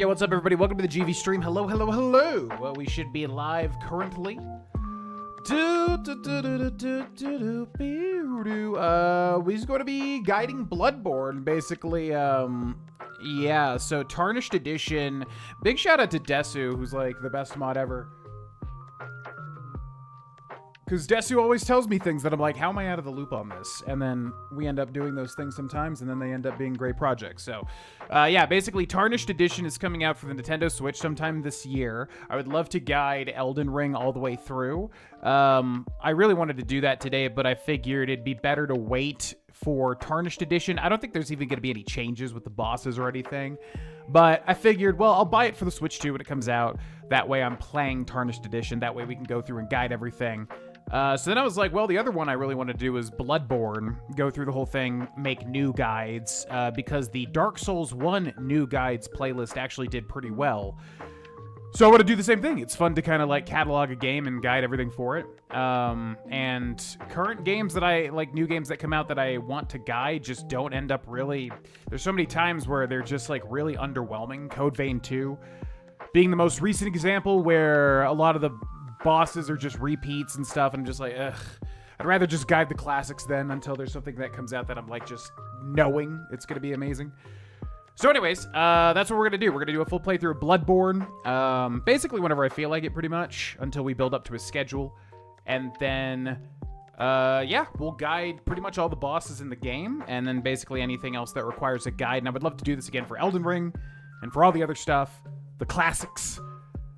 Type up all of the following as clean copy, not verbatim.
Yo, what's up, everybody? Welcome to the GV stream. Hello, hello, hello. Well, we should be live currently. We're going to be guiding Bloodborne, basically. Yeah, so Tarnished Edition. Big shout out to Desu, who's like the best mod ever. Because Desu always tells me things that I'm like, how am I out of the loop on this? And then we end up doing those things sometimes, and then they end up being great projects. So, yeah, basically, Tarnished Edition is coming out for the Nintendo Switch sometime this year. I would love to guide Elden Ring all the way through. I really wanted to do that today, but I figured it'd be better to wait for Tarnished Edition. I don't think there's even going to be any changes with the bosses or anything. But I figured, well, I'll buy it for the Switch too when it comes out. That way I'm playing Tarnished Edition. That way we can go through and guide everything. So then I was like, well, the other one I really want to do is Bloodborne. Go through the whole thing, make new guides, because the Dark Souls 1 new guides playlist actually did pretty well. So I want to do the same thing. It's fun to kind of like catalog a game and guide everything for it. And current games that I, like new games that come out that I want to guide just don't end up really... There's so many times where they're just like really underwhelming. Code Vein 2 being the most recent example where a lot of the bosses are just repeats and stuff, and I'm just like, ugh. I'd rather just guide the classics then until there's something that comes out that I'm like just knowing it's going to be amazing. So anyways, that's what we're going to do. We're going to do a full playthrough of Bloodborne, basically whenever I feel like it pretty much, until we build up to a schedule. And then, yeah, we'll guide pretty much all the bosses in the game, and then basically anything else that requires a guide. And I would love to do this again for Elden Ring, and for all the other stuff, the classics.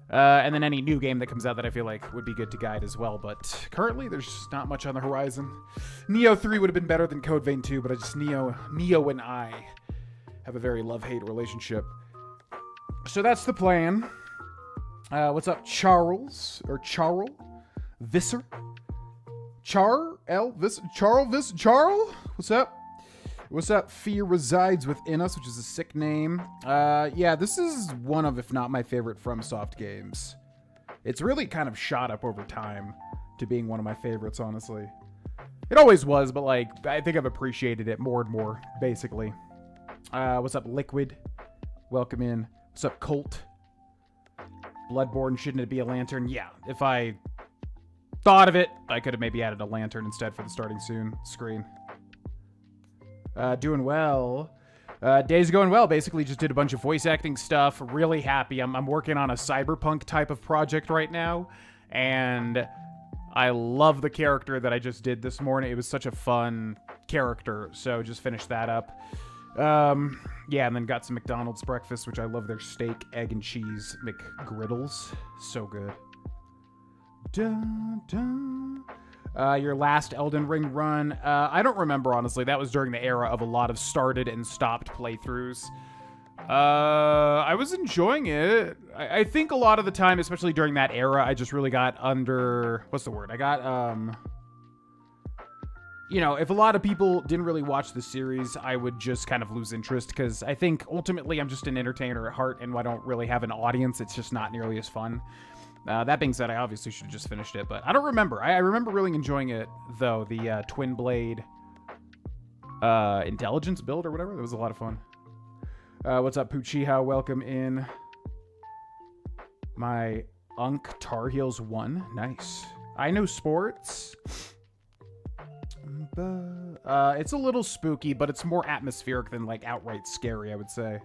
And then any new game that comes out that I feel like would be good to guide as well. But currently, there's just not much on the horizon. Neo 3 would have been better than Code Vein 2, but Neo and I have a very love-hate relationship. So that's the plan. What's up, Charles? Or Charl? Visser? Charl? What's up? What's up? Fear resides within us, which is a sick name. Yeah, this is one of, if not my favorite FromSoft games. It's really kind of shot up over time to being one of my favorites, honestly. It always was, but like, I think I've appreciated it more and more, basically. What's up, Liquid? Welcome in. What's up, Colt? Bloodborne, shouldn't it be a lantern? Yeah, if I thought of it, I could have maybe added a lantern instead for the starting soon screen. Doing well. Day's going well. Basically just did a bunch of voice acting stuff. Really happy. I'm working on a cyberpunk type of project right now. And I love the character that I just did this morning. It was such a fun character. So just finished that up. Yeah, and then got some McDonald's breakfast, which I love their steak, egg, and cheese McGriddles. So good. Dun, dun. Your last Elden Ring run. I don't remember, honestly. That was during the era of a lot of started and stopped playthroughs. I was enjoying it. I think a lot of the time, especially during that era, I just really got under... What's the word? I got, you know, if a lot of people didn't really watch the series, I would just kind of lose interest, because I think ultimately I'm just an entertainer at heart, and I don't really have an audience. It's just not nearly as fun. That being said, I obviously should have just finished it, but I don't remember. I remember really enjoying it, though, the Twin Blade Intelligence build or whatever. That was a lot of fun. What's up, Puchiha? Welcome in. My Unk Tar Heels 1. Nice. I know sports. It's a little spooky, but it's more atmospheric than, like, outright scary, I would say.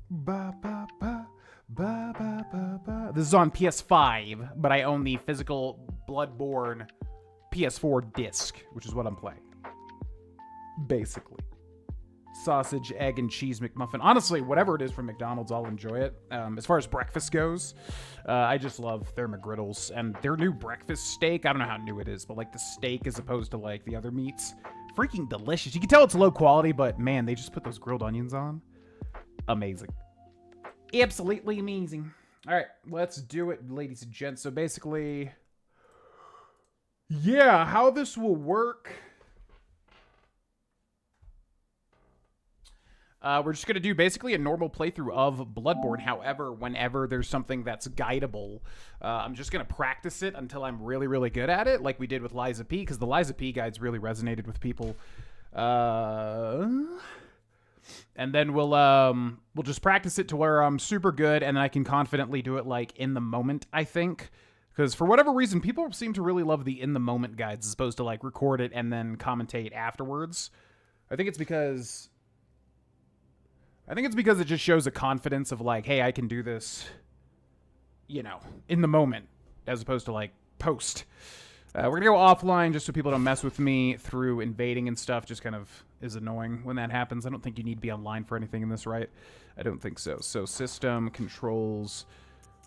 Ba, ba, ba. Ba, ba, ba, ba. This is on PS5, but I own the physical Bloodborne PS4 disc, which is what I'm playing. Basically. Sausage, egg, and cheese McMuffin. Honestly, whatever it is from McDonald's, I'll enjoy it. As far as breakfast goes, I just love their McGriddles. And their new breakfast steak, I don't know how new it is, but like the steak as opposed to like the other meats, freaking delicious. You can tell it's low quality, but man, they just put those grilled onions on. Amazing. Absolutely amazing. All right, let's do it, ladies and gents. So basically, yeah, how this will work. We're just going to do basically a normal playthrough of Bloodborne. However, whenever there's something that's guidable, I'm just going to practice it until I'm really, really good at it, like we did with Liza P, because the Liza P guides really resonated with people. And then we'll just practice it to where I'm super good, and then I can confidently do it like in the moment, I think. Because for whatever reason, people seem to really love the in-the-moment guides as opposed to, like, record it and then commentate afterwards. I think it's because it just shows a confidence of, like, hey, I can do this, you know, in the moment, as opposed to, like, post. We're going to go offline just so people don't mess with me through invading and stuff. Just kind of is annoying when that happens. I don't think you need to be online for anything in this, right? I don't think so. So system, controls,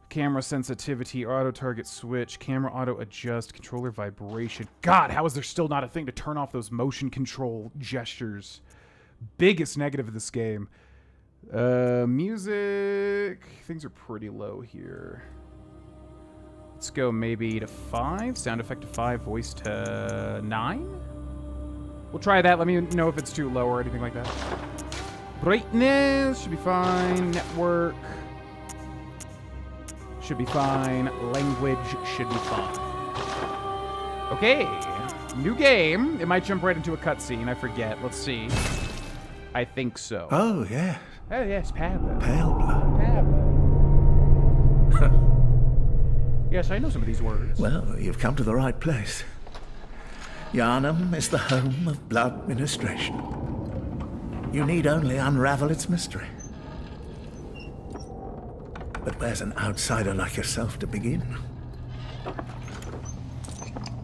camera sensitivity, auto target switch, camera auto adjust, controller vibration. God, how is there still not a thing to turn off those motion control gestures? Biggest negative of this game. Music. Things are pretty low here. Let's go maybe to 5. Sound effect to 5. Voice to 9. We'll try that. Let me know if it's too low or anything like that. Brightness should be fine. Network should be fine. Language should be fine. Okay. New game. It might jump right into a cutscene. I forget. Let's see. I think so. Oh, yeah. Oh, yes. Pablo. Pale blood. Pablo. Yes, I know some of these words. Well, you've come to the right place. Yharnam is the home of blood ministration. You need only unravel its mystery. But where's an outsider like yourself to begin?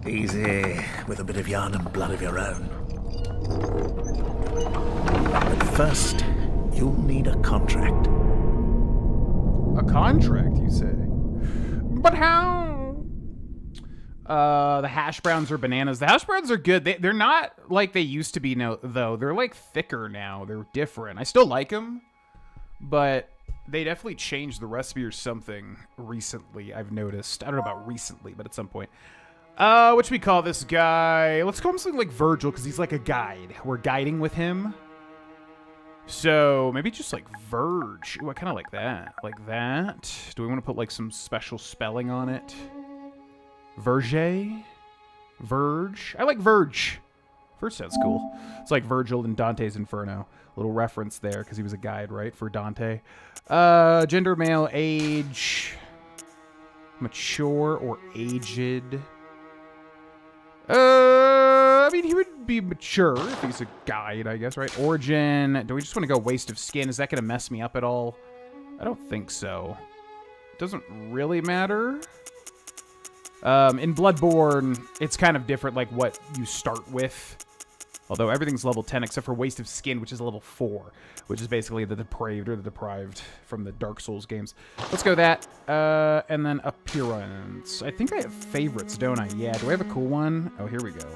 Easy, with a bit of Yharnam blood of your own. But first, you'll need a contract. A contract, you say? But how? The hash browns are bananas. The hash browns are good. They're not like they used to be, though. They're, like, thicker now. They're different. I still like them, but they definitely changed the recipe or something recently, I've noticed. I don't know about recently, but at some point. What should we call this guy? Let's call him something like Virgil, because he's like a guide. We're guiding with him. So maybe just like Verge. Ooh, I kind of like that. Like that. Do we want to put like some special spelling on it? Verge? Verge? I like Verge. Verge sounds cool. It's like Virgil in Dante's Inferno. A little reference there because he was a guide, right, for Dante. Gender, male, age, mature or aged. I mean, he would be mature if he's a guide, I guess, right? Origin. Do we just want to go waste of skin? Is that going to mess me up at all? I don't think so. It doesn't really matter. In Bloodborne, it's kind of different, like what you start with. Although everything's level 10 except for waste of skin, which is level 4, which is basically the depraved or the deprived from the Dark Souls games. Let's go that. And then appearance. I think I have favorites, don't I? Yeah. Do I have a cool one? Oh, here we go.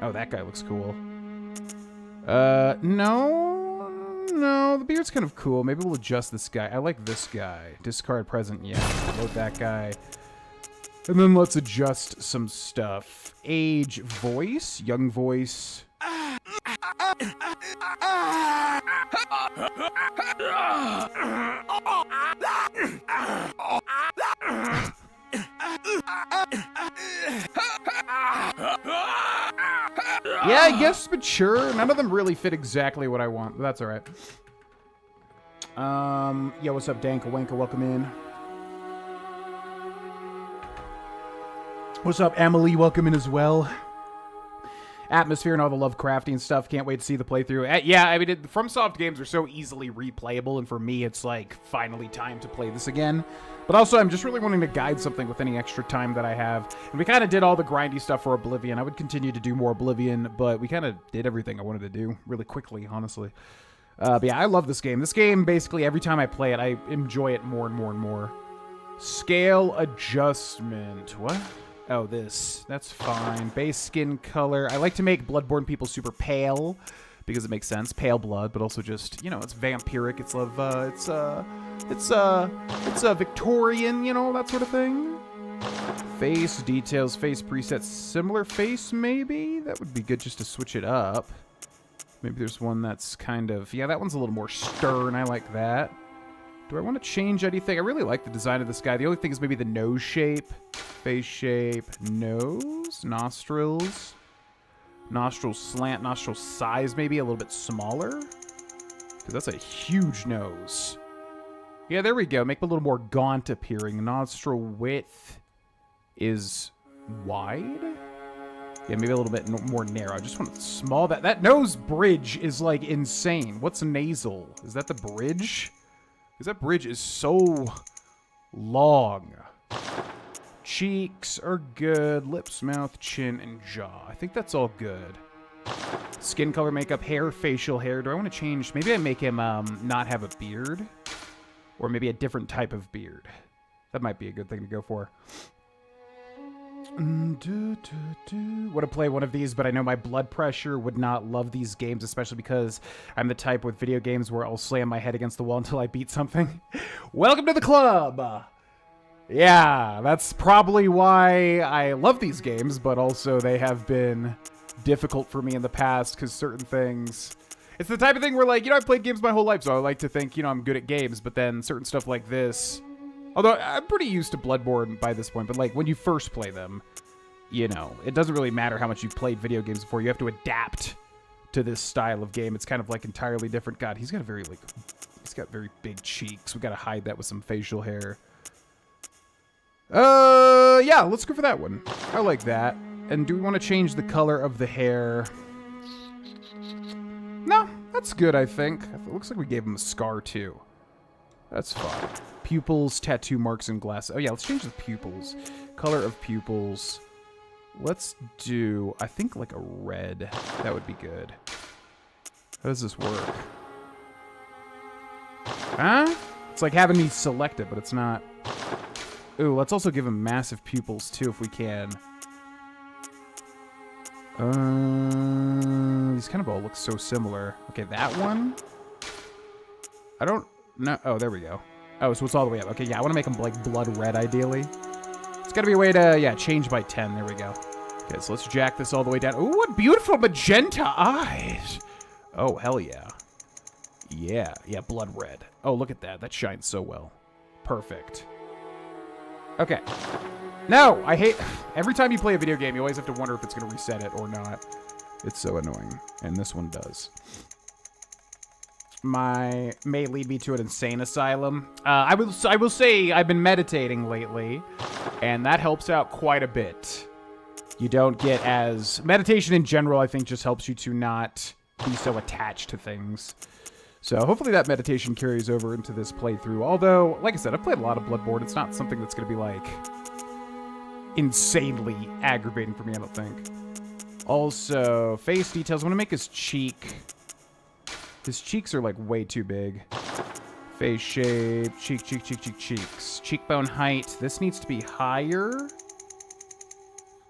Oh, that guy looks cool. No, the beard's kind of cool. Maybe we'll adjust this guy. I like this guy. Discard present, yeah. Load that guy. And then let's adjust some stuff. Age, voice, young voice. Yeah, I guess mature. None of them really fit exactly what I want, but that's all right. Yo, what's up, Danka Wanka? Welcome in. What's up, Emily? Welcome in as well. Atmosphere and all the Lovecraftian stuff. Can't wait to see the playthrough. Yeah, I mean, FromSoft games are so easily replayable, and for me, it's like finally time to play this again. But also, I'm just really wanting to guide something with any extra time that I have. And we kind of did all the grindy stuff for Oblivion. I would continue to do more Oblivion, but we kind of did everything I wanted to do really quickly, honestly. But yeah, I love this game. This game, basically, every time I play it, I enjoy it more and more and more. Scale adjustment. What? Oh, this. That's fine. Base skin color. I like to make Bloodborne people super pale because it makes sense. Pale blood, but also just, you know, it's vampiric. It's Victorian, you know, that sort of thing. Face details, face presets. Similar face, maybe? That would be good just to switch it up. Maybe there's one that's kind of... Yeah, that one's a little more stern. I like that. Do I want to change anything? I really like the design of this guy. The only thing is maybe the nose shape. Face shape. Nose. Nostrils. Nostril slant. Nostril size maybe a little bit smaller. Because that's a huge nose. Yeah, there we go. Make it a little more gaunt appearing. Nostril width is wide. Yeah, maybe a little bit more narrow. I just want it small. That nose bridge is, like, insane. What's nasal? Is that the bridge? Because that bridge is so long. Cheeks are good. Lips, mouth, chin, and jaw. I think that's all good. Skin color, makeup, hair, facial hair. Do I want to change? Maybe I make him not have a beard. Or maybe a different type of beard. That might be a good thing to go for. Want to play one of these, but I know my blood pressure would not love these games, especially because I'm the type with video games where I'll slam my head against the wall until I beat something. Welcome to the club! Yeah, that's probably why I love these games, but also they have been difficult for me in the past because certain things... It's the type of thing where, like, you know, I've played games my whole life, so I like to think, you know, I'm good at games, but then certain stuff like this... Although, I'm pretty used to Bloodborne by this point, but, like, when you first play them, you know, it doesn't really matter how much you've played video games before. You have to adapt to this style of game. It's kind of, like, entirely different. God, he's got a very, like... He's got very big cheeks. We gotta hide that with some facial hair. Yeah, let's go for that one. I like that. And do we want to change the color of the hair? No, that's good, I think. It looks like we gave him a scar, too. That's fine. Pupils, tattoo marks, and glasses. Oh, yeah, let's change the pupils. Color of pupils. Let's do, I think, like a red. That would be good. How does this work? Huh? It's like having me select it, but it's not. Ooh, let's also give him massive pupils, too, if we can. These kind of all look so similar. Okay, that one? I don't know. Oh, there we go. Oh, so it's all the way up. Okay, yeah, I want to make them, like, blood red, ideally. It's got to be a way to, yeah, change by 10. There we go. Okay, so let's jack this all the way down. Ooh, what beautiful magenta eyes. Oh, hell yeah. Yeah, yeah, blood red. Oh, look at that. That shines so well. Perfect. Okay. No, I hate... Every time you play a video game, you always have to wonder if it's going to reset it or not. It's so annoying. And this one does. May lead me to an insane asylum. I will say I've been meditating lately, and that helps out quite a bit. You don't get as... Meditation in general, I think, just helps you to not be so attached to things. So hopefully that meditation carries over into this playthrough. Although, like I said, I've played a lot of Bloodborne. It's not something that's going to be, like, insanely aggravating for me, I don't think. Also, face details. I want to make his cheek... His cheeks are, like, way too big. Face shape, cheeks. Cheekbone height. This needs to be higher.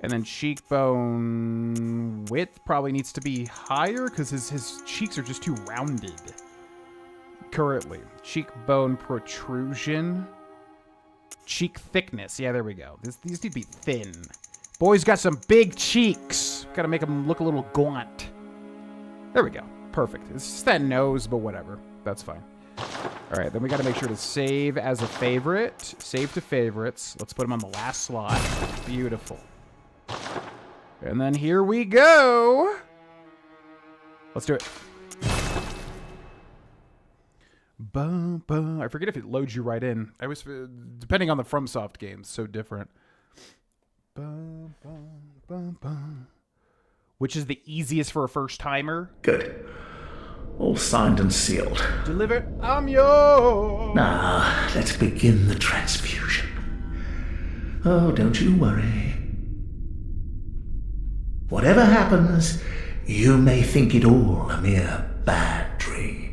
And then cheekbone width probably needs to be higher because his cheeks are just too rounded. Currently. Cheekbone protrusion. Cheek thickness. Yeah, there we go. These need to be thin. Boy's got some big cheeks. Gotta make him look a little gaunt. There we go. Perfect. It's just that nose, but whatever. That's fine. All right, then we got to make sure to save as a favorite. Save to favorites. Let's put him on the last slot. Beautiful. And then here we go. Let's do it. Bum, bum. I forget if it loads you right in. I was depending on the FromSoft games, so different. Bum, bum, bum, bum. Which is the easiest for a first-timer? Good. All signed and sealed. Deliver, I'm yours! Now, let's begin the transfusion. Oh, don't you worry. Whatever happens, you may think it all a mere bad dream.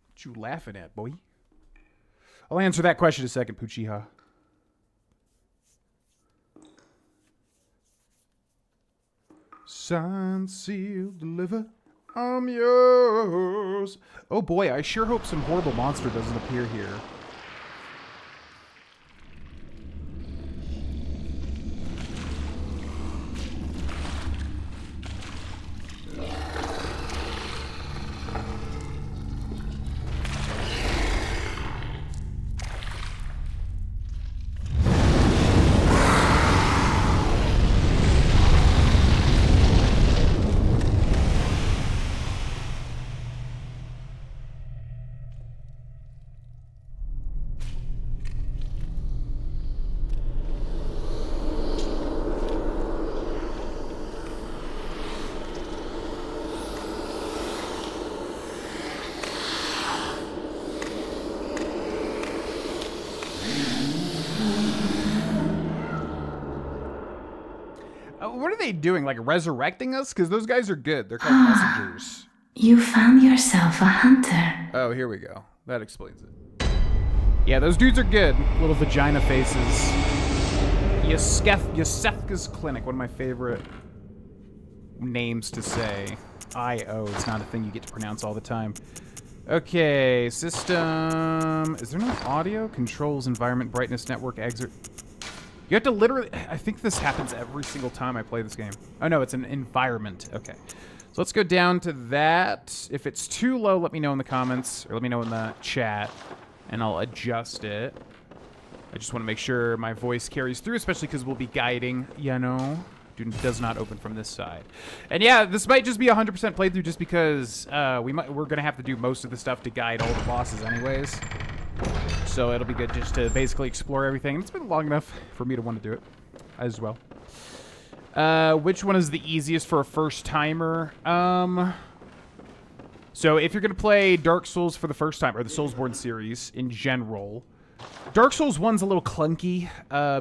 What you laughing at, boy? I'll answer that question in a second, Puchiha. Sign, seal, deliver. I'm yours. Oh boy, I sure hope some horrible monster doesn't appear here. what are they doing? Like resurrecting us? Because those guys are good. They're called messengers. You found yourself a hunter. Oh, here we go. That explains it. Yeah, those dudes are good. Little vagina faces. Yosefka's Clinic, one of my favorite names to say. I-O is not a thing you get to pronounce all the time. Okay, system. Is there no audio? Controls, environment, brightness, network, exit. You have to literally, I think this happens every single time I play this game. Oh no, it's an environment. Okay. So let's go down to that. If it's too low, let me know in the comments, or let me know in the chat, and I'll adjust it. I just want to make sure my voice carries through, especially because we'll be guiding, you know. Dude does not open from this side. And yeah, this might just be 100% playthrough just because we're going to have to do most of the stuff to guide all the bosses anyways. So it'll be good just to basically explore everything. It's been long enough for me to want to do it as well. Which one is the easiest for a first-timer? So if you're going to play Dark Souls for the first time, or the Soulsborne series in general, Dark Souls 1's a little clunky.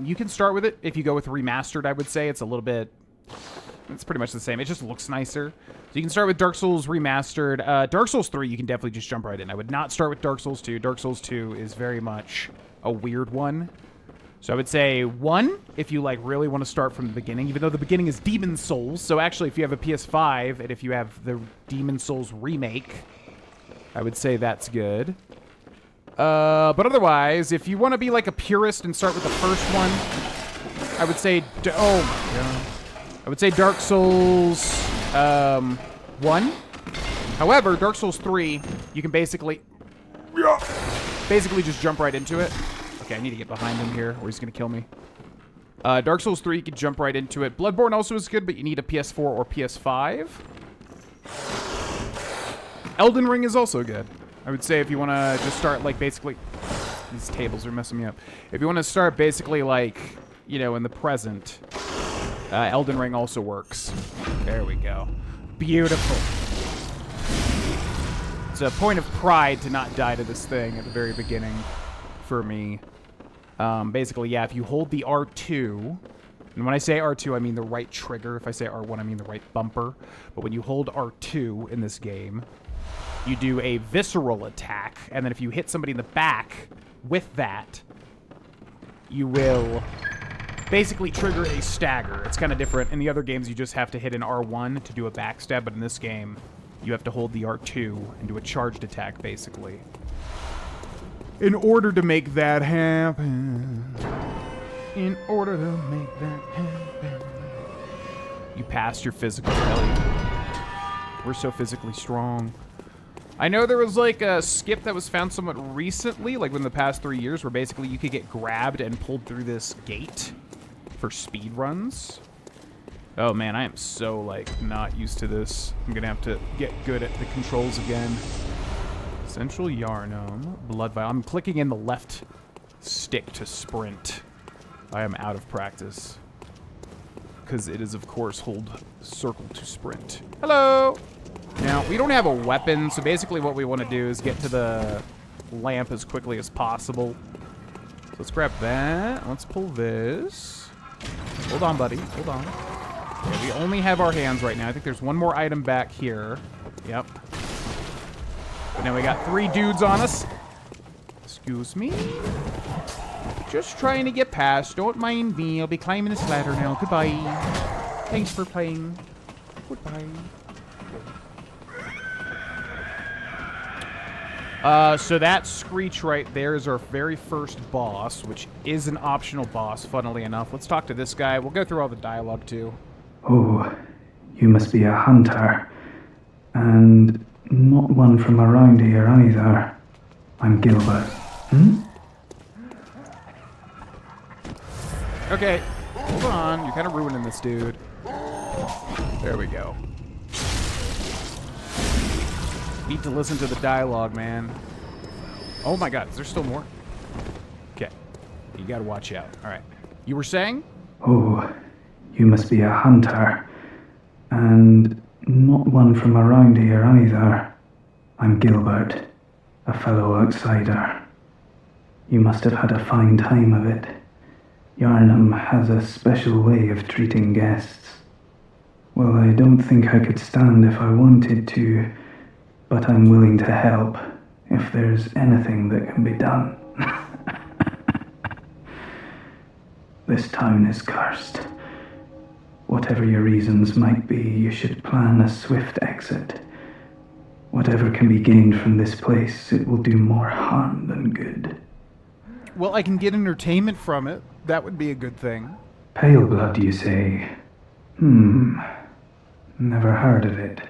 You can start with it if you go with Remastered, I would say. It's a little bit... It's pretty much the same. It just looks nicer. So you can start with Dark Souls Remastered. Dark Souls 3, you can definitely just jump right in. I would not start with Dark Souls 2. Dark Souls 2 is very much a weird one. So I would say 1, if you like really want to start from the beginning, even though the beginning is Demon Souls. So actually, if you have a PS5, and if you have the Demon Souls remake, I would say that's good. But otherwise, if you want to be like a purist and start with the first one, I would say, oh my god, I would say Dark Souls 1. However, Dark Souls 3, you can basically just jump right into it. Okay, I need to get behind him here, or he's gonna kill me. Dark Souls 3, you can jump right into it. Bloodborne also is good, but you need a PS4 or PS5. Elden Ring is also good. I would say if you want to just start, like, basically... These tables are messing me up. If you want to start basically, like, you know, in the present, Elden Ring also works. There we go. Beautiful. It's a point of pride to not die to this thing at the very beginning for me. Basically, yeah, if you hold the R2... And when I say R2, I mean the right trigger. If I say R1, I mean the right bumper. But when you hold R2 in this game... You do a visceral attack, and then if you hit somebody in the back with that, you will basically trigger a stagger. It's kind of different. In the other games, you just have to hit an R1 to do a backstab, but in this game, you have to hold the R2 and do a charged attack, basically. In order to make that happen. In order to make that happen. You passed your physical, Ellie. We're so physically strong. I know there was like a skip that was found somewhat recently, like within the past 3 years, where basically you could get grabbed and pulled through this gate for speed runs. Oh man, I am so like not used to this. I'm gonna have to get good at the controls again. Central Yharnam, Bloodvine. I'm clicking in the left stick to sprint. I am out of practice. Because it is, of course, hold circle to sprint. Hello! Now, we don't have a weapon, so basically what we want to do is get to the lamp as quickly as possible. So let's grab that. Let's pull this. Hold on, buddy. Hold on. Okay, we only have our hands right now. I think there's one more item back here. Yep. But now we got 3 dudes on us. Excuse me. Just trying to get past. Don't mind me. I'll be climbing this ladder now. Goodbye. Thanks for playing. Goodbye. So that Screech right there is our very first boss, which is an optional boss, funnily enough. Let's talk to this guy. We'll go through all the dialogue, too. Oh, you must be a hunter. And not one from around here either. I'm Gilbert. Okay, hold on. You're kind of ruining this, dude. There we go. Need to listen to the dialogue, man. Oh my god, is there still more? Okay. You gotta watch out. Alright. You were saying? Oh, you must be a hunter. And not one from around here either. I'm Gilbert, a fellow outsider. You must have had a fine time of it. Yharnam has a special way of treating guests. Well, I don't think I could stand if I wanted to, but I'm willing to help if there's anything that can be done. This town is cursed. Whatever your reasons might be, you should plan a swift exit. Whatever can be gained from this place, it will do more harm than good. Well, I can get entertainment from it. That would be a good thing. Pale blood, you say? Never heard of it.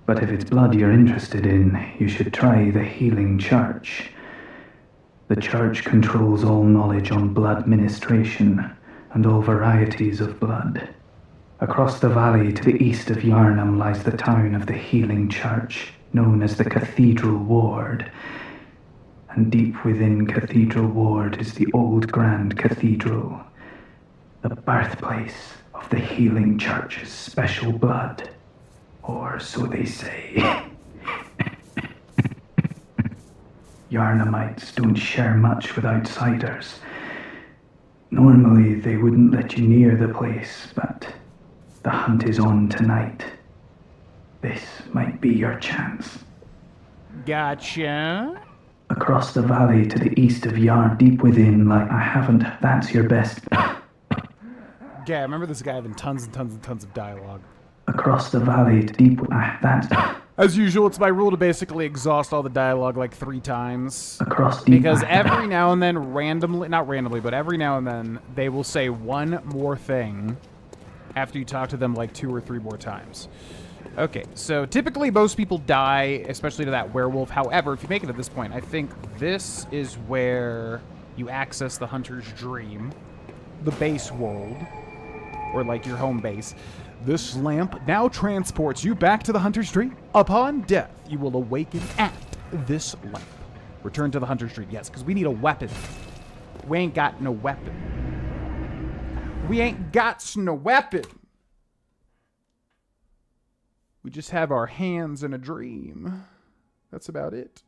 But if it's blood you're interested in, you should try the Healing Church. The church controls all knowledge on blood ministration and all varieties of blood. Across the valley to the east of Yharnam lies the town of the Healing Church, known as the Cathedral Ward. And deep within Cathedral Ward is the old Grand Cathedral, the birthplace of the Healing Church's special blood, or so they say. Yharnamites don't share much with outsiders. Normally they wouldn't let you near the place, but the hunt is on tonight. This might be your chance. Gotcha. Across the valley to the east of Yarn, deep within, that's your best. Yeah, I remember this guy having tons and tons and tons of dialogue. Across the valley to deep, As usual, it's my rule to basically exhaust all the dialogue like 3 times. Across deep, because every now and then, not randomly, but every now and then, they will say one more thing after you talk to them like 2 or 3 more times. Okay, so typically most people die, especially to that werewolf. However, if you make it at this point, I think this is where you access the Hunter's Dream, the base world, or like your home base. This lamp now transports you back to the Hunter's Dream. Upon death, you will awaken at this lamp. Return to the Hunter's Dream. Yes, because we need a weapon. We ain't got no weapon. We ain't got no weapon. We just have our hands in a dream. That's about it.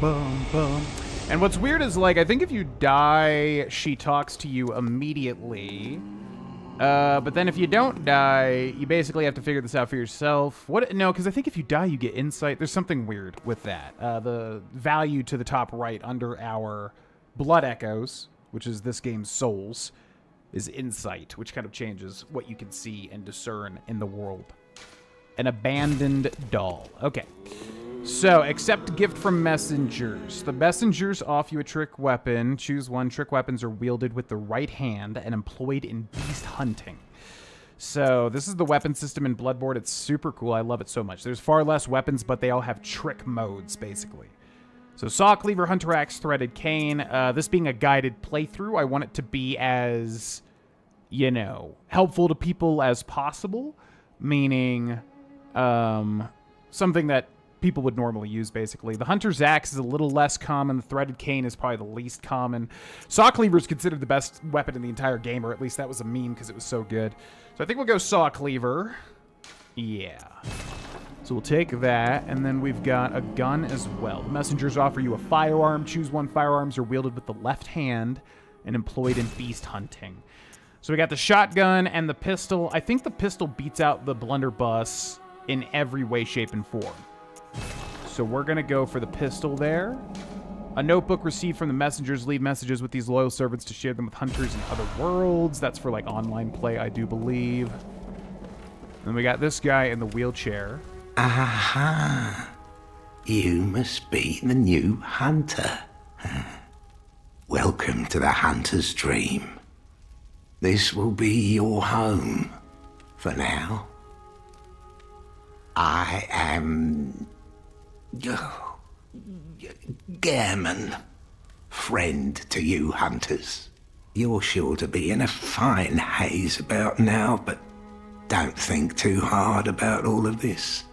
Bum, bum. And what's weird is, like, I think if you die, she talks to you immediately. But then if you don't die, you basically have to figure this out for yourself. What? No, because I think if you die, you get insight. There's something weird with that. The value to the top right under our Blood Echoes, which is this game's souls, is insight, which kind of changes what you can see and discern in the world. An abandoned doll. Okay. So, accept gift from messengers. The messengers offer you a trick weapon. Choose one. Trick weapons are wielded with the right hand and employed in beast hunting. So, this is the weapon system in Bloodborne. It's super cool. I love it so much. There's far less weapons, but they all have trick modes, basically. So, Saw Cleaver, Hunter Axe, Threaded Cane. This being a guided playthrough, I want it to be as, you know, helpful to people as possible. Meaning, something that people would normally use, basically. The Hunter's Axe is a little less common. The Threaded Cane is probably the least common. Saw Cleaver is considered the best weapon in the entire game, or at least that was a meme because it was so good. So I think we'll go Saw Cleaver. Yeah. So we'll take that, and then we've got a gun as well. The messengers offer you a firearm. Choose one. Firearms are wielded with the left hand and employed in beast hunting. So we got the shotgun and the pistol. I think the pistol beats out the blunderbuss in every way, shape, and form. So we're going to go for the pistol there. A notebook received from the messengers. Leave messages with these loyal servants to share them with hunters in other worlds. That's for, like, online play, I do believe. Then we got this guy in the wheelchair. Aha! You must be the new hunter. Welcome to the Hunter's Dream. This will be your home for now. I am Gammon, friend to you hunters. You're sure to be in a fine haze about now, but don't think too hard about all of this.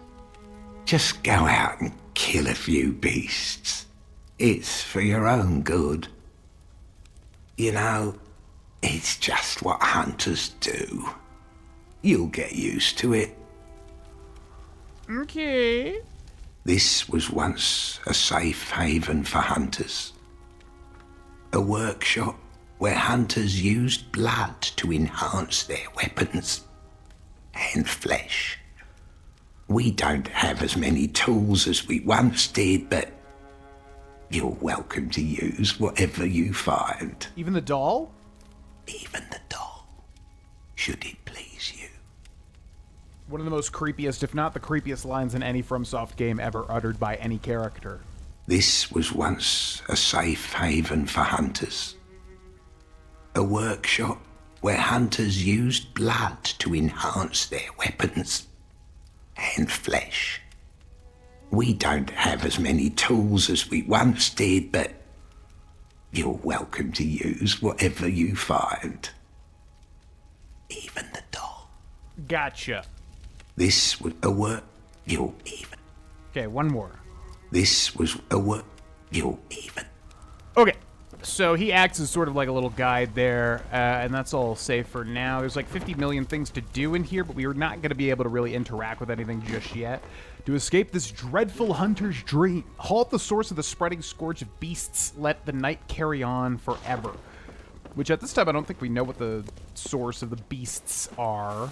Just go out and kill a few beasts. It's for your own good. You know, it's just what hunters do. You'll get used to it. Okay. This was once a safe haven for hunters. A workshop where hunters used blood to enhance their weapons and flesh. We don't have as many tools as we once did, but you're welcome to use whatever you find. Even the doll? Even the doll, should it please you. One of the most creepiest, if not the creepiest lines in any FromSoft game ever uttered by any character. This was once a safe haven for hunters. A workshop where hunters used blood to enhance their weapons and flesh. We don't have as many tools as we once did, but you're welcome to use whatever you find. Even the doll. Gotcha. This was a work you'll even. Okay, one more. This was a work you'll even. Okay, so he acts as sort of like a little guide there, and that's all safe for now. There's like 50 million things to do in here, but we are not going to be able to really interact with anything just yet. To escape this dreadful hunter's dream, halt the source of the spreading scourge of beasts, let the night carry on forever. Which at this time, I don't think we know what the source of the beasts are.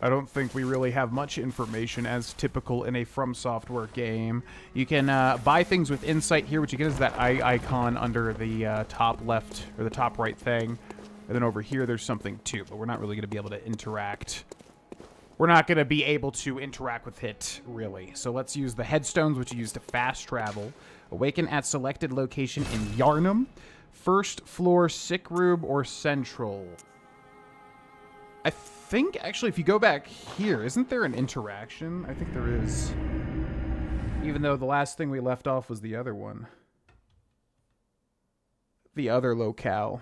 I don't think we really have much information as typical in a From Software game. You can buy things with insight here, which again is that eye icon under the top left or the top right thing. And then over here there's something too, but we're not really going to be able to interact. We're not going to be able to interact with it, really. So let's use the headstones, which you use to fast travel. Awaken at selected location in Yharnam. First floor, sick room, or central. I think, actually, if you go back here, isn't there an interaction? I think there is. Even though the last thing we left off was the other one. The other locale.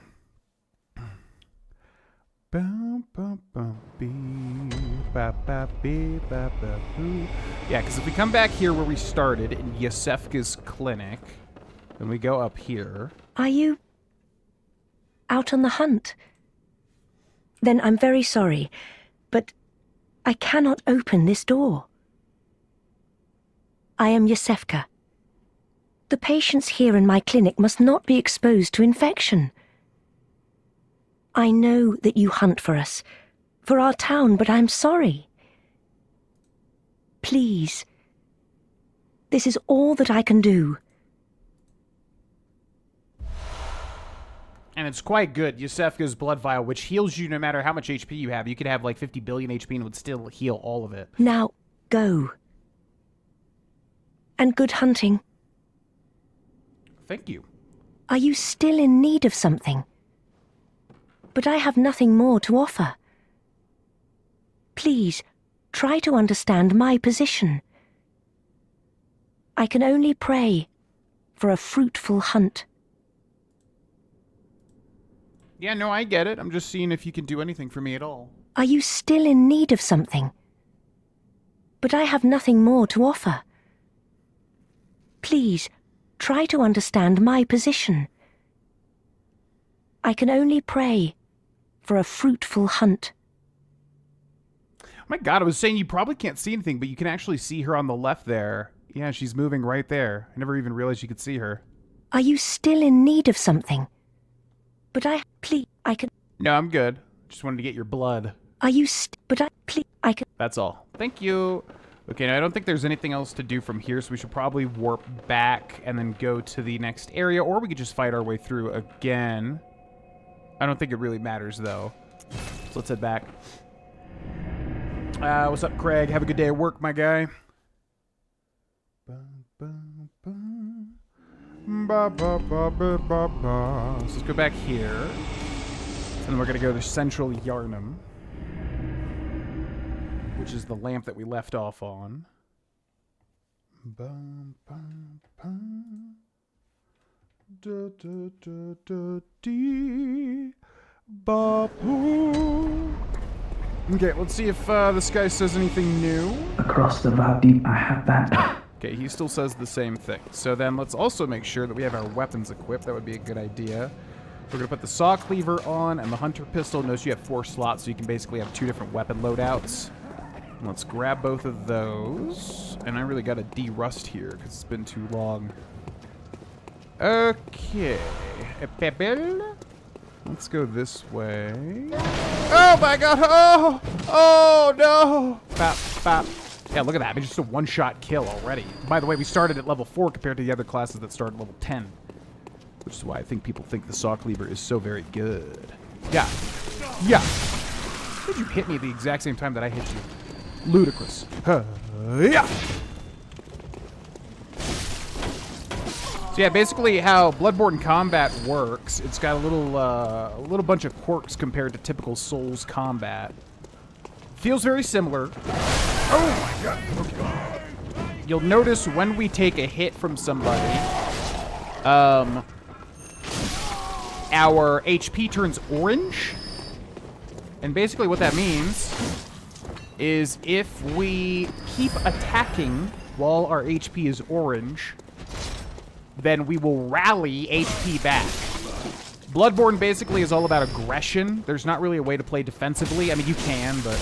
Yeah, because if we come back here where we started, in Yosefka's clinic, then we go up here. Are you out on the hunt? Then I'm very sorry, but I cannot open this door. I am Yosefka. The patients here in my clinic must not be exposed to infection. I know that you hunt for us, for our town, but I'm sorry. Please, this is all that I can do. And it's quite good. Yosefka's blood vial, which heals you no matter how much HP you have. You could have like 50 billion HP and it would still heal all of it. Now, go. And good hunting. Thank you. Are you still in need of something? But I have nothing more to offer. Please, try to understand my position. I can only pray for a fruitful hunt. Yeah, no, I get it. I'm just seeing if you can do anything for me at all. Are you still in need of something? But I have nothing more to offer. Please, try to understand my position. I can only pray for a fruitful hunt. Oh my god, I was saying you probably can't see anything, but you can actually see her on the left there. Yeah, she's moving right there. I never even realized you could see her. Are you still in need of something? But I can... No, I'm good. Just wanted to get your blood. Are you I can... That's all. Thank you. Okay, now I don't think there's anything else to do from here, so we should probably warp back and then go to the next area, or we could just fight our way through again. I don't think it really matters, though. So let's head back. What's up, Craig? Have a good day at work, my guy. So let's go back here. And then we're going to go to Central Yharnam, which is the lamp that we left off on. Okay, let's see if this guy says anything new. Across the Valdip, I have that. Okay, he still says the same thing. So then let's also make sure that we have our weapons equipped. That would be a good idea. We're going to put the saw cleaver on and the hunter pistol. Notice you have 4 slots, so you can basically have 2 different weapon loadouts. Let's grab both of those. And I really got to de-rust here because it's been too long. Okay. Let's go this way. Oh my god! Oh! Oh no! Bop, bop. Yeah, look at that. I mean, just a one-shot kill already. By the way, we started at level 4 compared to the other classes that start at level 10. Which is why I think people think the saw cleaver is so very good. Yeah. Yeah. How did you hit me at the exact same time that I hit you? Ludicrous. Yeah. So yeah, basically how Bloodborne combat works, it's got a little bunch of quirks compared to typical Souls combat. Feels very similar. Oh my god. Okay. You'll notice when we take a hit from somebody, our HP turns orange. And basically what that means is if we keep attacking while our HP is orange, then we will rally HP back. Bloodborne basically is all about aggression. There's not really a way to play defensively. I mean, you can, but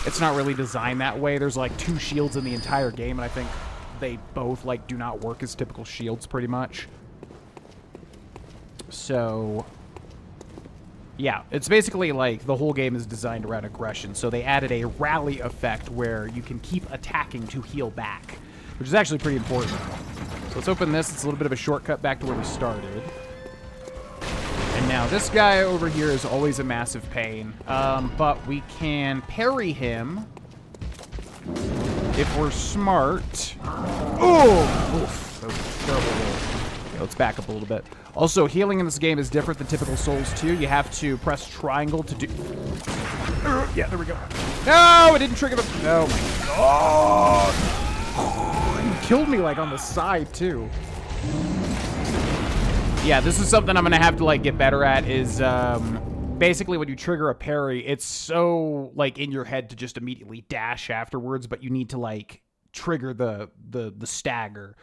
it's not really designed that way. There's like 2 shields in the entire game, and I think they both like do not work as typical shields pretty much. So yeah, it's basically like the whole game is designed around aggression. So they added a rally effect where you can keep attacking to heal back, which is actually pretty important. So let's open this. It's a little bit of a shortcut back to where we started. And now this guy over here is always a massive pain. But we can parry him if we're smart. Oh! Oof, that was a terrible roll. Okay, let's back up a little bit. Also, healing in this game is different than typical Souls 2. You have to press triangle to do... Yeah, there we go. No, it didn't trigger the... Oh my god! You killed me like on the side too. Yeah, this is something I'm gonna have to like get better at is basically when you trigger a parry, it's so like in your head to just immediately dash afterwards, but you need to like trigger the stagger.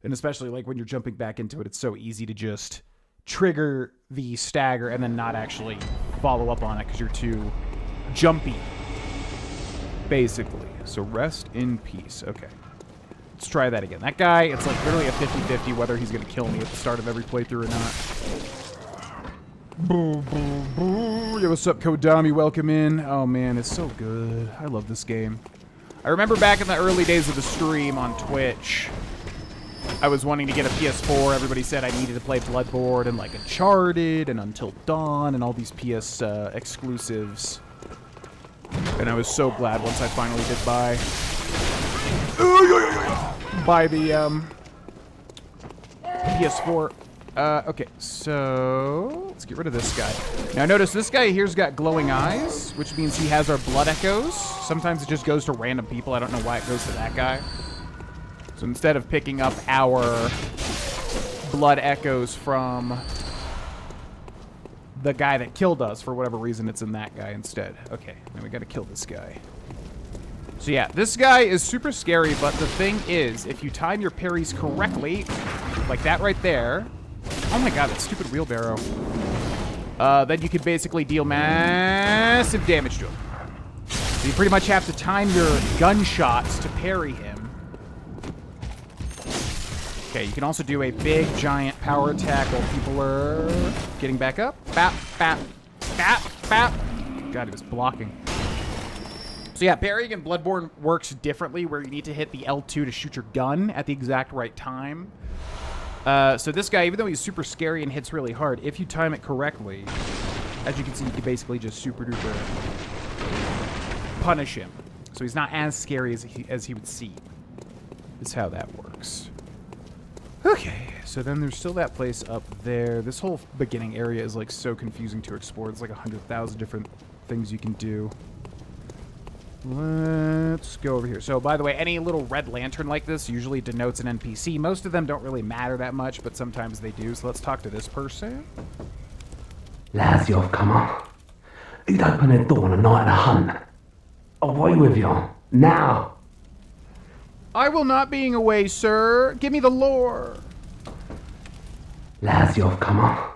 And especially like when you're jumping back into it, it's so easy to just trigger the stagger and then not actually follow up on it because you're too jumpy, basically. So rest in peace. Okay. Let's try that again. That guy, it's like literally a 50-50 whether he's going to kill me at the start of every playthrough or not. Boo, boo, boo. Yo, what's up, Kodami? Welcome in. Oh, man, it's so good. I love this game. I remember back in the early days of the stream on Twitch, I was wanting to get a PS4. Everybody said I needed to play Bloodborne and like Uncharted and Until Dawn and all these PS exclusives. And I was so glad once I finally did buy the PS4. Okay, so let's get rid of this guy. Now notice this guy here's got glowing eyes, which means he has our blood echoes. Sometimes it just goes to random people. I don't know why it goes to that guy. So instead of picking up our blood echoes from the guy that killed us, for whatever reason, it's in that guy instead. Okay, now we gotta kill this guy. So yeah, this guy is super scary, but the thing is, if you time your parries correctly, like that right there, oh my god, that stupid wheelbarrow, then you can basically deal massive damage to him. So you pretty much have to time your gunshots to parry him. Okay, you can also do a big, giant power attack while people are getting back up. Bap, bap, bap, bap. God, he was blocking. So yeah, parrying in Bloodborne works differently, where you need to hit the L2 to shoot your gun at the exact right time. So this guy, even though he's super scary and hits really hard, if you time it correctly, as you can see, you can basically just super duper punish him. So he's not as scary as he would seem. Is how that works. Okay, so then there's still that place up there. This whole beginning area is like so confusing to explore. There's like 100,000 different things you can do. Let's go over here. So, by the way, any little red lantern like this usually denotes an NPC. Most of them don't really matter that much, but sometimes they do. So let's talk to this person. Laziov, comment? Who'd open their door on a night of a hunt? Away with you. Now! I will not being away, sir. Give me the lore. Lazyov, come on.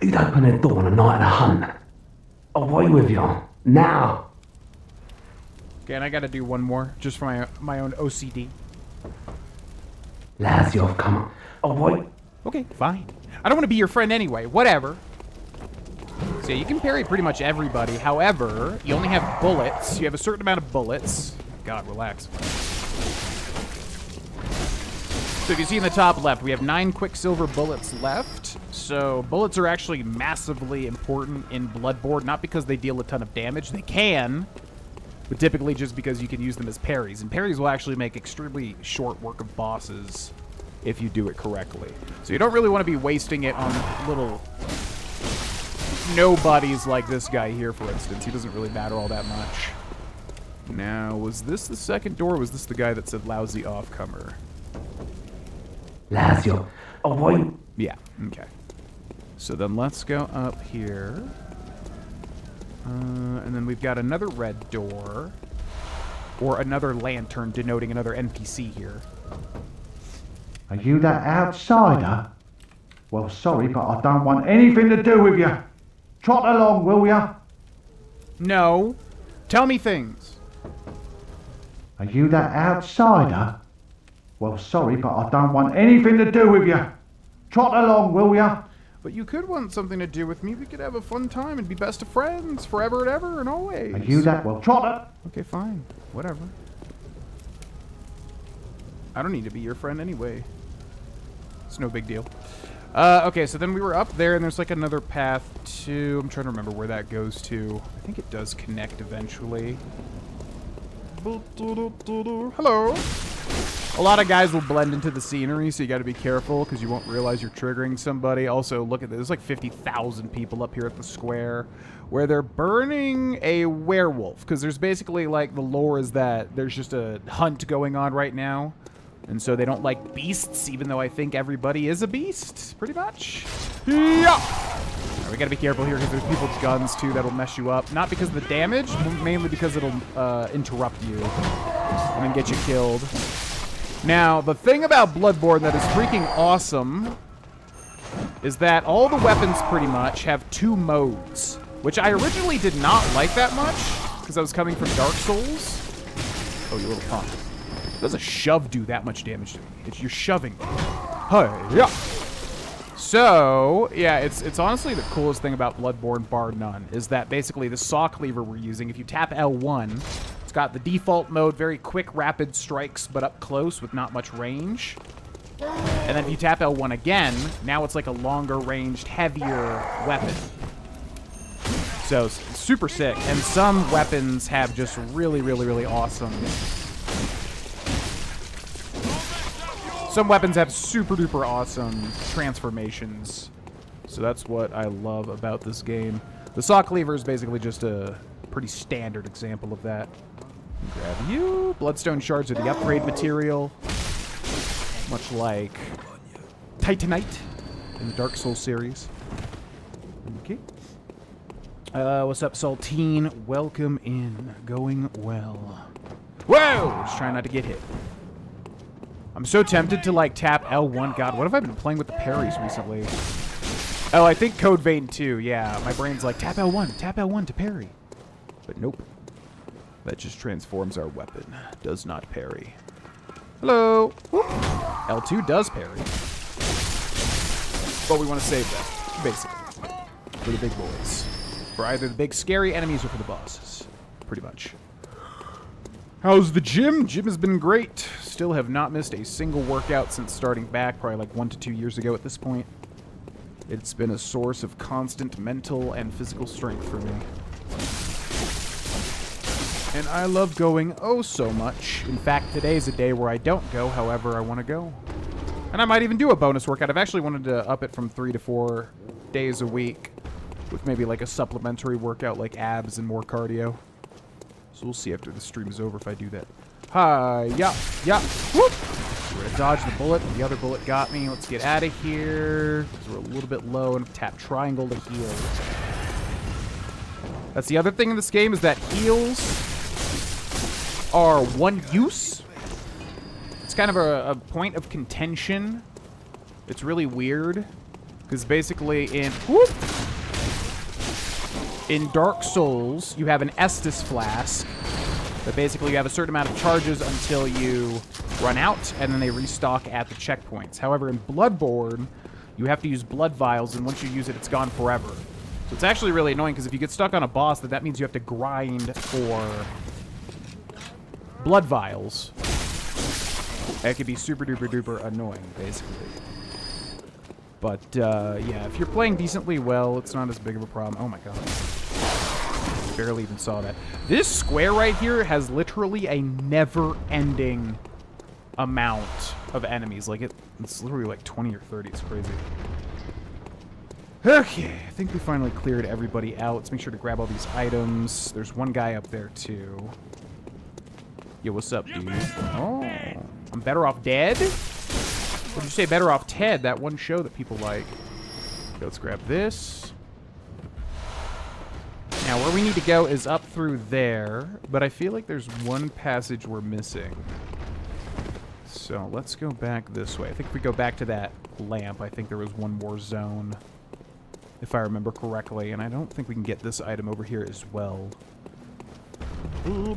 Who'd open their door on a night of a hunt? Away with you. Now! Okay, and I gotta do one more, just for my own OCD. Lazyov, come on. Away. Okay, fine. I don't want to be your friend anyway. Whatever. So yeah, you can parry pretty much everybody. However, you only have bullets. You have a certain amount of bullets. God, relax. So if you see in the top left, we have 9 Quicksilver bullets left. So bullets are actually massively important in Bloodborne, not because they deal a ton of damage. They can, but typically just because you can use them as parries. And parries will actually make extremely short work of bosses if you do it correctly. So you don't really want to be wasting it on little nobodies like this guy here, for instance. He doesn't really matter all that much. Now, was this the second door, or was this the guy that said lousy offcomer? Lazio. Away. Yeah, okay. So then let's go up here. And then we've got another red door. Or another lantern denoting another NPC here. Are you that outsider? Well, sorry, but I don't want anything to do with you. Trot along, will ya? No. Tell me things. Are you that outsider? Well, sorry, but I don't want anything to do with you. Trot along, will ya? But you could want something to do with me. We could have a fun time and be best of friends forever and ever and always. Are you that? Well, trot up. Okay, fine. Whatever. I don't need to be your friend anyway. It's no big deal. Okay, so then we were up there, and there's like another path to... I'm trying to remember where that goes to. I think it does connect eventually. Hello. A lot of guys will blend into the scenery, so you got to be careful because you won't realize you're triggering somebody. Also, look at this. There's like 50,000 people up here at the square where they're burning a werewolf because there's basically like the lore is that there's just a hunt going on right now. And so they don't like beasts, even though I think everybody is a beast, pretty much. Yeah! Right, we gotta be careful here because there's people with guns, too, that'll mess you up. Not because of the damage, mainly because it'll interrupt you and then get you killed. Now, the thing about Bloodborne that is freaking awesome is that all the weapons, pretty much, have 2 modes, which I originally did not like that much because I was coming from Dark Souls. Oh, you little punk. Does a shove do that much damage to me? You're shoving me. Hey, yeah. So, yeah, it's honestly the coolest thing about Bloodborne, bar none, is that basically the saw cleaver we're using, if you tap L1, it's got the default mode, very quick, rapid strikes, but up close with not much range. And then if you tap L1 again, now it's like a longer ranged, heavier weapon. So, it's super sick. And some weapons have just really, really, really awesome... Some weapons have super duper awesome transformations. So that's what I love about this game. The saw cleaver is basically just a pretty standard example of that. Grab you. Bloodstone shards are the upgrade material. Much like Titanite in the Dark Souls series. Okay. What's up, Saltine? Welcome in. Going well. Whoa! Just trying not to get hit. I'm so tempted to, like, tap L1. God, what have I been playing with the parries recently? Oh, I think Code Vein 2, yeah. My brain's like, tap L1 to parry. But nope. That just transforms our weapon. Does not parry. Hello. Whoop. L2 does parry. But we want to save that, basically. For the big boys. For either the big scary enemies or for the bosses. Pretty much. How's the gym? Gym has been great. Still have not missed a single workout since starting back, probably like 1 to 2 years ago at this point. It's been a source of constant mental and physical strength for me. And I love going oh so much. In fact, today's a day where I don't go, however I want to go. And I might even do a bonus workout. I've actually wanted to up it from 3 to 4 days a week with maybe like a supplementary workout like abs and more cardio. So we'll see after the stream is over if I do that. Hi, yeah, whoop! We're gonna dodge the bullet. The other bullet got me. Let's get out of here because we're a little bit low and tap triangle to heal. That's the other thing in this game, is that heals are one use. It's kind of a point of contention. It's really weird. Because basically in Dark Souls, you have an Estus flask. But basically you have a certain amount of charges until you run out, and then they restock at the checkpoints. However, in Bloodborne, you have to use blood vials, and once you use it, it's gone forever. So it's actually really annoying, because if you get stuck on a boss, that means you have to grind for blood vials. That could be super duper duper annoying, basically. But, yeah, if you're playing decently well, it's not as big of a problem. Oh my god. Barely even saw that. This square right here has literally a never-ending amount of enemies. Like, it's literally like 20 or 30. It's crazy. Okay, I think we finally cleared everybody out. Let's make sure to grab all these items. There's one guy up there, too. Yo, what's up, dude? Oh, I'm better off dead? What did you say, better off Ted? That one show that people like. Okay, let's grab this. Now, where we need to go is up through there, but I feel like there's one passage we're missing. So, let's go back this way. I think if we go back to that lamp, I think there was one more zone, if I remember correctly, and I don't think we can get this item over here as well. Oh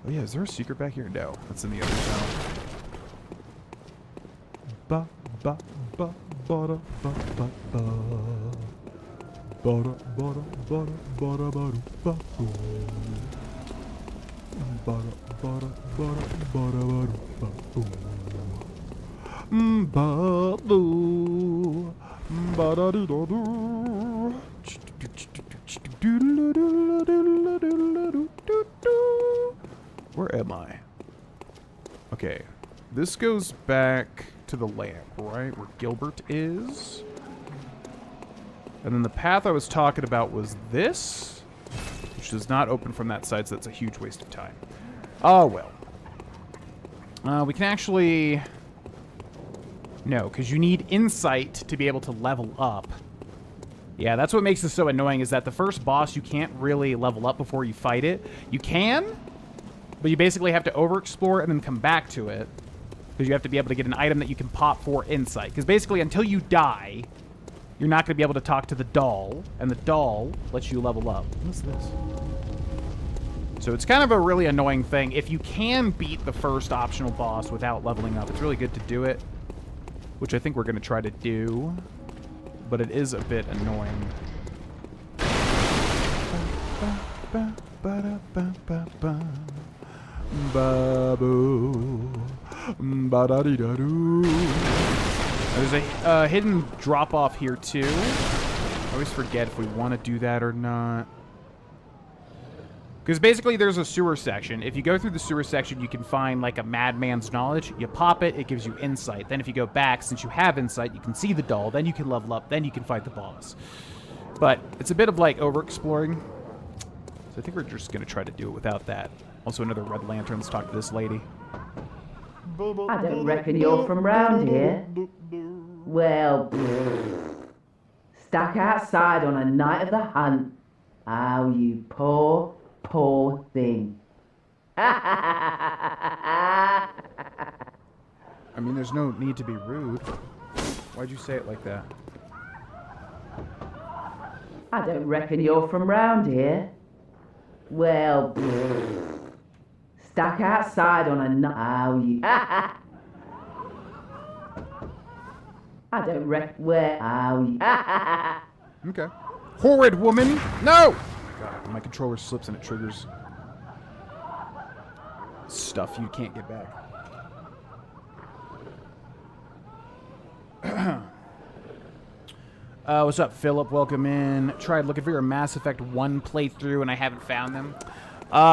yeah, is there a secret back here? No, that's in the other zone. Ba ba ba ba da ba ba ba. Ba da ba da ba da ba da ba do ba boo. Ba da ba da ba da ba da ba do ba boo. Ba doo, ba da doo da doo. Where am I? Okay, this goes back to the lamp, right? Where Gilbert is. And then the path I was talking about was this, which does not open from that side, so that's a huge waste of time. Oh, well. We can actually... No, because you need insight to be able to level up. Yeah, that's what makes this so annoying, is that the first boss, you can't really level up before you fight it. You can, but you basically have to overexplore and then come back to it, because you have to be able to get an item that you can pop for insight. Because basically, until you die, you're not going to be able to talk to the doll, and the doll lets you level up. What's this? So it's kind of a really annoying thing. If you can beat the first optional boss without leveling up, it's really good to do it, which I think we're going to try to do, but it is a bit annoying. There's a hidden drop-off here, too. I always forget if we want to do that or not. Because basically there's a sewer section. If you go through the sewer section, you can find like a madman's knowledge. You pop it, it gives you insight. Then if you go back, since you have insight, you can see the doll. Then you can level up. Then you can fight the boss. But it's a bit of like over-exploring. So I think we're just going to try to do it without that. Also another red lantern. Let's talk to this lady. I don't reckon you're from round here. Well, stuck outside on a night of the hunt. Oh, you poor thing. I mean, there's no need to be rude. Why'd you say it like that? I don't reckon you're from round here. Well, stuck outside on a night. Oh, you. I don't reckon. Well, oh, you. Okay. Horrid woman! No! God, my controller slips and it triggers stuff you can't get back. What's up, Philip? Welcome in. Tried looking for your Mass Effect 1 playthrough and I haven't found them.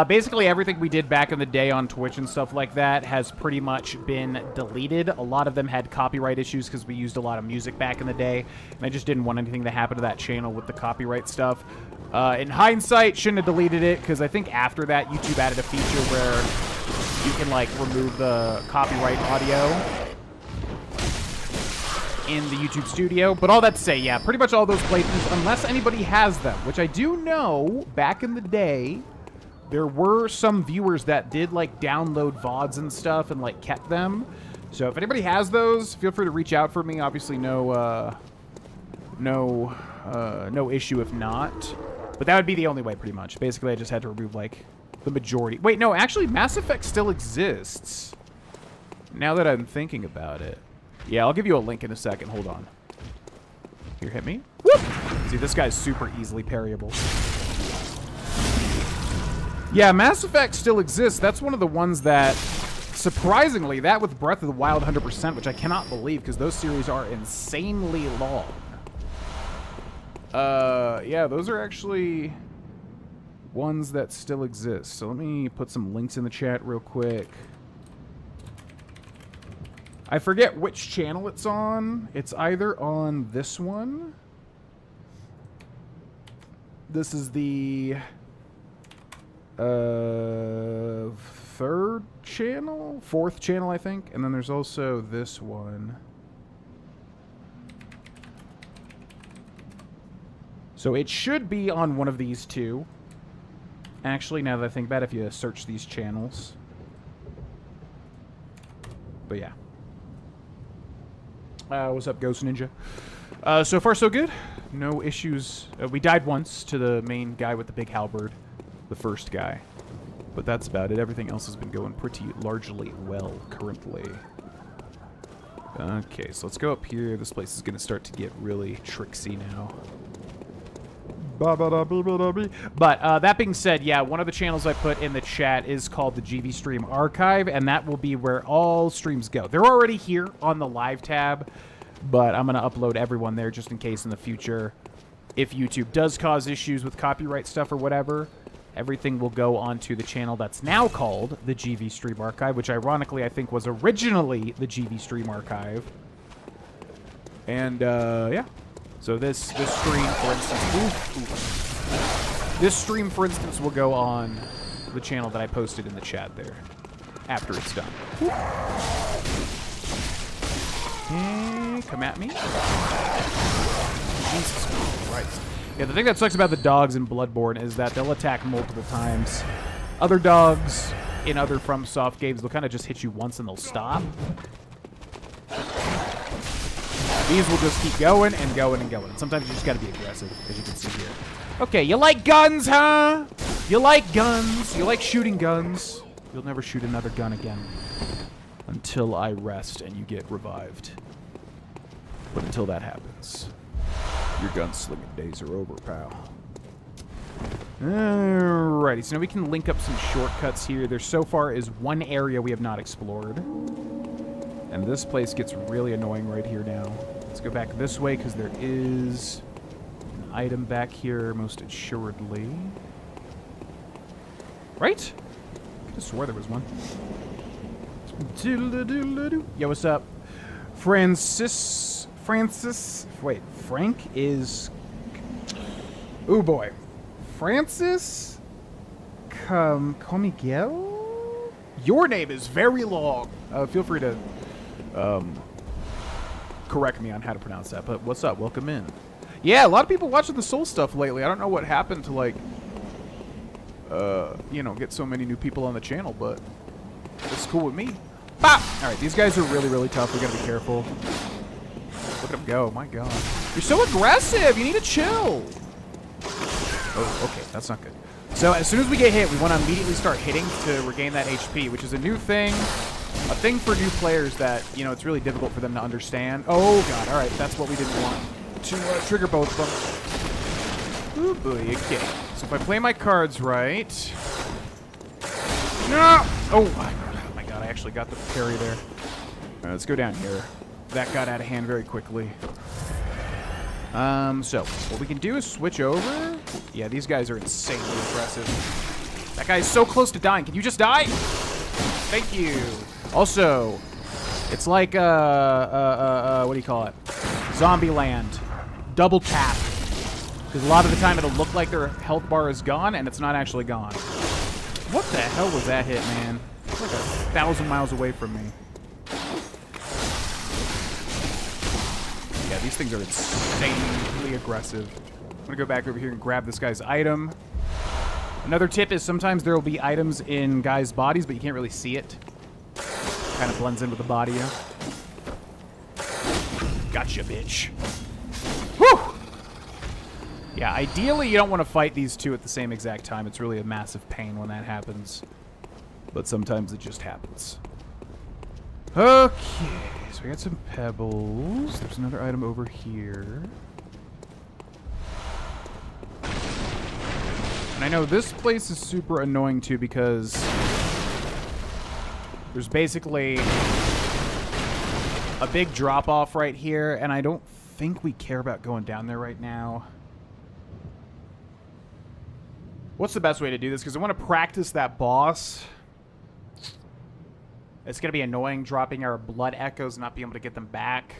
Basically, everything we did back in the day on Twitch and stuff like that has pretty much been deleted. A lot of them had copyright issues because we used a lot of music back in the day, and I just didn't want anything to happen to that channel with the copyright stuff. In hindsight, shouldn't have deleted it, because I think after that, YouTube added a feature where you can, like, remove the copyright audio in the YouTube studio. But all that to say, yeah, pretty much all those playthroughs, unless anybody has them, which I do know back in the day, there were some viewers that did, like, download VODs and stuff and, like, kept them. So if anybody has those, feel free to reach out for me. Obviously, no issue if not. But that would be the only way, pretty much. Basically, I just had to remove, like, the majority. Wait, no, actually, Mass Effect still exists. Now that I'm thinking about it. Yeah, I'll give you a link in a second. Hold on. Here, hit me. Whoop! See, this guy's super easily parryable. Yeah, Mass Effect still exists. That's one of the ones that, surprisingly, that with Breath of the Wild 100%, which I cannot believe because those series are insanely long. Yeah, those are actually ones that still exist. So let me put some links in the chat real quick. I forget which channel it's on. It's either on this one. This is the third channel? Fourth channel, I think. And then there's also this one. So it should be on one of these two. Actually, now that I think about it, if you search these channels. But yeah. What's up, Ghost Ninja? So far, so good. No issues. We died once to the main guy with the big halberd. The first guy. But that's about it. Everything else has been going pretty largely well currently. Okay, so let's go up here. This place is going to start to get really tricksy now. But that being said, yeah, one of the channels I put in the chat is called the GV Stream Archive, and that will be where all streams go. They're already here on the live tab, but I'm going to upload everyone there just in case in the future, if YouTube does cause issues with copyright stuff or whatever, everything will go onto the channel that's now called the GV Stream Archive, which ironically I think was originally the GV Stream Archive. And, yeah. So this stream, for instance, this stream, for instance, will go on the channel that I posted in the chat there after it's done. Okay, come at me. Jesus Christ. Yeah, the thing that sucks about the dogs in Bloodborne is that they'll attack multiple times. Other dogs in other FromSoft games, they'll kind of just hit you once and they'll stop. These will just keep going and going and going. Sometimes you just gotta be aggressive, as you can see here. Okay, you like guns, huh? You like guns. You like shooting guns. You'll never shoot another gun again. Until I rest and you get revived. But until that happens, your gunslinging days are over, pal. Alrighty, so now we can link up some shortcuts here. There so far is one area we have not explored. And this place gets really annoying right here now. Let's go back this way, because there is an item back here, most assuredly. Right? I could have swore there was one. Yo, what's up? Frank is... Ooh, boy. Francis Comigel? Your name is very long. Feel free to correct me on how to pronounce that, but what's up? Welcome in. Yeah, a lot of people watching the Soul stuff lately. I don't know what happened to, like, you know, get so many new people on the channel, but it's cool with me. Bop! Alright, these guys are really, really tough. We gotta be careful. Look at them go. My god. You're so aggressive! You need to chill! Oh, okay. That's not good. So, as soon as we get hit, we want to immediately start hitting to regain that HP, which is a new thing. A thing for new players that, you know, it's really difficult for them to understand. Oh, God. All right. That's what we didn't want. To trigger both of them. Ooh, boy. Okay. So if I play my cards right... No! Oh, my God. I actually got the parry there. All right, let's go down here. That got out of hand very quickly. So what we can do is switch over. Yeah, these guys are insanely impressive. That guy's so close to dying. Can you just die? Thank you. Also, it's like, what do you call it? Zombieland. Double tap. Because a lot of the time it'll look like their health bar is gone, and it's not actually gone. What the hell was that hit, man? It's like 1,000 miles away from me. Yeah, these things are insanely aggressive. I'm gonna go back over here and grab this guy's item. Another tip is sometimes there will be items in guys' bodies, but you can't really see it. Kind of blends in with the body, yeah. Gotcha, bitch. Whew! Yeah, ideally you don't want to fight these two at the same exact time. It's really a massive pain when that happens. But sometimes it just happens. Okay, so we got some pebbles. There's another item over here. And I know this place is super annoying too because there's basically a big drop-off right here, and I don't think we care about going down there right now. What's the best way to do this? Because I want to practice that boss. It's going to be annoying dropping our blood echoes and not being able to get them back.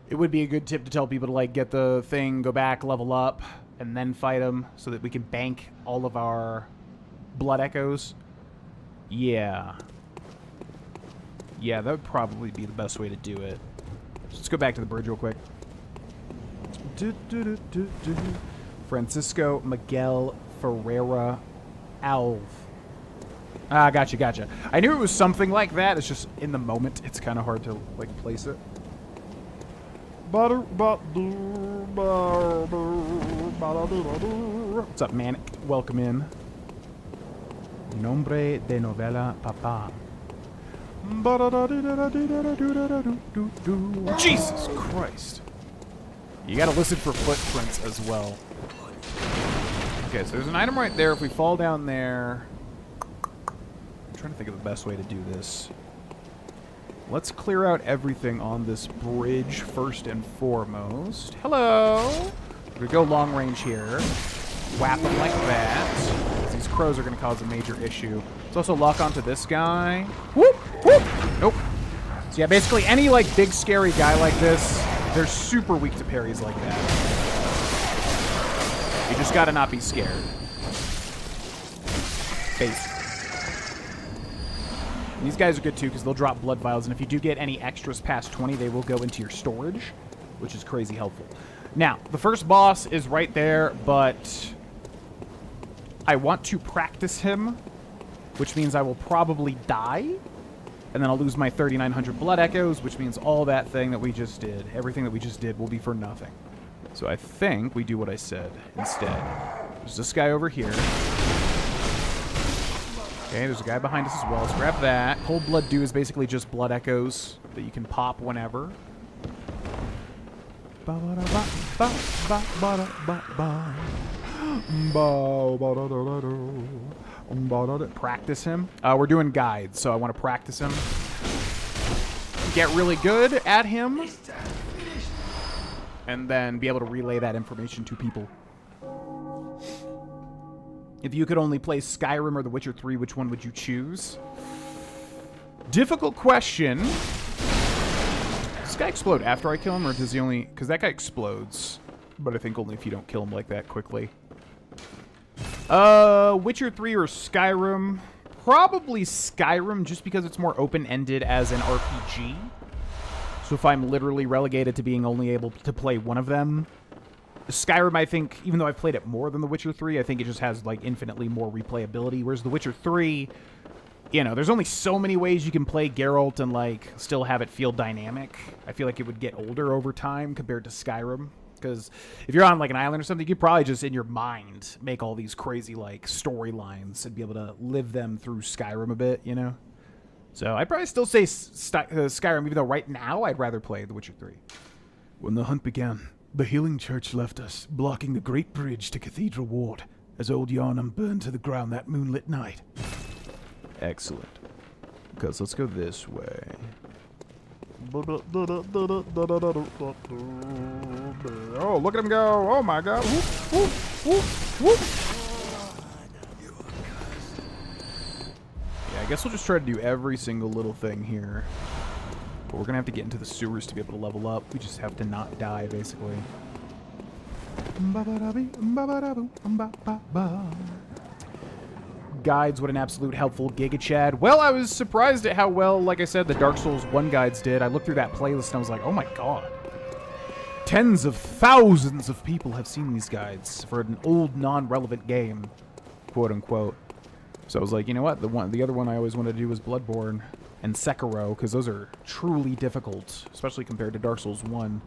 It would be a good tip to tell people to, like, get the thing, go back, level up, and then fight them so that we can bank all of our blood echoes. Yeah. Yeah, that would probably be the best way to do it. Let's go back to the bridge real quick. Francisco Miguel Ferreira Alv. Ah, gotcha. I knew it was something like that. It's just in the moment, it's kind of hard to, like, place it. What's up, Manic? Welcome in. Nombre de novela papa. Jesus Christ. You gotta listen for footprints as well. Okay, so there's an item right there. If we fall down there... I'm trying to think of the best way to do this. Let's clear out everything on this bridge first and foremost. Hello! We go long range here. Whap them like that. These crows are going to cause a major issue. Let's also lock onto this guy. Whoop! Whoop! Nope. So yeah, basically any like big scary guy like this, they're super weak to parries like that. You just got to not be scared. Basically. And these guys are good too because they'll drop blood vials, and if you do get any extras past 20, they will go into your storage, which is crazy helpful. Now, the first boss is right there, but I want to practice him, which means I will probably die, and then I'll lose my 3,900 blood echoes, which means all that thing that we just did, everything that we just did will be for nothing. So I think we do what I said instead. There's this guy over here. Okay, there's a guy behind us as well. Let's grab that. Cold Blood Dew is basically just blood echoes that you can pop whenever. Practice him. We're doing guides, so I want to practice him. Get really good at him. And then be able to relay that information to people. If you could only play Skyrim or The Witcher 3, which one would you choose? Difficult question. Does this guy explode after I kill him, or does he only... Because that guy explodes. But I think only if you don't kill him like that quickly. Witcher 3 or Skyrim? Probably Skyrim, just because it's more open-ended as an RPG. So if I'm literally relegated to being only able to play one of them... Skyrim, I think, even though I've played it more than The Witcher 3, I think it just has, like, infinitely more replayability. Whereas The Witcher 3, you know, there's only so many ways you can play Geralt and, like, still have it feel dynamic. I feel like it would get older over time compared to Skyrim. Because if you're on, like, an island or something, you could probably just, in your mind, make all these crazy, like, storylines and be able to live them through Skyrim a bit, you know? So I'd probably still say Skyrim, even though right now I'd rather play The Witcher 3. When the hunt began... The healing church left us, blocking the great bridge to Cathedral Ward, as old Yharnam burned to the ground that moonlit night. Excellent. Because let's go this way. Oh, look at him go. Oh, my God. Whoop, whoop, whoop, whoop. guess we'll just try to do every single little thing here. But we're going to have to get into the sewers to be able to level up. We just have to not die, basically. Guides, what an absolute helpful Giga Chad. Well, I was surprised at how well, like I said, the Dark Souls 1 guides did. I looked through that playlist and I was like, oh my god. Tens of thousands of people have seen these guides for an old, non-relevant game, quote unquote. So I was like, you know what? The other one I always wanted to do was Bloodborne and Sekiro, because those are truly difficult, especially compared to Dark Souls 1.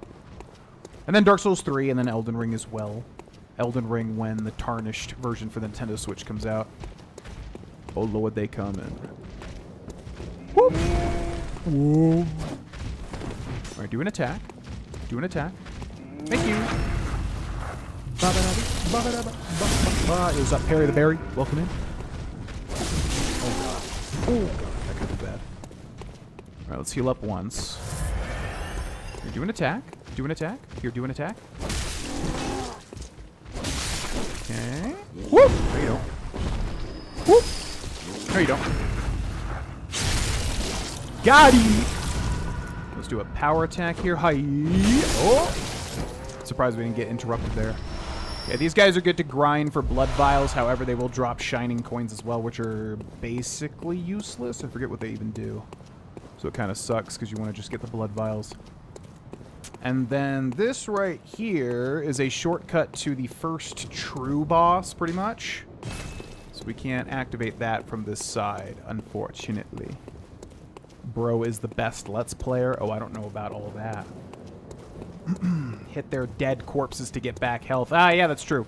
And then Dark Souls 3, and then Elden Ring as well. Elden Ring when the tarnished version for the Nintendo Switch comes out. Oh lord, they come in. Whoop! Whoa. Alright, do an attack. Do an attack. Thank you. It was up, Perry the Berry. Welcome in. Oh god. Oh god, that could be bad. Alright, let's heal up once. Here, do an attack. Do an attack. Here, do an attack. Okay. Whoop! No, you don't. Whoop! No, you don't. Got him! Let's do a power attack here. Hi. Oh! Surprised we didn't get interrupted there. Yeah, these guys are good to grind for blood vials. However, they will drop shining coins as well, which are basically useless. I forget what they even do. So it kind of sucks because you want to just get the blood vials. And then this right here is a shortcut to the first true boss, pretty much. So we can't activate that from this side, unfortunately. Bro is the best Let's Player. Oh, I don't know about all that. Hit their dead corpses to get back health. Ah, yeah, that's true.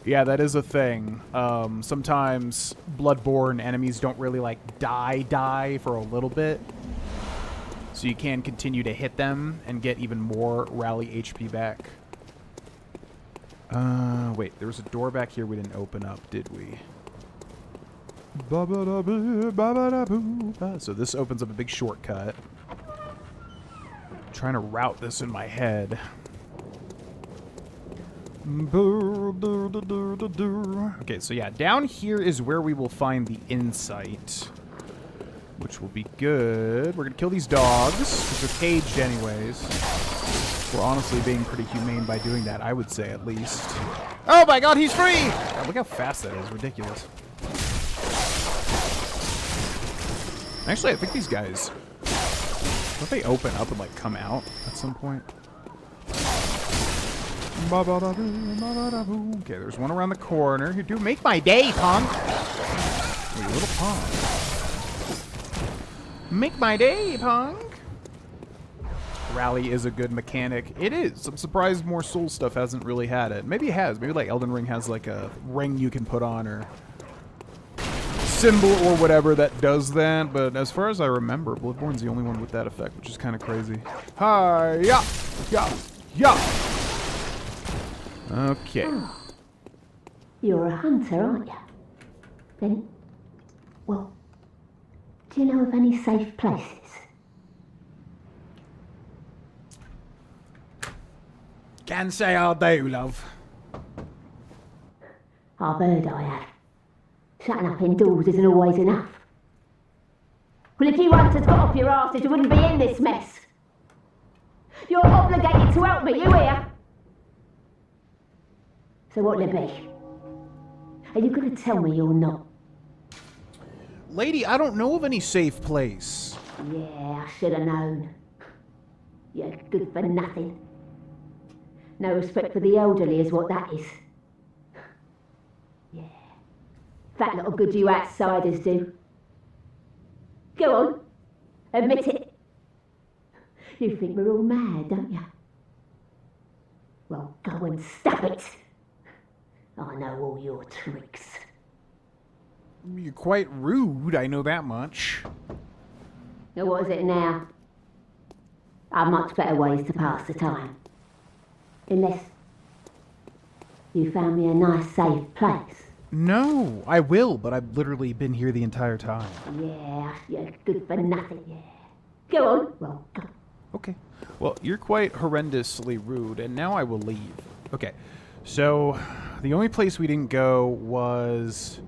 Yeah, that is a thing. Sometimes Bloodborne enemies don't really, like, die for a little bit. So you can continue to hit them and get even more rally HP back. Wait, there was a door back here we didn't open up, did we? So this opens up a big shortcut. I'm trying to route this in my head. Okay, so yeah, down here is where we will find the insight, which will be good. We're gonna kill these dogs, because they're caged anyways. We're honestly being pretty humane by doing that, I would say, at least. Oh my god, he's free! God, look how fast that is, ridiculous. Actually, I think these guys, don't they open up and, like, come out at some point? Okay, there's one around the corner. You do make my day, punk! Oh, you little punk. Make my day, punk! Rally is a good mechanic. It is. I'm surprised more Soul stuff hasn't really had it. Maybe it has. Maybe, like, Elden Ring has, like, a ring you can put on, or symbol or whatever that does that, but as far as I remember, Bloodborne's the only one with that effect, which is kind of crazy. Hi, yeah, yeah, yeah. Okay. Oh, you're a hunter, aren't you? Then, well, do you know of any safe places? Can say I do, love. I've heard I have. Shutting up indoors isn't always enough. Well, if you hunters got off your asses, you wouldn't be in this mess. You're obligated to help me, you hear? So what'll it be? Are you going to tell me you're not? Lady, I don't know of any safe place. Yeah, I should have known. You're good for nothing. No respect for the elderly is what that is. Yeah. That little good you outsiders do. Go on. Admit it. You think we're all mad, don't you? Well, go and stop it. I know all your tricks. You're quite rude, I know that much. Now what is it now? I've much better ways to pass the time. Unless you found me a nice safe place. No, I will, but I've literally been here the entire time. Yeah, you're good for nothing, yeah. Go on. Well, go. Okay. Well, you're quite horrendously rude, and now I will leave. Okay. So, the only place we didn't go was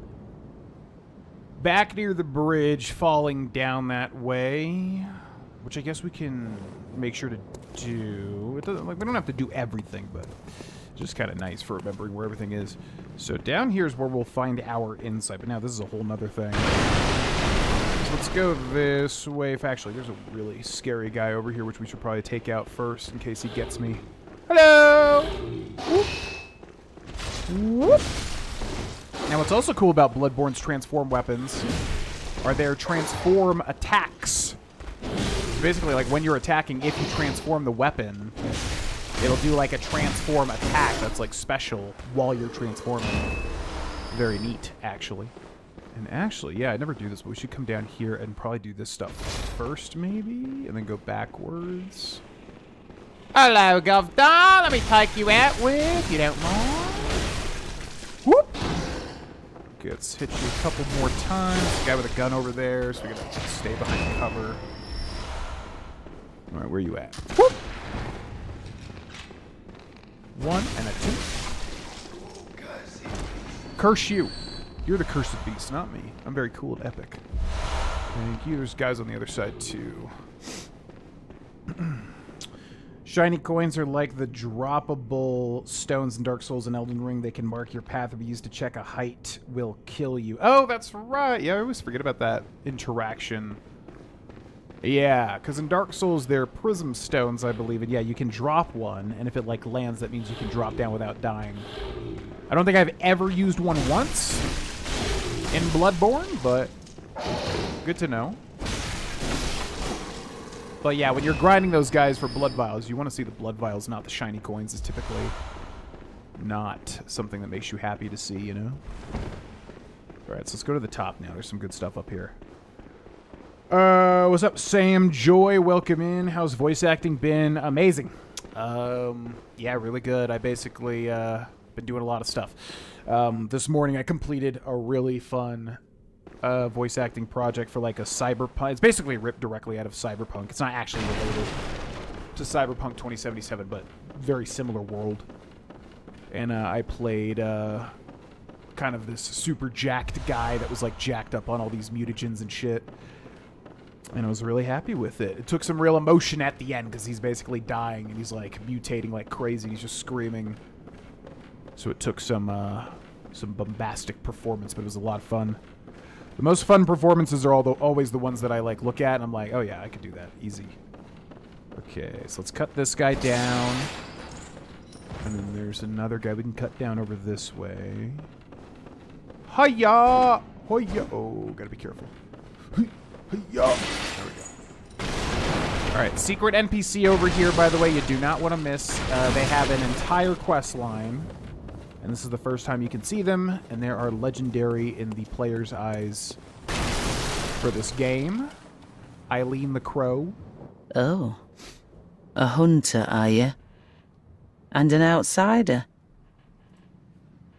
back near the bridge, falling down that way, which I guess we can make sure to do. It doesn't, like, we don't have to do everything, but it's just kind of nice for remembering where everything is. So down here is where we'll find our insight, but now this is a whole nother thing. So let's go this way. Actually, there's a really scary guy over here, which we should probably take out first in case he gets me. Hello! Whoop. Whoop. Now, what's also cool about Bloodborne's transform weapons are their transform attacks. So basically, like, when you're attacking, if you transform the weapon, it'll do, like, a transform attack that's, like, special while you're transforming. Very neat, actually. And actually, yeah, I never do this, but we should come down here and probably do this stuff first, maybe? And then go backwards. Hello, Govdar. Let me take you out with, if you don't mind. Whoop! Okay, let's hit you a couple more times. The guy with a gun over there, so we gotta stay behind cover. Alright, where you at? Whoop! 1 and a 2. Curse you. You're the cursed beast, not me. I'm very cool and epic. Thank you. There's guys on the other side, too. Shiny coins are like the droppable stones in Dark Souls and Elden Ring. They can mark your path or be used to check a height will kill you. Oh, that's right. Yeah, I always forget about that interaction. Yeah, because in Dark Souls, they're prism stones, I believe. And yeah, you can drop one, and if it, like, lands, that means you can drop down without dying. I don't think I've ever used one once in Bloodborne, but good to know. But yeah, when you're grinding those guys for blood vials, you want to see the blood vials, not the shiny coins. Is typically not something that makes you happy to see, you know? Alright, so let's go to the top now. There's some good stuff up here. What's up, Sam Joy? Welcome in. How's voice acting been? Amazing. Yeah, really good. I basically been doing a lot of stuff. This morning I completed a really fun voice acting project for like a cyberpunk. It's basically ripped directly out of Cyberpunk. It's not actually related to Cyberpunk 2077, but very similar world. And I played kind of this super jacked guy that was like jacked up on all these mutagens and shit. And I was really happy with it. It took some real emotion at the end because he's basically dying and he's like mutating like crazy. He's just screaming. So it took some bombastic performance, but it was a lot of fun. The most fun performances are always the ones that I like look at and I'm like, oh yeah, I could do that. Easy. Okay, so let's cut this guy down. And then there's another guy we can cut down over this way. Hiya! Hiya! Oh, gotta be careful. Hiya! There we go. Alright, secret NPC over here, by the way, you do not want to miss. They have an entire quest line. And this is the first time you can see them, and they are legendary in the player's eyes for this game. Eileen the Crow. Oh. A hunter, are you? And an outsider?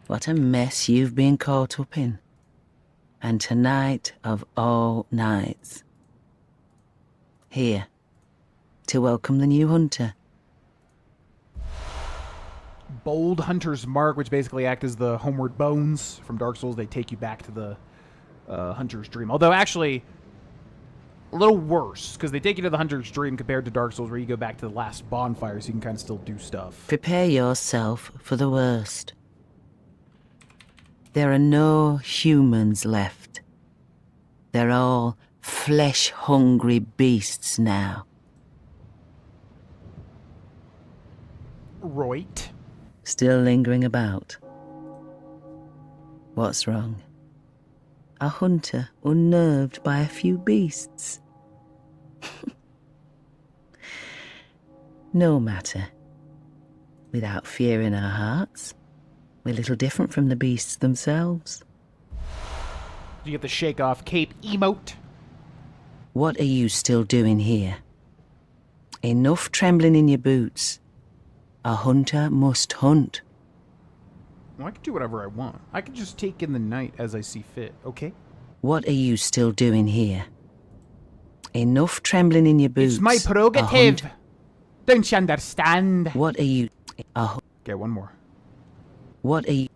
What a mess you've been caught up in. And tonight of all nights. Here, to welcome the new hunter. Bold Hunter's Mark, which basically act as the homeward bones from Dark Souls. They take you back to the Hunter's Dream. Although, actually, a little worse, because they take you to the Hunter's Dream compared to Dark Souls, where you go back to the last bonfire, so you can kind of still do stuff. Prepare yourself for the worst. There are no humans left. They're all flesh-hungry beasts now. Right. Still lingering about. What's wrong? A hunter unnerved by a few beasts. No matter. Without fear in our hearts, we're little different from the beasts themselves. You get the shake-off cape emote. What are you still doing here? Enough trembling in your boots. A hunter must hunt. Well, I can do whatever I want. I can just take in the night as I see fit, okay? What are you still doing here? Enough trembling in your boots. It's my prerogative. Don't you understand? What are you... Okay, one more. What are you...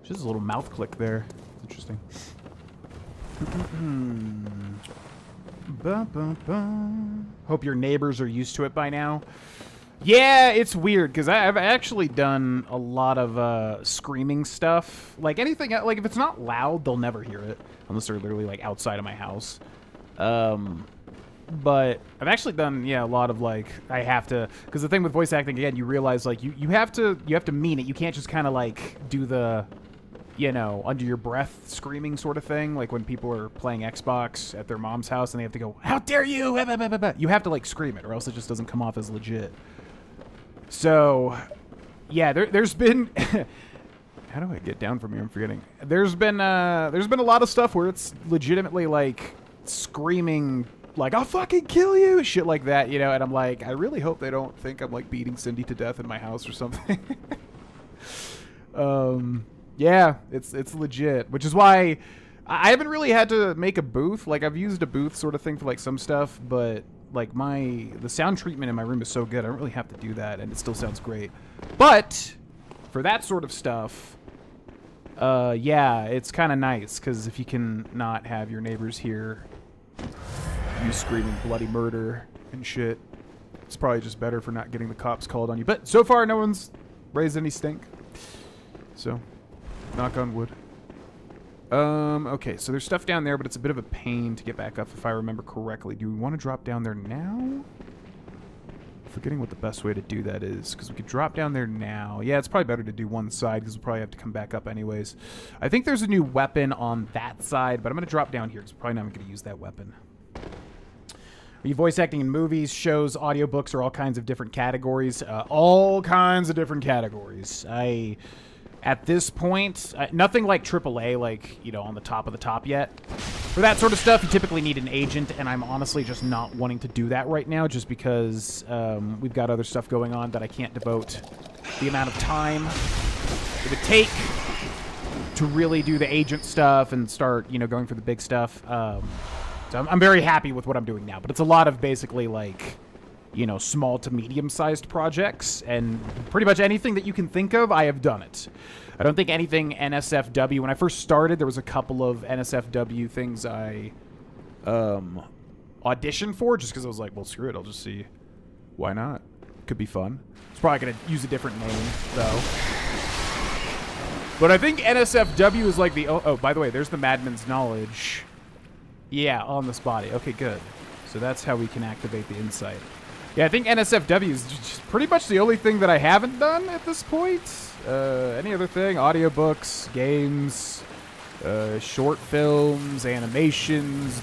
Just a little mouth click there. It's interesting. Hope your neighbors are used to it by now. Yeah, it's weird because I've actually done a lot of screaming stuff. Like anything, like if it's not loud, they'll never hear it unless they're literally like outside of my house. But I've actually done a lot of like I have to, because the thing with voice acting again, you realize like you have to mean it. You can't just kind of like do the under your breath screaming sort of thing, like when people are playing Xbox at their mom's house and they have to go, "How dare you!" You have to like scream it, or else it just doesn't come off as legit. So, yeah, there's been. How do I get down from here? I'm forgetting. There's been a lot of stuff where it's legitimately like screaming, like "I'll fucking kill you," shit like that, And I'm like, I really hope they don't think I'm like beating Cindy to death in my house or something. Yeah, it's legit, which is why I haven't really had to make a booth. Like, I've used a booth sort of thing for, like, some stuff, but, like, the sound treatment in my room is so good, I don't really have to do that, and it still sounds great. But, for that sort of stuff, yeah, it's kind of nice, because if you can not have your neighbors hear you screaming bloody murder and shit, it's probably just better for not getting the cops called on you. But, so far, no one's raised any stink. So... knock on wood. Okay, so there's stuff down there, but it's a bit of a pain to get back up if I remember correctly. Do we want to drop down there now? Forgetting what the best way to do that is, because we could drop down there now. Yeah, it's probably better to do one side, because we'll probably have to come back up anyways. I think there's a new weapon on that side, but I'm going to drop down here, because we're probably not going to use that weapon. Are you voice acting in movies, shows, audiobooks, or all kinds of different categories? All kinds of different categories. At this point, nothing like AAA, like, on the top yet. For that sort of stuff, you typically need an agent, and I'm honestly just not wanting to do that right now, just because we've got other stuff going on that I can't devote the amount of time it would take to really do the agent stuff and start, going for the big stuff. So I'm very happy with what I'm doing now, but it's a lot of basically, like... small to medium-sized projects, and pretty much anything that you can think of, I have done it. I don't think anything NSFW. When I first started, there was a couple of NSFW things I auditioned for, just because I was like, well, screw it, I'll just see. Why not? Could be fun. It's probably going to use a different name, though. But I think NSFW is like the... Oh, by the way, there's the Madman's Knowledge. Yeah, on this body. Okay, good. So that's how we can activate the insight. Yeah, I think NSFW is just pretty much the only thing that I haven't done at this point. Any other thing? Audiobooks, games, short films, animations,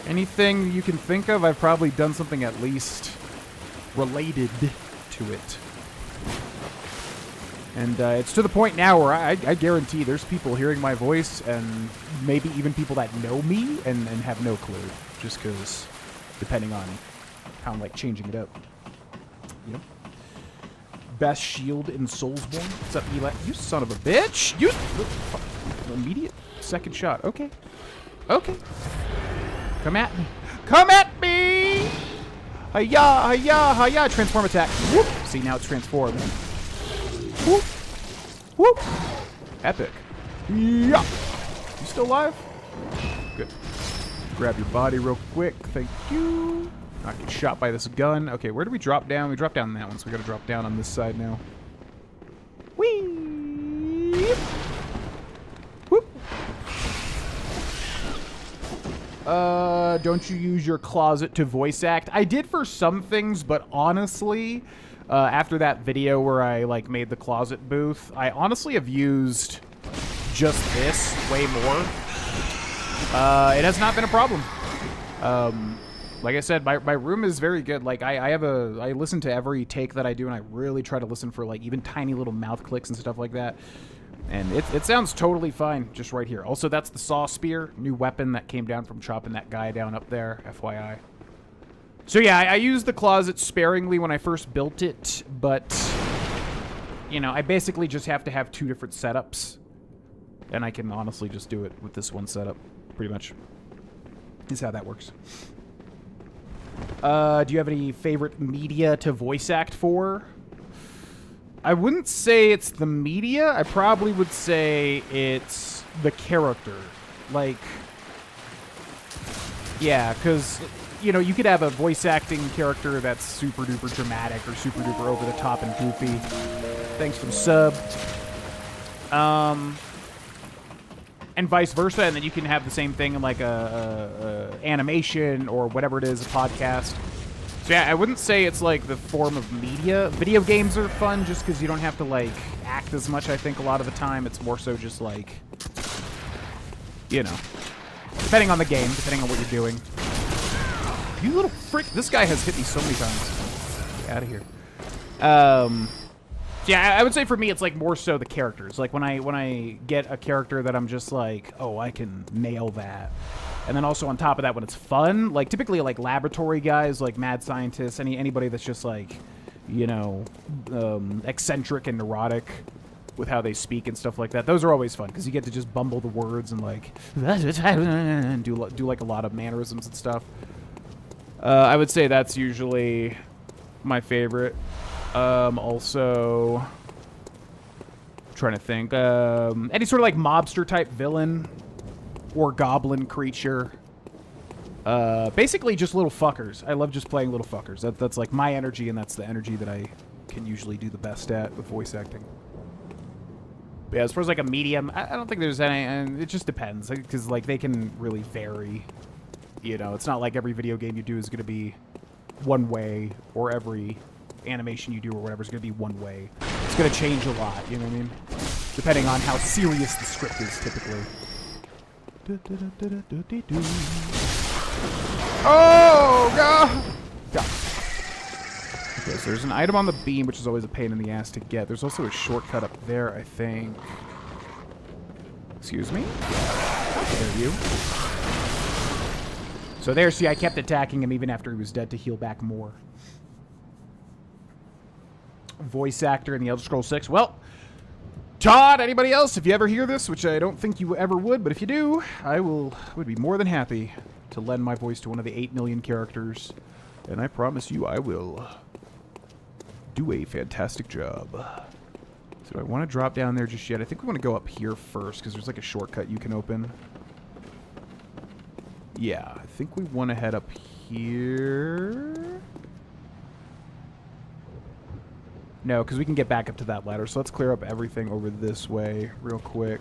anything you can think of, I've probably done something at least related to it. And it's to the point now where I guarantee there's people hearing my voice, and maybe even people that know me and have no clue, just because... depending on how I'm, like, changing it up. Yep. Best shield in Soulsborne. What's up, Eli? You son of a bitch! You... immediate second shot. Okay. Okay. Come at me. Come at me! Hi-ya, hi-ya, hi-ya. Transform attack. Whoop. See, now it's transformed. Whoop. Whoop. Epic. Yeah. You still alive? Good. Grab your body real quick. Thank you. Not get shot by this gun. Okay, where do we drop down? We dropped down that one, so we gotta drop down on this side now. Whee! Whoop. Don't you use your closet to voice act? I did for some things, but honestly, after that video where I, like, made the closet booth, I honestly have used just this way more. It has not been a problem. Like I said, my room is very good. Like, I listen to every take that I do, and I really try to listen for, like, even tiny little mouth clicks and stuff like that. And it sounds totally fine just right here. Also, that's the Saw Spear, new weapon that came down from chopping that guy down up there, FYI. So yeah, I used the closet sparingly when I first built it, but, I basically just have to have two different setups. And I can honestly just do it with this one setup. Pretty much is how that works. Do you have any favorite media to voice act for? I wouldn't say it's the media. I probably would say it's the character. Like, yeah, because, you know, you could have a voice acting character that's super duper dramatic or super duper over the top and goofy. Thanks for the sub. And vice versa, and then you can have the same thing in like a animation or whatever it is, a podcast. So yeah, I wouldn't say it's like the form of media. Video games are fun just because you don't have to like act as much. I think a lot of the time it's more so just like, you know, depending on the game, depending on what you're doing. You little frick! This guy has hit me so many times. Get out of here. Yeah, I would say for me it's like more so the characters. Like when I get a character that I'm just like, oh, I can nail that. And then also on top of that, when it's fun, like typically like laboratory guys, like mad scientists, anybody that's just like, you know, eccentric and neurotic with how they speak and stuff like that. Those are always fun because you get to just bumble the words and like and do like a lot of mannerisms and stuff. I would say that's usually my favorite. Also, I'm trying to think, any sort of like mobster type villain or goblin creature. Basically just little fuckers. I love just playing little fuckers. That's like my energy, and that's the energy that I can usually do the best at with voice acting. But yeah, as far as like a medium, I don't think there's any, and it just depends, because like they can really vary. You know, it's not like every video game you do is going to be one way, or every animation you do or whatever is going to be one way. It's going to change a lot, you know what I mean? Depending on how serious the script is, typically. Oh, God! God. Okay, so there's an item on the beam, which is always a pain in the ass to get. There's also a shortcut up there, I think. Excuse me? There you. So there, see, I kept attacking him even after he was dead to heal back more. Voice actor in the Elder Scrolls 6. Well, Todd, anybody else, if you ever hear this, which I don't think you ever would, but if you do, I would be more than happy to lend my voice to one of the 8 million characters. And I promise you I will do a fantastic job. So do I want to drop down there just yet? I think we want to go up here first, because there's like a shortcut you can open. Yeah, I think we want to head up here. No, because we can get back up to that ladder. So let's clear up everything over this way real quick.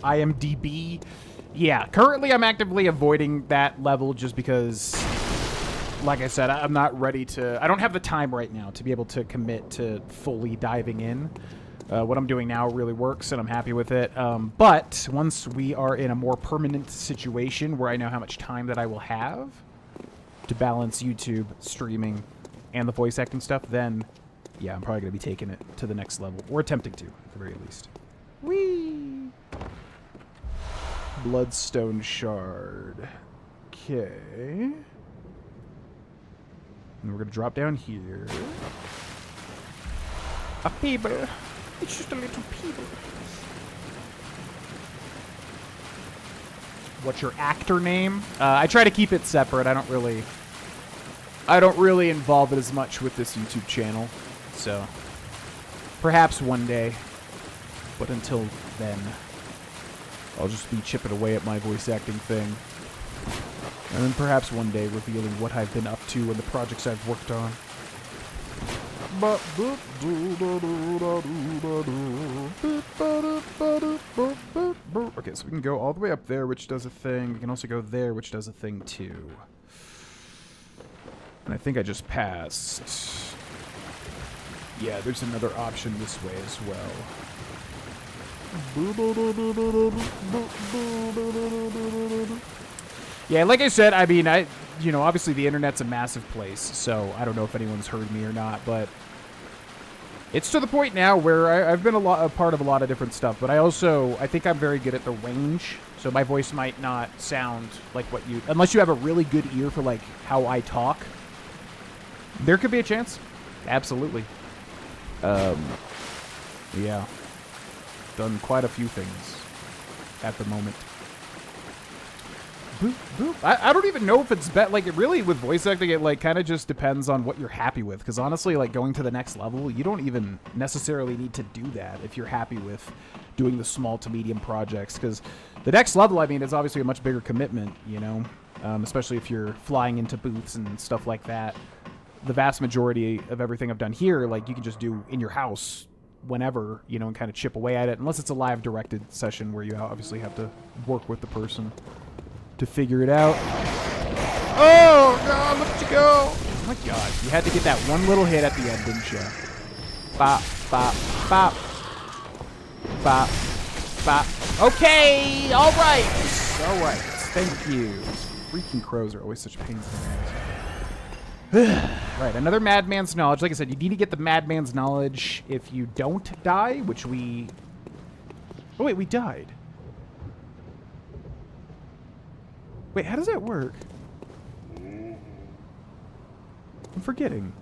IMDb. Yeah, currently I'm actively avoiding that level just because, like I said, I'm not ready to... I don't have the time right now to be able to commit to fully diving in. What I'm doing now really works, and I'm happy with it. But once we are in a more permanent situation where I know how much time that I will have to balance YouTube, streaming, and the voice acting stuff, then, yeah, I'm probably going to be taking it to the next level. Or attempting to, at the very least. Whee! Bloodstone Shard. Okay. And we're going to drop down here. A paper. It's just a little people. What's your actor name? I try to keep it separate. I don't really involve it as much with this YouTube channel. So perhaps one day. But until then, I'll just be chipping away at my voice acting thing. And then perhaps one day revealing what I've been up to and the projects I've worked on. Okay, so we can go all the way up there, which does a thing. We can also go there, which does a thing too. And I think I just passed. Yeah, there's another option this way as well. Yeah, like I said, I mean, you know, obviously the internet's a massive place, so I don't know if anyone's heard me or not, but it's to the point now where I've been a part of a lot of different stuff, but I think I'm very good at the range, so my voice might not sound like what you, unless you have a really good ear for like how I talk. There could be a chance. Absolutely. Yeah. Done quite a few things at the moment. boop, boop. I don't even know if it's like, it really, with voice acting, it, like, kind of just depends on what you're happy with. Because honestly, like, going to the next level, you don't even necessarily need to do that if you're happy with doing the small to medium projects. Because the next level, I mean, is obviously a much bigger commitment, you know? Especially if you're flying into booths and stuff like that. The vast majority of everything I've done here, like, you can just do in your house whenever, you know, and kind of chip away at it. Unless it's a live directed session where you obviously have to work with the person to figure it out. Oh, God, look at you go. Oh, my God. You had to get that one little hit at the end, didn't you? Bop, bop, bop. Bop, bop. Okay, all right. All right. Thank you. These freaking crows are always such pains in the ass. Right, another Madman's Knowledge. Like I said, you need to get the Madman's Knowledge if you don't die, which we... Oh, wait, we died. Wait, how does that work? I'm forgetting.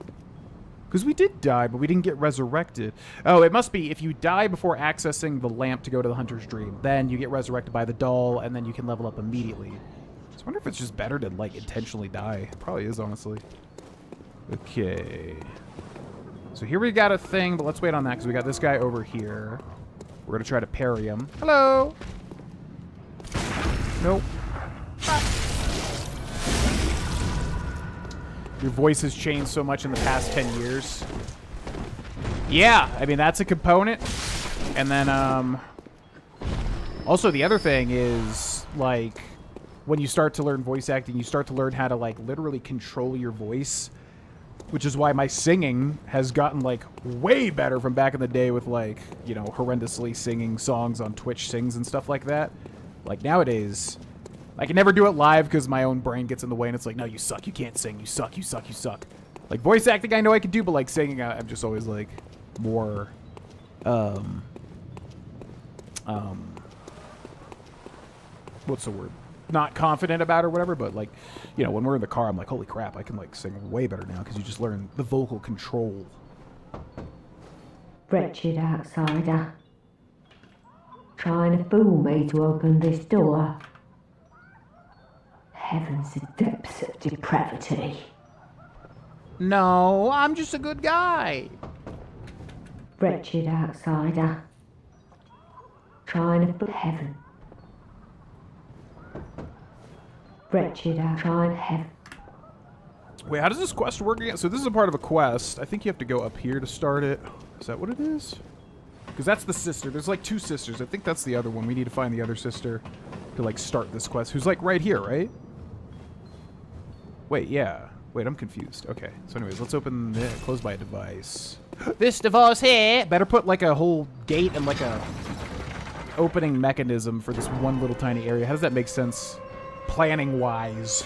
Because we did die, but we didn't get resurrected. Oh, it must be if you die before accessing the lamp to go to the Hunter's Dream, then you get resurrected by the doll, and then you can level up immediately. So I wonder if it's just better to, like, intentionally die. It probably is, honestly. Okay. So here we got a thing, but let's wait on that because we got this guy over here. We're going to try to parry him. Hello! Nope. Your voice has changed so much in the past 10 years. Yeah, I mean, that's a component. And then, also the other thing is, like, when you start to learn voice acting, you start to learn how to, like, literally control your voice. Which is why my singing has gotten, like, way better from back in the day with, like, you know, horrendously singing songs on Twitch Sings and stuff like that. Like, nowadays, I can never do it live because my own brain gets in the way and it's like, no, you suck, you can't sing, you suck, you suck, you suck. Like, voice acting I know I can do, but, like, singing I'm just always, like, more, what's the word? Not confident about or whatever, but, like, you know, when we're in the car, I'm like, holy crap, I can, like, sing way better now because you just learn the vocal control. Wretched outsider. Trying to fool me to open this door. Heavens, the depths of depravity. No, I'm just a good guy. Wretched outsider. Trying to fool heaven. Wretched outside heaven. Wait, how does this quest work again? So this is a part of a quest. I think you have to go up here to start it. Is that what it is? Because that's the sister. There's like two sisters. I think that's the other one. We need to find the other sister to, like, start this quest. Who's, like, right here, right? Wait, yeah. Wait, I'm confused. Okay. So anyways, let's open the close by device. This device here. Better put, like, a whole gate and, like, a opening mechanism for this one little tiny area. How does that make sense? Planning wise.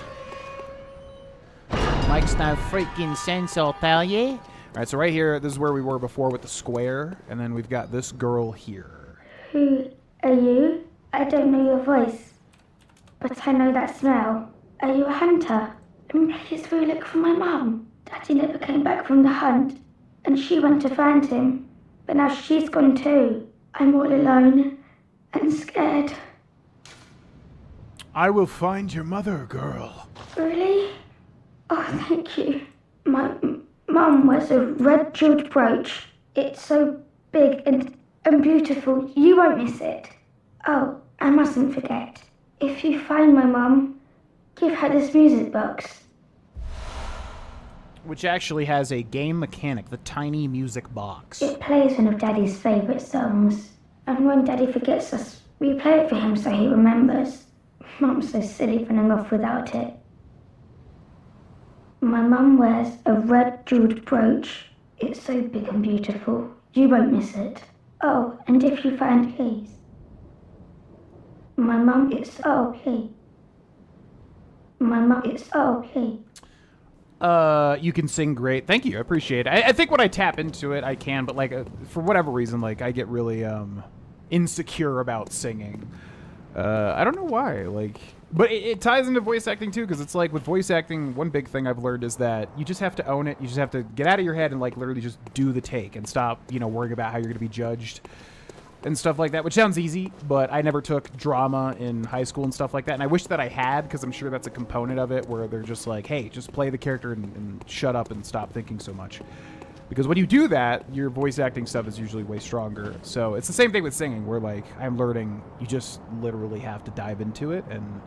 Makes no freaking sense, I'll tell you. Alright, so right here, this is where we were before with the square, and then we've got this girl here. Who are you? I don't know your voice, but I know that smell. Are you a hunter? And please will you look for my mum? Daddy never came back from the hunt, and she went to find him, but now she's gone too. I'm all alone and scared. I will find your mother, girl. Really? Oh, thank you. My mum wears a red jeweled brooch. It's so big and beautiful. You won't miss it. Oh, I mustn't forget. If you find my mum, give her this music box. Which actually has a game mechanic, the tiny music box. It plays one of Daddy's favourite songs. And when Daddy forgets us, we play it for him so he remembers. Mum's so silly running off without it. My mum wears a red jeweled brooch. It's so big and beautiful. You won't miss it. Oh, and if you find keys. My mum is okay. My mum is okay. You can sing great. Thank you. I appreciate it. I think when I tap into it, I can, but, like, for whatever reason, like, I get really, insecure about singing. I don't know why, like, but it ties into voice acting too, because it's like with voice acting, one big thing I've learned is that you just have to own it. You just have to get out of your head and, like, literally just do the take and stop, you know, worrying about how you're going to be judged. and stuff like that, which sounds easy, but I never took drama in high school and stuff like that, and I wish that I had, because I'm sure that's a component of it, where they're just like, hey, just play the character and shut up and stop thinking so much. Because when you do that, your voice acting stuff is usually way stronger. So it's the same thing with singing, where, like, I'm learning, you just literally have to dive into it and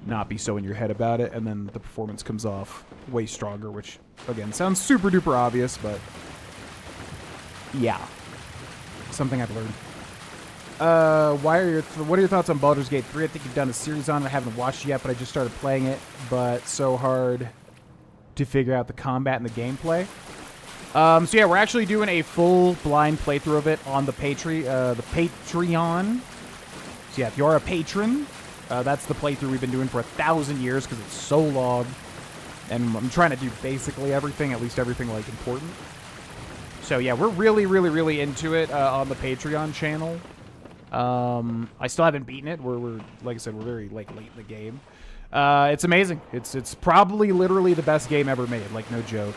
not be so in your head about it, and then the performance comes off way stronger, which, again, sounds super duper obvious, but yeah, something I've learned. What are your thoughts on Baldur's Gate 3? I think you've done a series on it. I haven't watched it yet, but I just started playing it, but so hard to figure out the combat and the gameplay. So yeah, we're actually doing a full blind playthrough of it on the Patreon. So yeah, if you're a patron, that's the playthrough we've been doing for 1,000 years because it's so long. And I'm trying to do basically everything, at least everything, like, important. So yeah, we're really, really, really into it on the Patreon channel. I still haven't beaten it. We're like I said, we're very, like, late in the game. It's amazing. It's probably literally the best game ever made, like, no joke.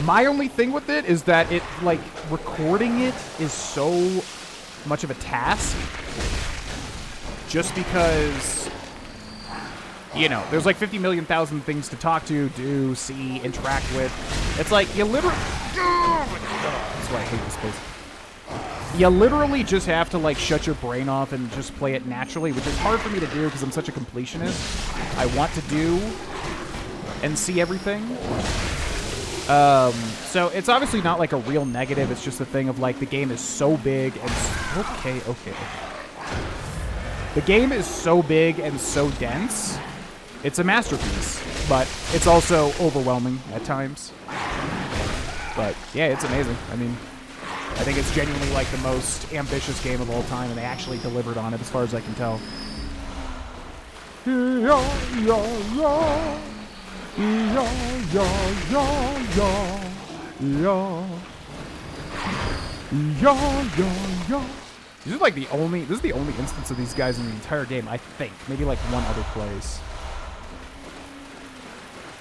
My only thing with it is that it, like, recording it is so much of a task. Just because, you know, there's like 50 million thousand things to talk to, do, see, interact with. It's like, you literally... That's why I hate this place. You literally just have to, like, shut your brain off and just play it naturally, which is hard for me to do because I'm such a completionist. I want to do and see everything. So it's obviously not like a real negative. It's just a thing of, like, the game is so big and... Okay. The game is so big and so dense. It's a masterpiece, but it's also overwhelming at times. But yeah, it's amazing. I mean, I think it's genuinely, like, the most ambitious game of all time, and they actually delivered on it as far as I can tell. This is the only instance of these guys in the entire game, I think. Maybe, like, one other place.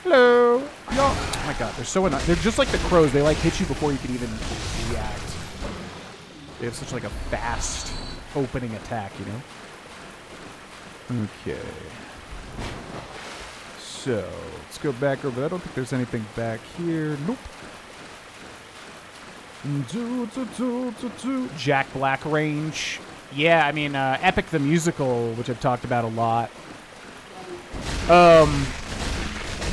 Hello. Yo. Oh my god, they're so annoying. They're just like the crows. They, like, hit you before you can even react. They have such, like, a fast opening attack, you know? Okay. So, let's go back over. I don't think there's anything back here. Nope. Jack Black range. Yeah, I mean, Epic the Musical, which I've talked about a lot.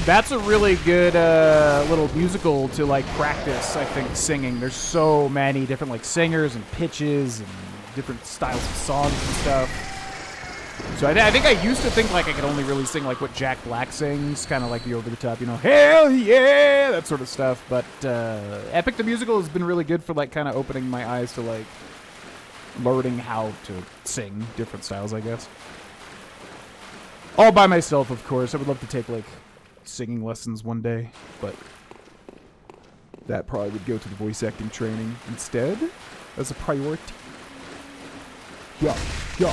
That's a really good little musical to, like, practice, I think, singing. There's so many different, like, singers and pitches and different styles of songs and stuff. So I think I used to think, like, I could only really sing, like, what Jack Black sings, kind of like the over-the-top, you know, hell yeah, that sort of stuff. But Epic the Musical has been really good for, like, kind of opening my eyes to, like, learning how to sing different styles, I guess. All by myself, of course. I would love to take, like, singing lessons one day, but that probably would go to the voice acting training instead as a priority. Yeah. You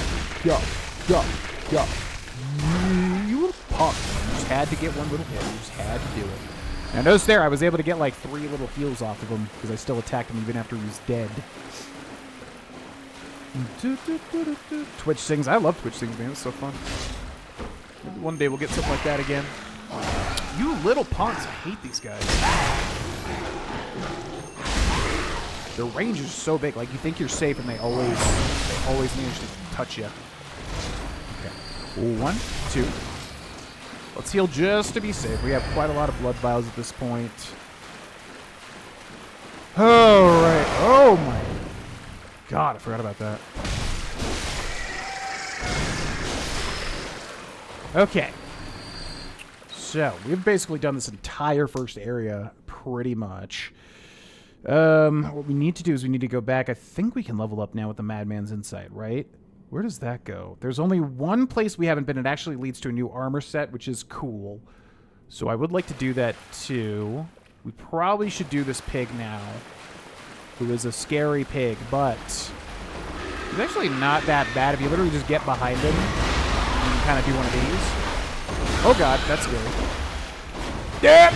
little punk. You just had to get one little hit. You just had to do it. Now notice there, I was able to get like 3 little heals off of him because I still attacked him even after he was dead. Twitch sings. I love Twitch sings, man. It's so fun. Maybe one day we'll get something like that again. You little punks. I hate these guys. Their range is so big. Like, you think you're safe, and they always manage to touch you. Okay. 1, 2. Let's heal just to be safe. We have quite a lot of blood vials at this point. All right. Oh, my God. I forgot about that. Okay. So, we've basically done this entire first area pretty much. What we need to do is we need to go back. I think we can level up now with the Madman's Insight, right? Where does that go? There's only one place we haven't been. It actually leads to a new armor set, which is cool. So I would like to do that too. We probably should do this pig now, who is a scary pig, but he's actually not that bad if you literally just get behind him and kind of do one of these. Oh god, that's scary. Yeah!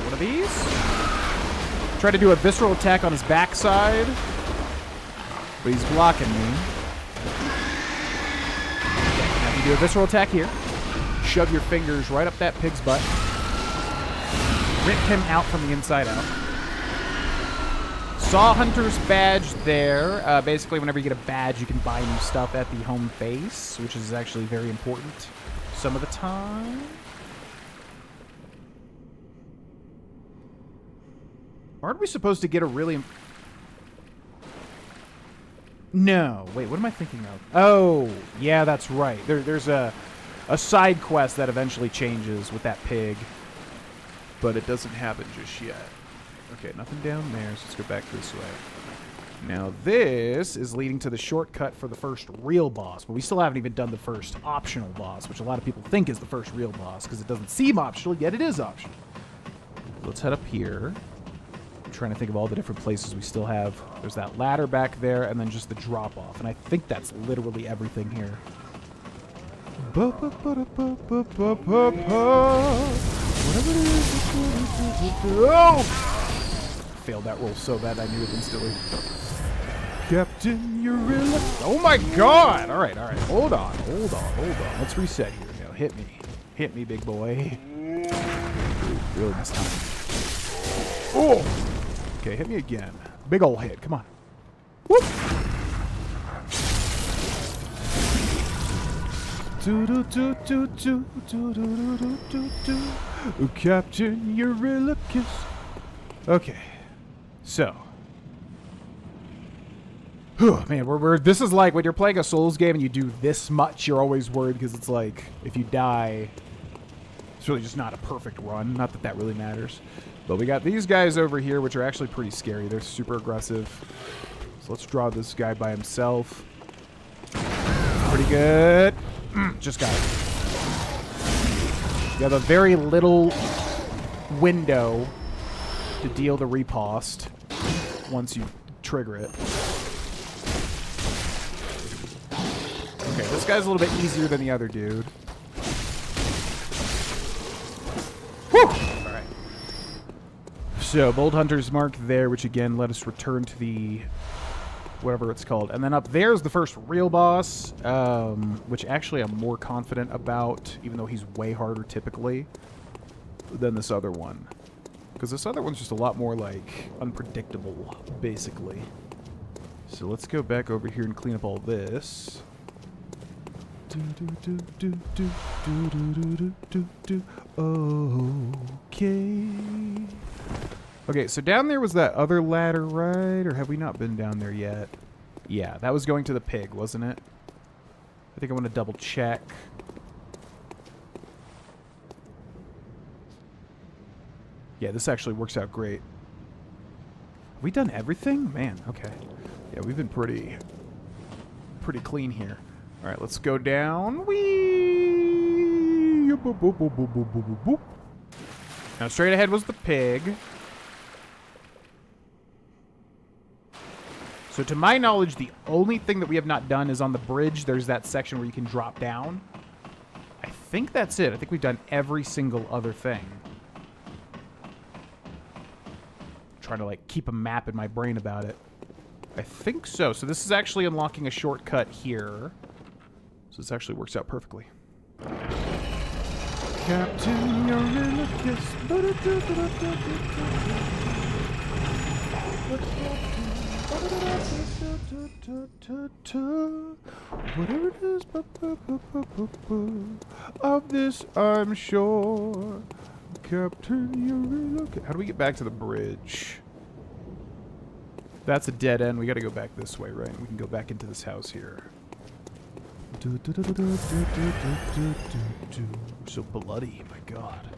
One of these. Try to do a visceral attack on his backside, but he's blocking me. Now if you do a visceral attack here, shove your fingers right up that pig's butt, rip him out from the inside out. Saw Hunter's badge there. Basically, whenever you get a badge, you can buy new stuff at the home base, which is actually very important some of the time. Aren't we supposed to get a really... No. Wait, what am I thinking of? Oh, yeah, that's right. There's a side quest that eventually changes with that pig, but it doesn't happen just yet. Okay, nothing down there, so let's go back this way. Now this is leading to the shortcut for the first real boss, but we still haven't even done the first optional boss, which a lot of people think is the first real boss, because it doesn't seem optional, yet it is optional. Let's head up here. I'm trying to think of all the different places we still have. There's that ladder back there, and then just the drop-off, and I think that's literally everything here. Oh! Failed that roll so bad I knew it instantly. Captain, you're in. Oh my god! Alright. Hold on. Let's reset here. Now, hit me, big boy. Really this time. Oh! Okay, hit me again. Big ol' hit. Come on. Whoop! Captain, you're real kiss. Okay. So, man, this is like when you're playing a Souls game and you do this much, you're always worried because it's like if you die, it's really just not a perfect run. Not that that really matters, but we got these guys over here, which are actually pretty scary. They're super aggressive. So let's draw this guy by himself. Pretty good. Just got it. You have a very little window to deal the riposte once you trigger it. Okay, this guy's a little bit easier than the other dude. Whew! Alright. So, Bold Hunter's mark there, which again let us return to the... whatever it's called. And then up there's the first real boss, which actually I'm more confident about, even though he's way harder typically than this other one. Because this other one's just a lot more, like, unpredictable, basically. So let's go back over here and clean up all this. Okay. Okay, so down there was that other ladder, right? Or have we not been down there yet? Yeah, that was going to the pig, wasn't it? I think I want to double check. Yeah, this actually works out great. Have we done everything? Man, okay. Yeah, we've been pretty clean here. All right, let's go down. Whee! Boop, boop, boop, boop, boop, boop, boop. Now, straight ahead was the pig. So, to my knowledge, the only thing that we have not done is on the bridge. There's that section where you can drop down. I think that's it. I think we've done every single other thing. Trying to like keep a map in my brain about it. I think so. So this is actually unlocking a shortcut here. So this actually works out perfectly. Captain, you're in a kiss. Whatever it is of this, I'm sure. Captain, you're in a kiss. How do we get back to the bridge? That's a dead end. We gotta go back this way, right? We can go back into this house here. So bloody, my god.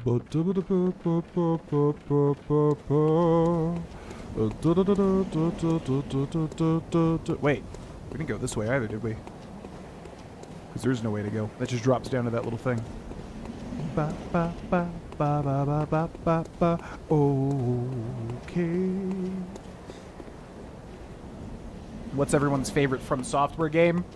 Wait, we didn't go this way either, did we? Because there's no way to go. That just drops down to that little thing. Ba ba ba ba ba ba ba ba ba. Okay. What's everyone's favorite From Software game?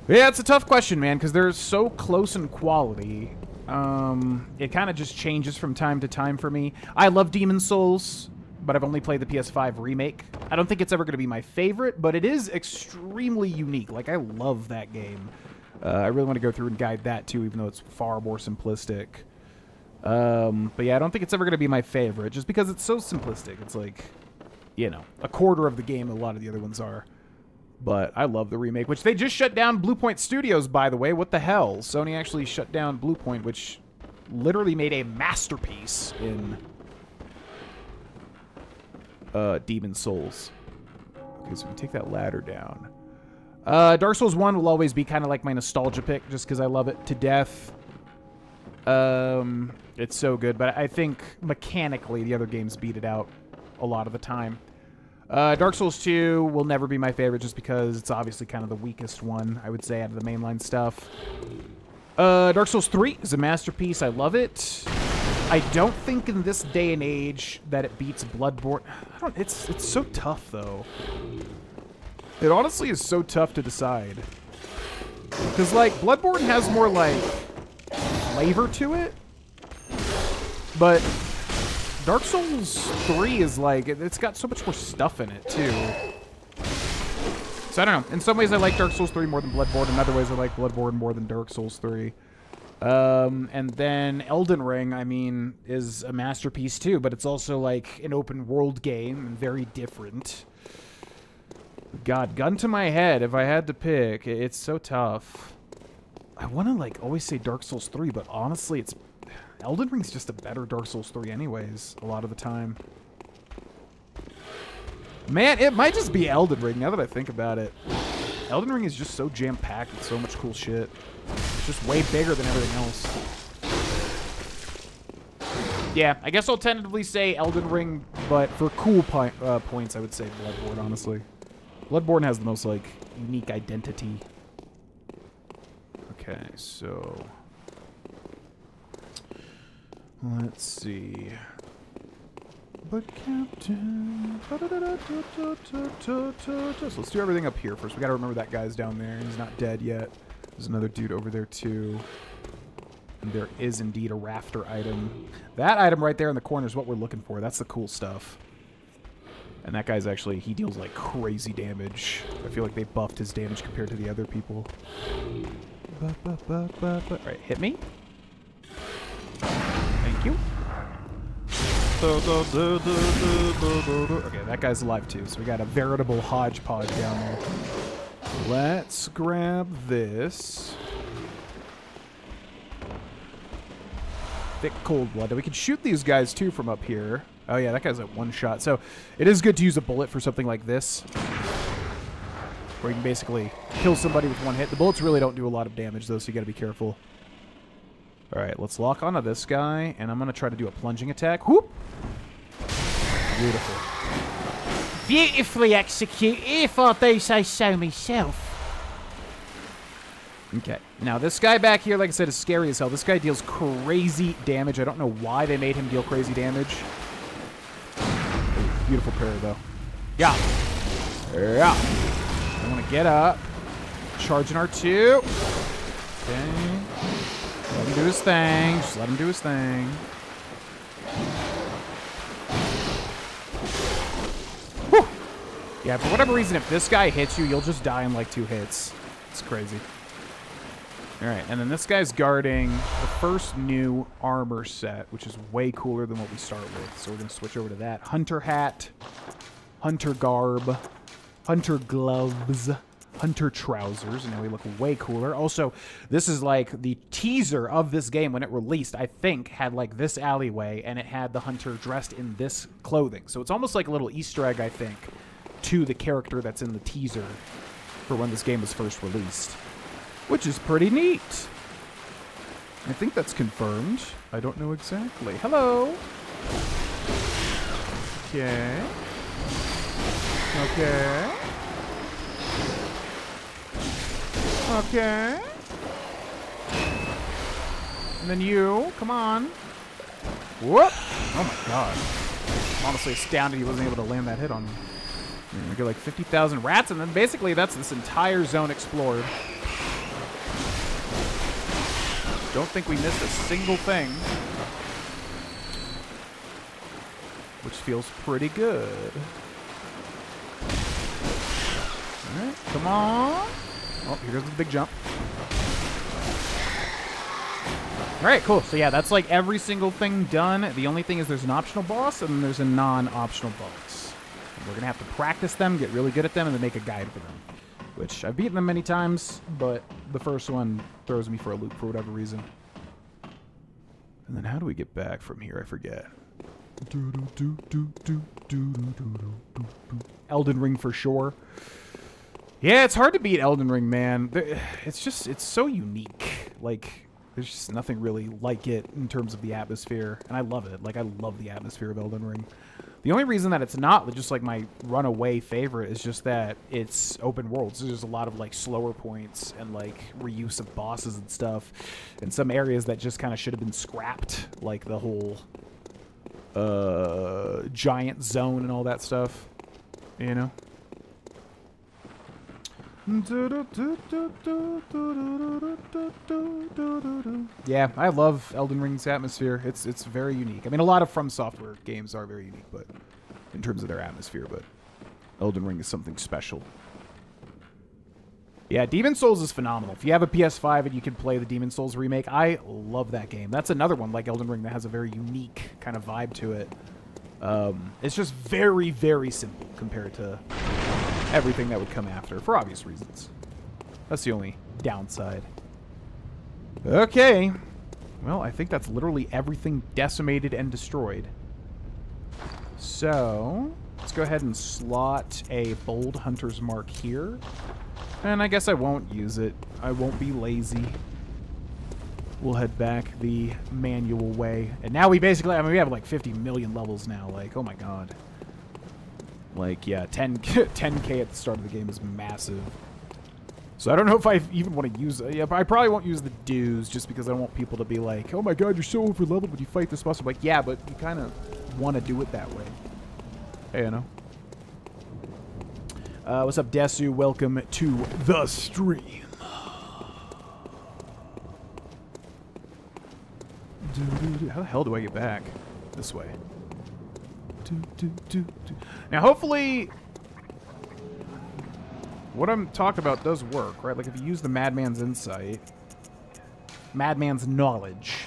Yeah, it's a tough question, man, because they're so close in quality. It kind of just changes from time to time for me. I love Demon's Souls, but I've only played the PS5 remake. I don't think it's ever going to be my favorite, but it is extremely unique. Like, I love that game. I really want to go through and guide that, too, even though it's far more simplistic. But yeah, I don't think it's ever going to be my favorite, just because it's so simplistic. It's like, you know, a quarter of the game a lot of the other ones are. But I love the remake, which they just shut down Bluepoint Studios, by the way. What the hell? Sony actually shut down Bluepoint, which literally made a masterpiece in Demon's Souls. Okay, so we take that ladder down. Dark Souls 1 will always be kind of like my nostalgia pick, just because I love it to death. It's so good, but I think mechanically the other games beat it out a lot of the time. Dark Souls 2 will never be my favorite just because it's obviously kind of the weakest one, I would say, out of the mainline stuff. Dark Souls 3 is a masterpiece. I love it. I don't think in this day and age that it beats Bloodborne. It's so tough, though. It honestly is so tough to decide. Because, like, Bloodborne has more, like, flavor to it. But Dark Souls 3 is like, it's got so much more stuff in it, too. So I don't know. In some ways I like Dark Souls 3 more than Bloodborne. In other ways I like Bloodborne more than Dark Souls 3. And then Elden Ring, I mean, is a masterpiece too, but it's also like an open world game and very different. God, gun to my head, if I had to pick, it's so tough. I want to like always say Dark Souls 3, but honestly it's Elden Ring's just a better Dark Souls 3 anyways, a lot of the time. Man, it might just be Elden Ring, now that I think about it. Elden Ring is just so jam-packed with so much cool shit. It's just way bigger than everything else. Yeah, I guess I'll tentatively say Elden Ring, but for cool points, I would say Bloodborne, honestly. Bloodborne has the most, like, unique identity. Okay, so let's see. But Captain... So let's do everything up here first. We gotta remember that guy's down there. He's not dead yet. There's another dude over there, too. And there is indeed a rafter item. That item right there in the corner is what we're looking for. That's the cool stuff. And that guy's actually... He deals, like, crazy damage. I feel like they buffed his damage compared to the other people. Alright, hit me. Thank you. Okay, that guy's alive too, so we got a veritable hodgepodge down there. Let's grab this. Thick cold blood. We can shoot these guys too from up here. Oh yeah, that guy's at one shot. So it is good to use a bullet for something like this, where you can basically kill somebody with one hit. The bullets really don't do a lot of damage though, so you gotta be careful. Alright, let's lock onto this guy, and I'm going to try to do a plunging attack. Whoop! Beautiful. Beautifully executed, if I do say so myself. Okay, now this guy back here, like I said, is scary as hell. This guy deals crazy damage. I don't know why they made him deal crazy damage. Beautiful parry, though. Yeah. Yeah. I want to get up. Charging R2. Okay. Let him do his thing. Just let him do his thing. Whew. Yeah, for whatever reason, if this guy hits you, you'll just die in like 2 hits. It's crazy. Alright, and then this guy's guarding the first new armor set, which is way cooler than what we start with. So we're going to switch over to that. Hunter hat, hunter garb, hunter gloves, hunter trousers, and now we look way cooler. Also, this is like the teaser of this game when it released, I think, had like this alleyway, and it had the hunter dressed in this clothing. So it's almost like a little Easter egg, I think, to the character that's in the teaser for when this game was first released, which is pretty neat. I think that's confirmed. I don't know exactly. Hello. Okay. Okay. Okay. And then you, come on. Whoop! Oh my god. I'm honestly astounded he wasn't able to land that hit on me. We get like 50,000 rats, and then basically that's this entire zone explored. Don't think we missed a single thing. Which feels pretty good. Alright, come on. Oh, here goes the big jump. Alright, cool. So yeah, that's like every single thing done. The only thing is there's an optional boss and then there's a non-optional boss. And we're going to have to practice them, get really good at them, and then make a guide for them. Which, I've beaten them many times, but the first one throws me for a loop for whatever reason. And then how do we get back from here? I forget. Elden Ring for sure. Yeah, it's hard to beat Elden Ring, man. It's just, it's so unique. Like, there's just nothing really like it in terms of the atmosphere. And I love it. Like, I love the atmosphere of Elden Ring. The only reason that it's not just like my runaway favorite is just that it's open world. So there's a lot of like slower points and like reuse of bosses and stuff. And some areas that just kind of should have been scrapped. Like the whole giant zone and all that stuff. You know? Yeah, I love Elden Ring's atmosphere. It's very unique. I mean, a lot of From Software games are very unique, but in terms of their atmosphere, but Elden Ring is something special. Yeah, Demon's Souls is phenomenal. If you have a PS5 and you can play the Demon's Souls remake, I love that game. That's another one like Elden Ring that has a very unique kind of vibe to it. It's just very, very simple compared to everything that would come after, for obvious reasons. That's the only downside. Okay. Well, I think that's literally everything decimated and destroyed. So, let's go ahead and slot a Bold Hunter's Mark here. And I guess I won't use it. I won't be lazy. We'll head back the manual way. And now we basically, I mean, we have like 50 million levels now. Like, oh my god. Like, yeah, 10K at the start of the game is massive. So I don't know if I even want to use it. Yeah, I probably won't use the dues just because I don't want people to be like, oh my god, you're so over-leveled when you fight this boss. I'm like, yeah, but you kind of want to do it that way. Hey, you know. What's up, Desu? Welcome to the stream. How the hell do I get back? This way. Now, hopefully, what I'm talking about does work, right? Like, if you use the Madman's Insight, Madman's Knowledge,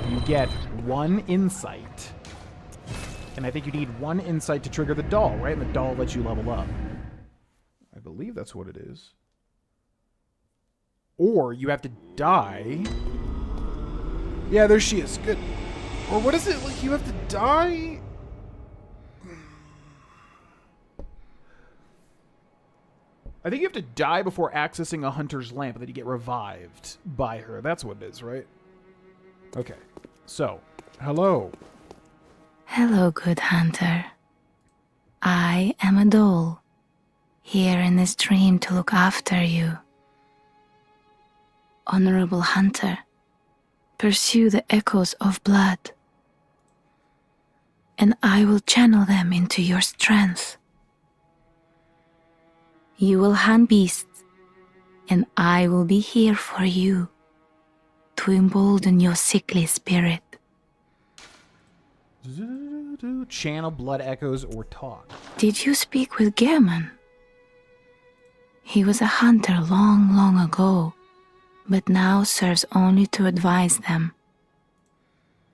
you get 1 insight. And I think you need 1 insight to trigger the doll, right? And the doll lets you level up. I believe that's what it is. Or you have to die. Yeah, there she is. Good. Or what is it? Like, you have to die? I think you have to die before accessing a hunter's lamp, and then you get revived by her. That's what it is, right? Okay. So, hello. Hello, good hunter. I am a doll, here in this dream to look after you. Honorable hunter, pursue the echoes of blood, and I will channel them into your strength. You will hunt beasts, and I will be here for you to embolden your sickly spirit. Channel blood echoes or talk. Did you speak with Gehrman? He was a hunter long, long ago, but now serves only to advise them.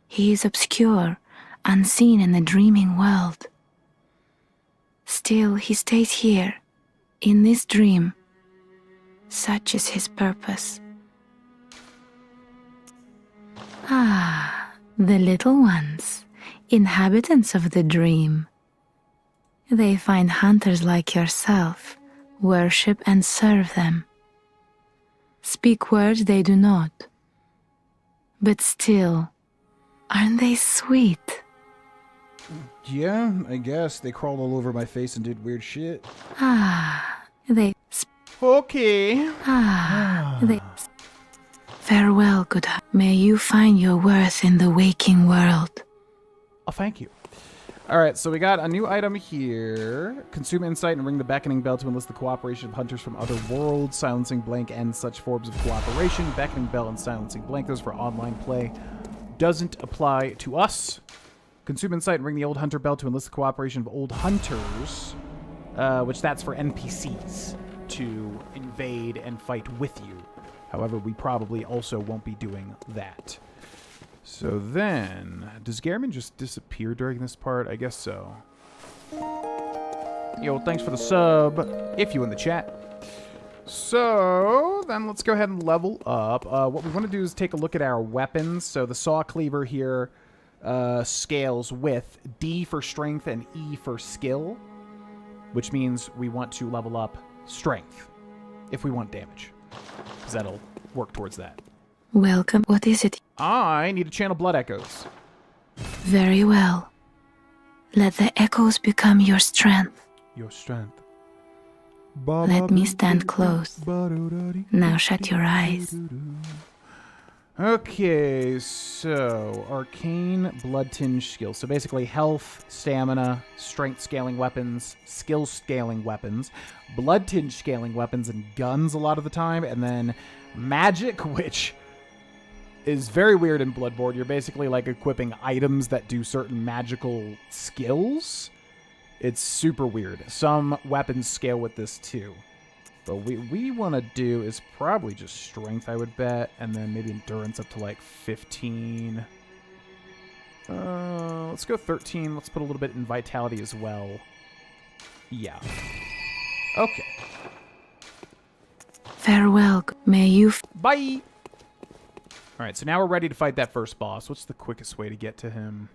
He is obscure, unseen in the dreaming world. Still, he stays here, in this dream. Such is his purpose. Ah, the little ones. Inhabitants of the dream. They find hunters like yourself, worship and serve them. Speak words they do not. But still, aren't they sweet? Yeah, I guess. They crawled all over my face and did weird shit. Ah, they... Okay. They... Farewell, good. May you find your worth in the waking world. Oh, thank you. All right, so we got a new item here. Consume insight and ring the beckoning bell to enlist the cooperation of hunters from other worlds. Silencing blank and such forms of cooperation. Beckoning bell and silencing blank, those for online play. Doesn't apply to us. Consume insight and ring the old hunter bell to enlist the cooperation of old hunters, which that's for NPCs to invade and fight with you. However, we probably also won't be doing that. So then, does Gehrman just disappear during this part? I guess so. Yo, thanks for the sub, if you in the chat. So, then let's go ahead and level up. What we want to do is take a look at our weapons. So the saw cleaver here scales with D for strength and E for skill, which means we want to level up strength if we want damage, because that'll work towards that. Welcome. What is it? I need to channel blood echoes. Very well. Let the echoes become your strength. Your strength. Let me stand close. Now shut your eyes. Okay, so arcane blood tinge skills. So basically health, stamina, strength scaling weapons, skill scaling weapons, blood tinge scaling weapons, and guns a lot of the time, and then magic, which is very weird in Bloodborne. You're basically like equipping items that do certain magical skills. It's super weird. Some weapons scale with this too. But we want to do is probably just strength, I would bet, and then maybe endurance up to like 15. Let's go 13. Let's put a little bit in vitality as well. Yeah. Okay. Farewell. May you... Bye! Alright, so now we're ready to fight that first boss. What's the quickest way to get to him?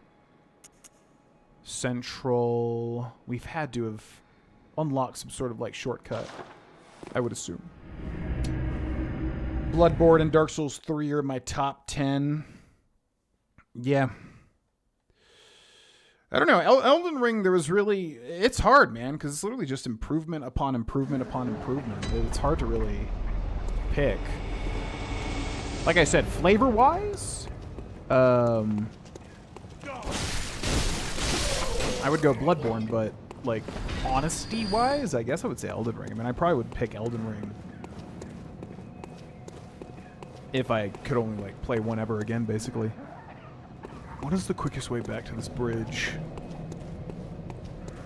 Central... We've had to have unlocked some sort of, like, shortcut, I would assume. Bloodborne and Dark Souls 3 are in my top 10. Yeah. I don't know. Elden Ring, there was really... It's hard, man, because it's literally just improvement upon improvement upon improvement. It's hard to really pick. Like I said, flavor-wise, I would go Bloodborne, but, like, honesty-wise, I guess I would say Elden Ring. I mean, I probably would pick Elden Ring if I could only, like, play one ever again, basically. What is the quickest way back to this bridge?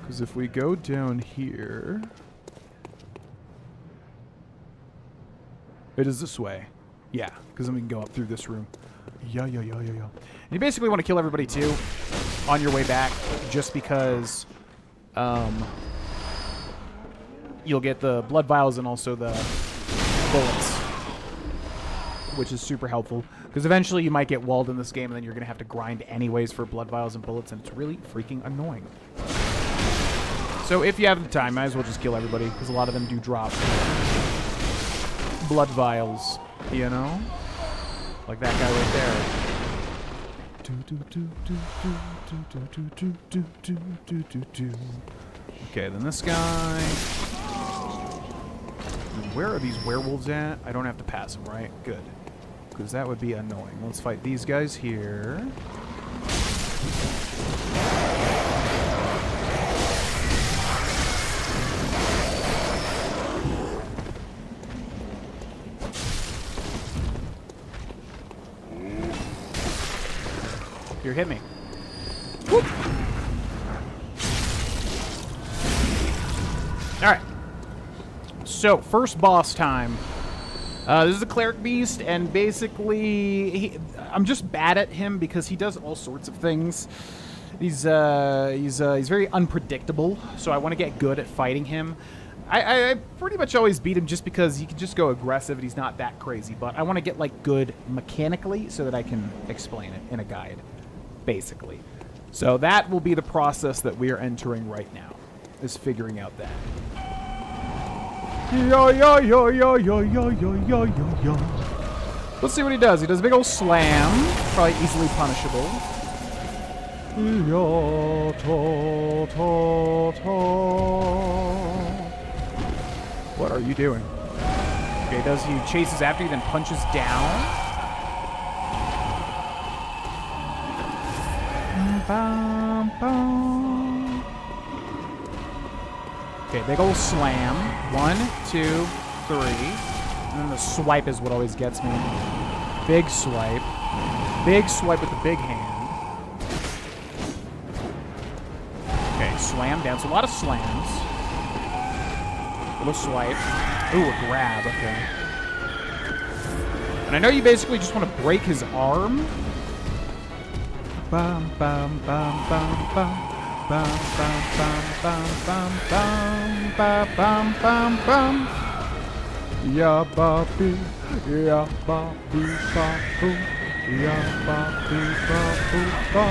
Because if we go down here... It is this way. Yeah, because then we can go up through this room. Yeah. And you basically want to kill everybody, too, on your way back, just because you'll get the blood vials and also the bullets, which is super helpful. Because eventually you might get walled in this game, and then you're going to have to grind anyways for blood vials and bullets, and it's really freaking annoying. So if you have the time, might as well just kill everybody, because a lot of them do drop blood vials. You know? Like that guy right there. Okay, then this guy. Where are these werewolves at? I don't have to pass them, right? Good. Because that would be annoying. Let's fight these guys here. Here, hit me. Whoop. Alright. So, first boss time. This is a Cleric Beast, and basically, I'm just bad at him because he does all sorts of things. He's very unpredictable, so I want to get good at fighting him. I pretty much always beat him just because he can just go aggressive and he's not that crazy, but I want to get, like, good mechanically so that I can explain it in a guide. Basically. So that will be the process that we are entering right now, is figuring out that. Let's see what he does. He does a big old slam, probably easily punishable. What are you doing? Okay, he chases after you, then punches down. Bum, bum. Okay, big old slam. 1, 2, 3. And then the swipe is what always gets me. Big swipe. Big swipe with the big hand. Okay, slam down. So a lot of slams. Little swipe. Ooh, a grab. Okay. And I know you basically just want to break his arm. Bum, bum, bum, bum, bum. Bum, bum, bum, bum, bum, bum, bum, bum, bum. Ya ba bee, ya ba bee ba boo, ya ba bee ba boo ba.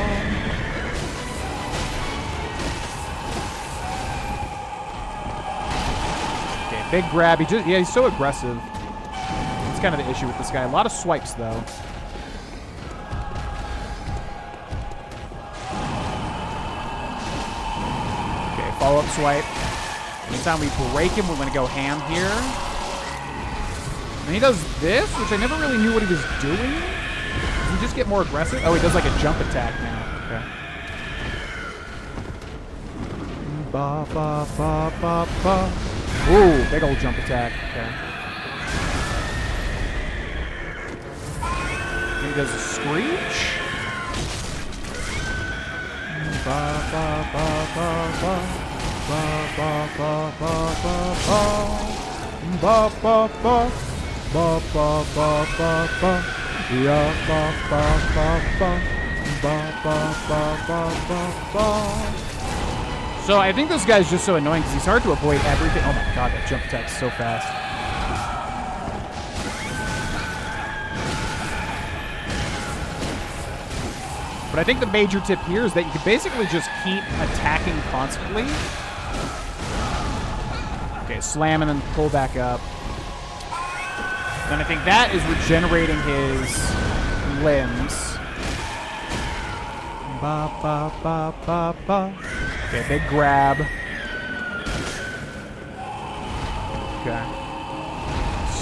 Okay, big grab. He's so aggressive. That's kind of the issue with this guy. A lot of swipes though. Follow-up swipe. Anytime we break him, we're going to go ham here. And he does this, which I never really knew what he was doing. Does he just get more aggressive? Oh, he does like a jump attack now. Okay. Ba, ba, ba, ba, ba. Ooh, big old jump attack. Okay. And he does a screech. Ba, ba, ba, ba, ba. Ba ba ba ba ba ba ba ba ba ba ba ba ba ya ba ba ba ba ba ba ba ba ba ba. So I think this guy's just so annoying because he's hard to avoid everything. Oh my god, that jump attack's so fast. But I think the major tip here is that you can basically just keep attacking constantly. Okay, slam and then pull back up. Then I think that is regenerating his limbs. Ba, ba, ba, ba, ba. Okay, big grab. Okay.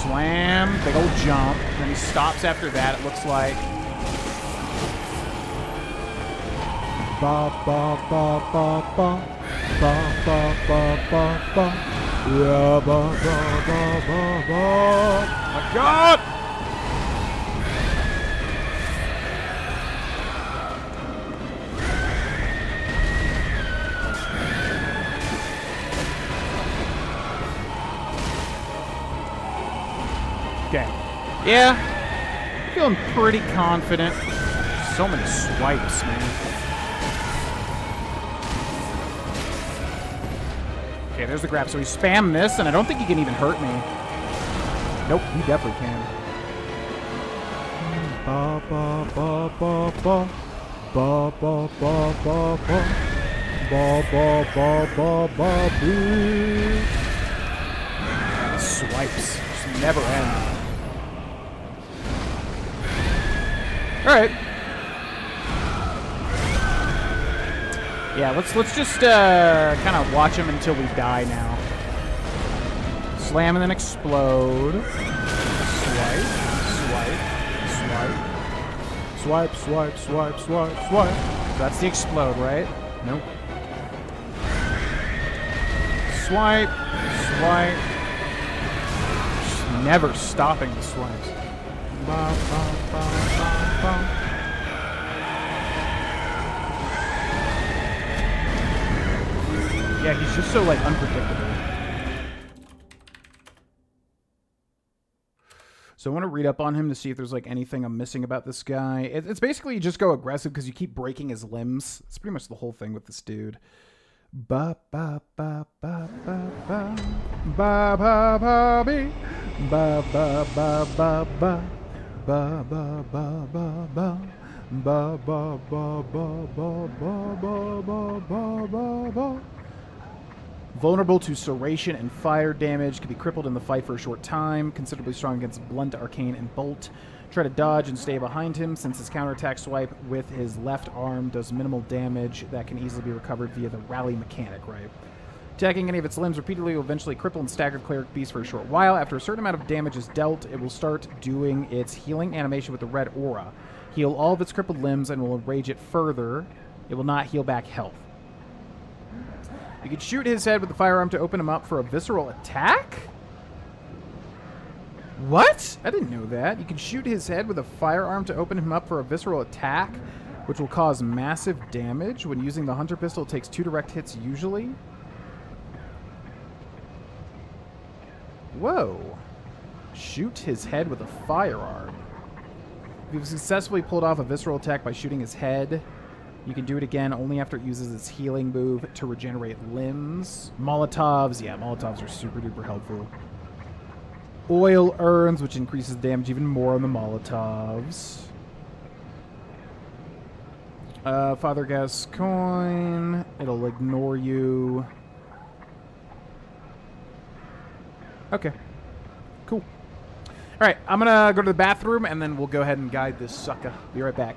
Slam, big old jump. Then he stops after that, it looks like. Ba, ba, ba, ba, ba. Ba, ba, ba, ba, ba. Yeah, ba, ba, ba, ba, ba. Oh my god! Okay. Yeah. Feeling pretty confident. So many swipes, man. Okay, there's the grab. So he spammed this, and I don't think he can even hurt me. Nope, he definitely can. Ba ba ba ba ba ba ba ba ba ba ba ba ba ba ba boo. Swipes just never end. All right. Yeah, let's just kind of watch him until we die now. Slam and then explode. Swipe, swipe, swipe, swipe, swipe, swipe, swipe, swipe. That's the explode, right? Nope. Swipe, swipe. Just never stopping the swipes. Ba, ba, ba, ba, ba. Yeah, he's just so, like, unpredictable. So I want to read up on him to see if there's, like, anything I'm missing about this guy. It's basically you just go aggressive because you keep breaking his limbs. It's pretty much the whole thing with this dude. Ba ba ba ba ba ba ba ba ba be ba ba ba ba ba ba ba ba ba ba ba ba ba ba ba ba ba ba. Vulnerable to serration and fire damage, can be crippled in the fight for a short time, considerably strong against blunt, arcane, and bolt. Try to dodge and stay behind him, since his counterattack swipe with his left arm does minimal damage that can easily be recovered via the rally mechanic, right? Attacking any of its limbs repeatedly will eventually cripple and stagger Cleric Beast for a short while. After a certain amount of damage is dealt, it will start doing its healing animation with the red aura. Heal all of its crippled limbs and will enrage it further. It will not heal back health. You can shoot his head with the firearm to open him up for a visceral attack? What? I didn't know that. You can shoot his head with a firearm to open him up for a visceral attack, which will cause massive damage. When using the hunter pistol, it takes 2 direct hits usually. Whoa. Shoot his head with a firearm. If you've successfully pulled off a visceral attack by shooting his head, you can do it again only after it uses its healing move to regenerate limbs. Molotovs. Yeah, Molotovs are super duper helpful. Oil urns, which increases damage even more on the Molotovs. Father Gascoigne. It'll ignore you. Okay. Cool. Alright, I'm gonna go to the bathroom and then we'll go ahead and guide this sucker. Be right back.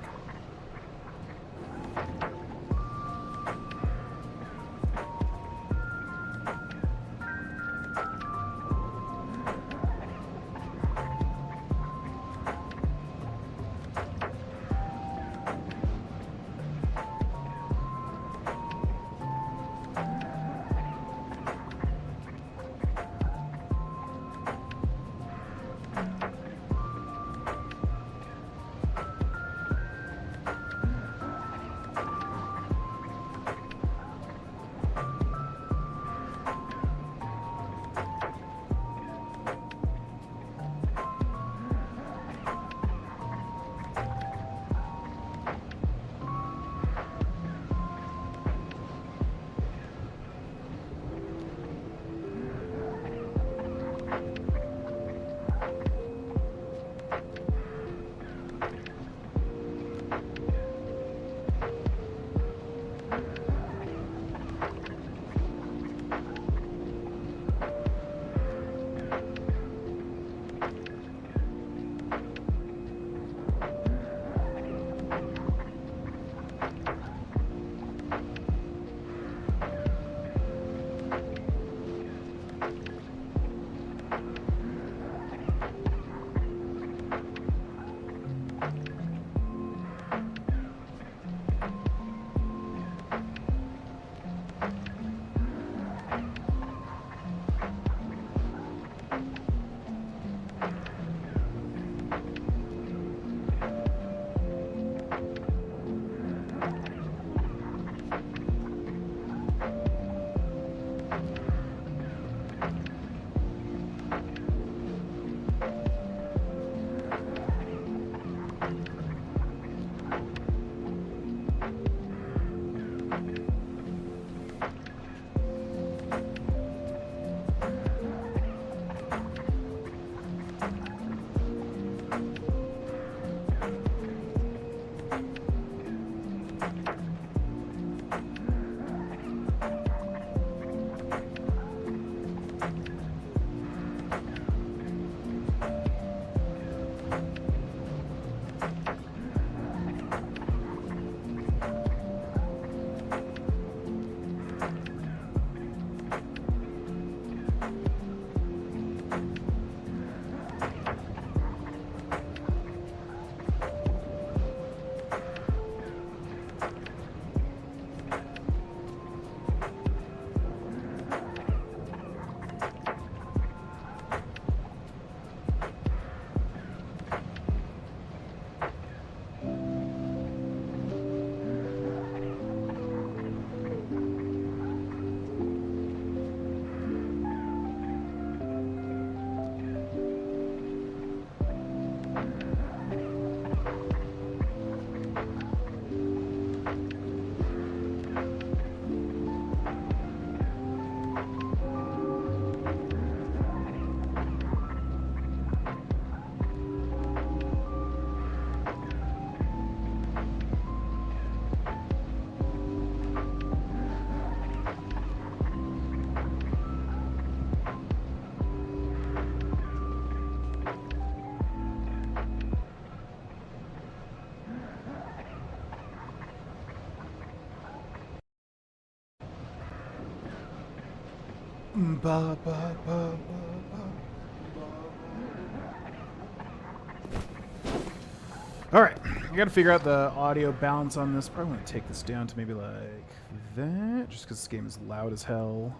All right, I gotta figure out the audio balance on this. Probably want to take this down to maybe like that, just because this game is loud as hell.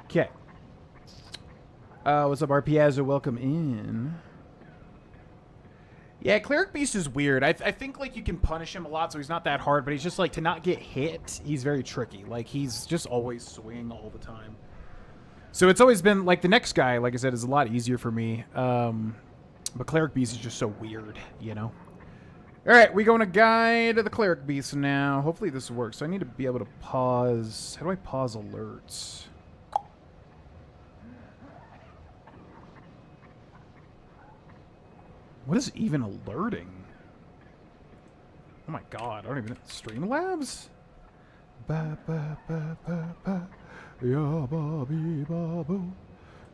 Okay. What's up, RPS? Welcome in. Yeah, Cleric Beast is weird. I think, like, you can punish him a lot, so he's not that hard, but he's just, like, to not get hit, he's very tricky. Like, he's just always swinging all the time. So it's always been, like, the next guy, like I said, is a lot easier for me. But Cleric Beast is just so weird, you know? Alright, we go on a guide to the Cleric Beast now. Hopefully this works. So I need to be able to pause. How do I pause alerts? What is even alerting? Oh my god, I don't even... Streamlabs? Ba ba ba ba ba. Ya ba bi ba boo.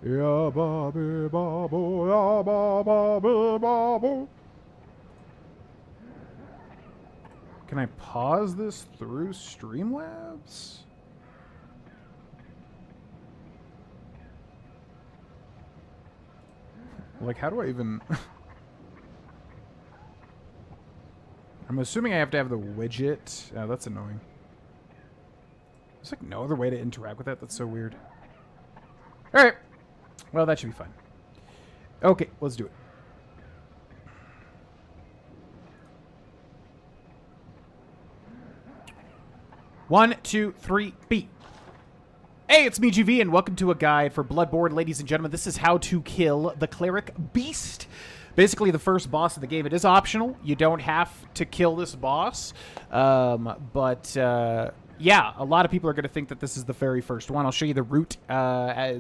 Ya ba bi ba boo. Ya ba ba bi ba boo. Can I pause this through Streamlabs? Like, how do I even... I'm assuming I have to have the widget. Oh, that's annoying. There's like no other way to interact with that. That's so weird. Alright. Well, that should be fine. Okay, let's do it. One, two, three, beat. Hey, it's me, GV, and welcome to a guide for Bloodborne. Ladies and gentlemen, this is how to kill the Cleric Beast. Basically, the first boss of the game. It is optional. You don't have to kill this boss. Yeah, a lot of people are going to think that this is the very first one. I'll show you the route,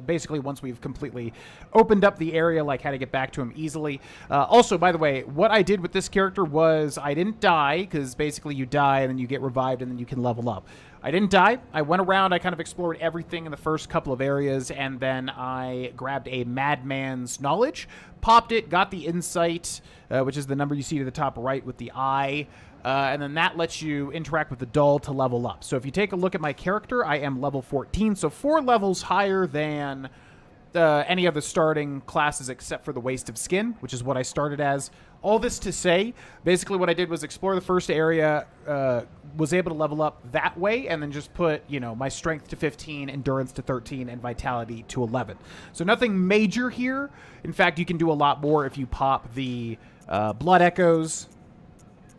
basically, once we've completely opened up the area, like how to get back to him easily. Also, by the way, what I did with this character was I didn't die, because basically you die and then you get revived and then you can level up. I didn't die. I went around, I kind of explored everything in the first couple of areas, and then I grabbed a Madman's Knowledge, popped it, got the Insight, which is the number you see to the top right with the eye, and then that lets you interact with the doll to level up. So if you take a look at my character, I am level 14, so 4 levels higher than any other starting classes except for the Waste of Skin, which is what I started as. All this to say, basically what I did was explore the first area, was able to level up that way, and then just put, you know, my strength to 15, endurance to 13, and vitality to 11. So nothing major here. In fact, you can do a lot more if you pop the blood echoes,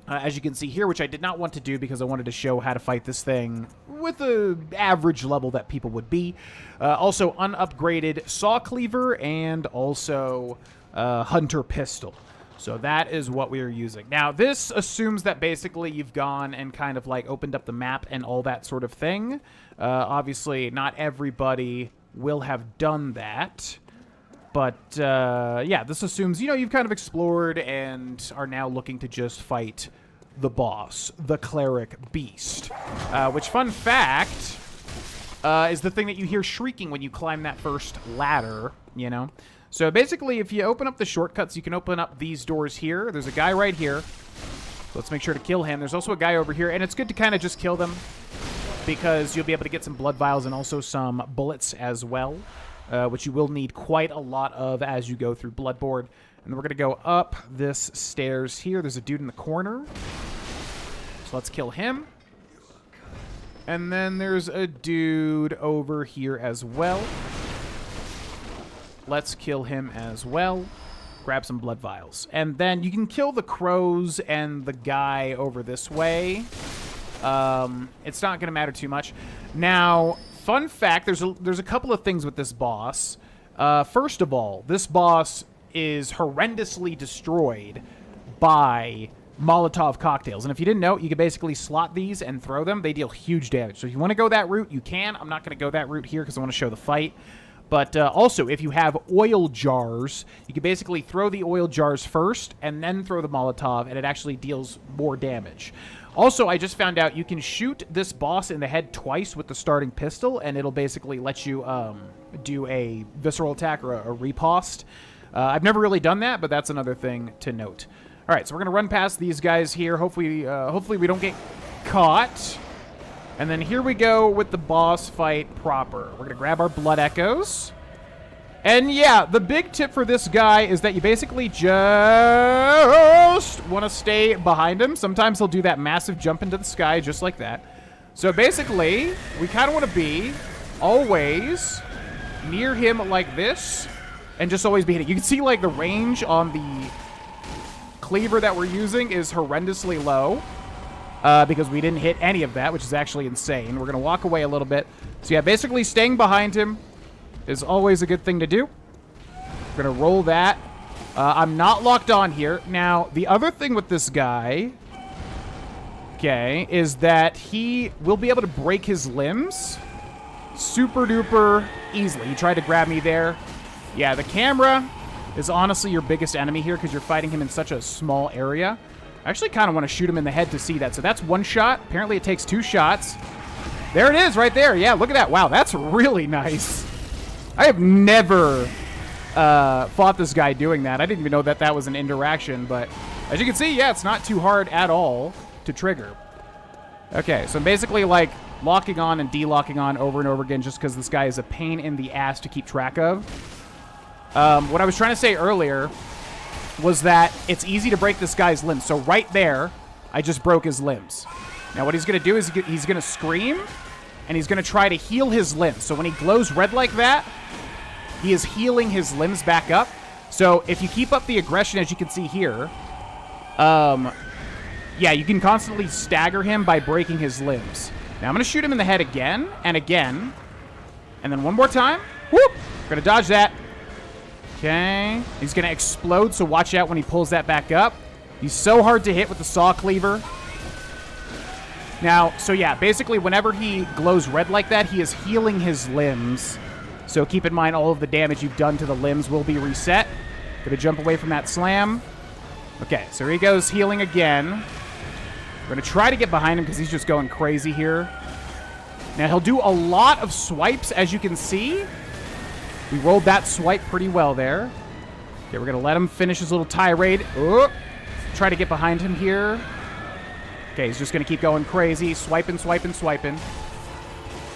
as you can see here, which I did not want to do because I wanted to show how to fight this thing with the average level that people would be. Also, unupgraded saw cleaver and also hunter pistol. So that is what we are using. Now, this assumes that basically you've gone and kind of like opened up the map and all that sort of thing. Obviously, not everybody will have done that. But, yeah, this assumes, you know, you've kind of explored and are now looking to just fight the boss, the Cleric Beast. Which, fun fact, is the thing that you hear shrieking when you climb that first ladder, you know? So, basically, if you open up the shortcuts, you can open up these doors here. There's a guy right here. Let's make sure to kill him. There's also a guy over here, and it's good to kind of just kill them because you'll be able to get some blood vials and also some bullets as well. Which you will need quite a lot of as you go through Bloodborne. And then we're going to go up this stairs here. There's a dude in the corner. So let's kill him. And then there's a dude over here as well. Let's kill him as well. Grab some blood vials. And then you can kill the crows and the guy over this way. It's not going to matter too much. Now... Fun fact, there's a couple of things with this boss. First of all, this boss is horrendously destroyed by Molotov cocktails. And if you didn't know, you can basically slot these and throw them. They deal huge damage. So if you want to go that route, you can. I'm not going to go that route here because I want to show the fight. But also, if you have oil jars, you can basically throw the oil jars first and then throw the Molotov, and it actually deals more damage. Also, I just found out you can shoot this boss in the head twice with the starting pistol, and it'll basically let you do a visceral attack or a riposte. I've never really done that, but that's another thing to note. All right, so we're going to run past these guys here. Hopefully we don't get caught. And then here we go with the boss fight proper. We're going to grab our blood echoes. And yeah, the big tip for this guy is that you basically just want to stay behind him. Sometimes he'll do that massive jump into the sky just like that. So basically, we kind of want to be always near him like this and just always be hitting. You can see like the range on the cleaver that we're using is horrendously low because we didn't hit any of that, which is actually insane. We're going to walk away a little bit. So yeah, basically staying behind him is always a good thing to do. We're going to roll that. I'm not locked on here. Now, the other thing with this guy, okay, is that he will be able to break his limbs super duper easily. He tried to grab me there. Yeah, the camera is honestly your biggest enemy here because you're fighting him in such a small area. I actually kind of want to shoot him in the head to see that. So that's one shot. Apparently it takes 2 shots. There it is right there. Yeah, look at that. Wow, that's really nice. I have never fought this guy doing that. I didn't even know that that was an interaction, but as you can see, yeah, it's not too hard at all to trigger. Okay, so I'm basically like locking on and de-locking on over and over again just because this guy is a pain in the ass to keep track of. What I was trying to say earlier was that it's easy to break this guy's limbs. So right there, I just broke his limbs. Now what he's going to do is he's going to scream, and he's going to try to heal his limbs. So when he glows red like that, he is healing his limbs back up. So if you keep up the aggression, as you can see here, yeah, you can constantly stagger him by breaking his limbs. Now I'm going to shoot him in the head again and again. And then one more time. Whoop! Going to dodge that. Okay. He's going to explode, so watch out when he pulls that back up. He's so hard to hit with the saw cleaver. Now, so yeah, basically whenever he glows red like that, he is healing his limbs. So keep in mind all of the damage you've done to the limbs will be reset. Gonna jump away from that slam. Okay, so here he goes healing again. We're gonna try to get behind him because he's just going crazy here. Now he'll do a lot of swipes, as you can see. We rolled that swipe pretty well there. Okay, we're gonna let him finish his little tirade. Oh, try to get behind him here. Okay, he's just gonna keep going crazy, swiping, swiping, swiping.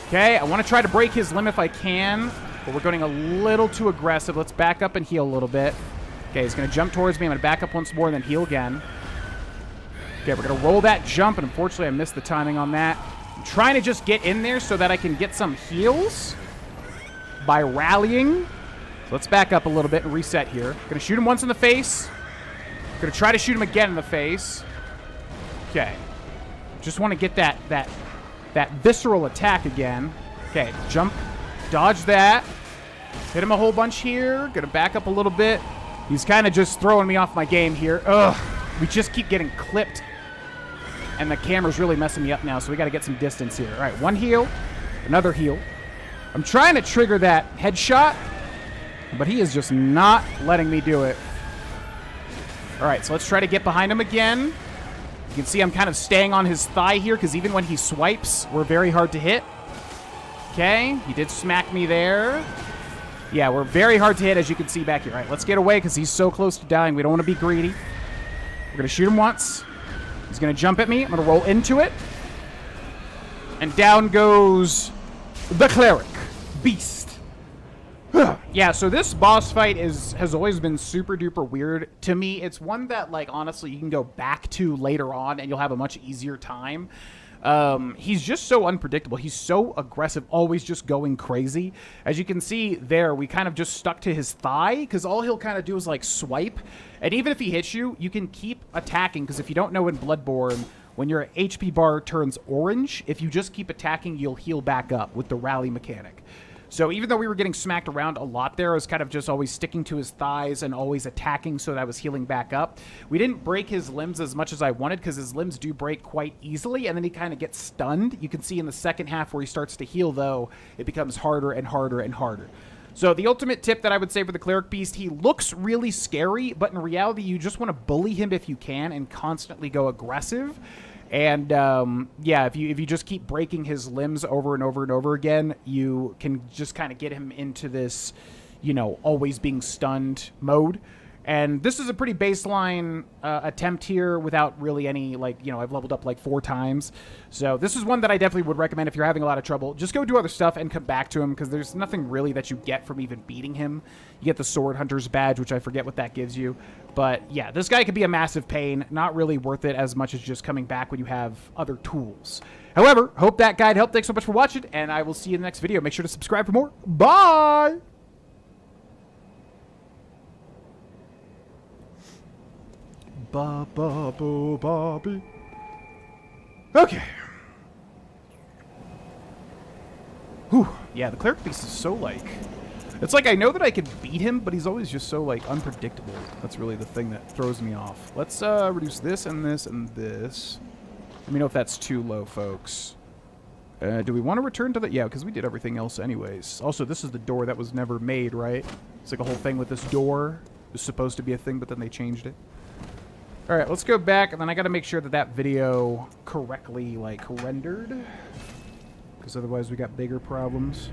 Okay, I want to try to break his limb if I can, but we're going a little too aggressive. Let's back up and heal a little bit. Okay, he's going to jump towards me. I'm going to back up once more and then heal again. Okay, we're going to roll that jump, and unfortunately I missed the timing on that. I'm trying to just get in there so that I can get some heals by rallying. So let's back up a little bit and reset here. Going to shoot him once in the face. Going to try to shoot him again in the face. Okay. Just want to get that visceral attack again. Okay, jump, dodge that. Hit him a whole bunch here. Gonna back up a little bit. He's kind of just throwing me off my game here. Ugh, we just keep getting clipped. And the camera's really messing me up now, so we gotta get some distance here. All right, one heal, another heal. I'm trying to trigger that headshot, but he is just not letting me do it. All right, so let's try to get behind him again. You can see I'm kind of staying on his thigh here because even when he swipes, we're very hard to hit. Okay, he did smack me there. Yeah, we're very hard to hit, as you can see back here. All right, let's get away because he's so close to dying. We don't want to be greedy. We're going to shoot him once. He's going to jump at me. I'm going to roll into it. And down goes the Cleric Beast. Yeah, so this boss fight has always been super duper weird to me. It's one that, like, honestly, you can go back to later on and you'll have a much easier time. He's just so unpredictable. He's so aggressive, always just going crazy. As you can see there, we kind of just stuck to his thigh because all he'll kind of do is, like, swipe. And even if he hits you, you can keep attacking because if you don't know in Bloodborne, when your HP bar turns orange, if you just keep attacking, you'll heal back up with the rally mechanic. So even though we were getting smacked around a lot there, I was kind of just always sticking to his thighs and always attacking so that I was healing back up. We didn't break his limbs as much as I wanted because his limbs do break quite easily, and then he kind of gets stunned. You can see in the second half where he starts to heal, though, it becomes harder and harder and harder. So the ultimate tip that I would say for the Cleric Beast, he looks really scary, but in reality, you just want to bully him if you can and constantly go aggressive. And, yeah, if you just keep breaking his limbs over and over and over again, you can just kind of get him into this, you know, always being stunned mode. And this is a pretty baseline attempt here without really any, like, you know, I've leveled up like 4 times. So this is one that I definitely would recommend if you're having a lot of trouble. Just go do other stuff and come back to him, because there's nothing really that you get from even beating him. You get the Sword Hunter's Badge, which I forget what that gives you. But yeah, this guy could be a massive pain. Not really worth it as much as just coming back when you have other tools. However, hope that guide helped. Thanks so much for watching, and I will see you in the next video. Make sure to subscribe for more. Bye! Ba ba boo ba bee. Okay. Whew. Yeah, the Cleric Beast is so, like... It's like I know that I can beat him, but he's always just so, like, unpredictable. That's really the thing that throws me off. Let's reduce this and this and this. Let me know if that's too low, folks. Do we want to return to the... Yeah, because we did everything else anyways. Also, this is the door that was never made, right? It's like a whole thing with this door. It was supposed to be a thing, but then they changed it. Alright, let's go back, and then I gotta make sure that that video correctly, like, rendered. Because otherwise we got bigger problems.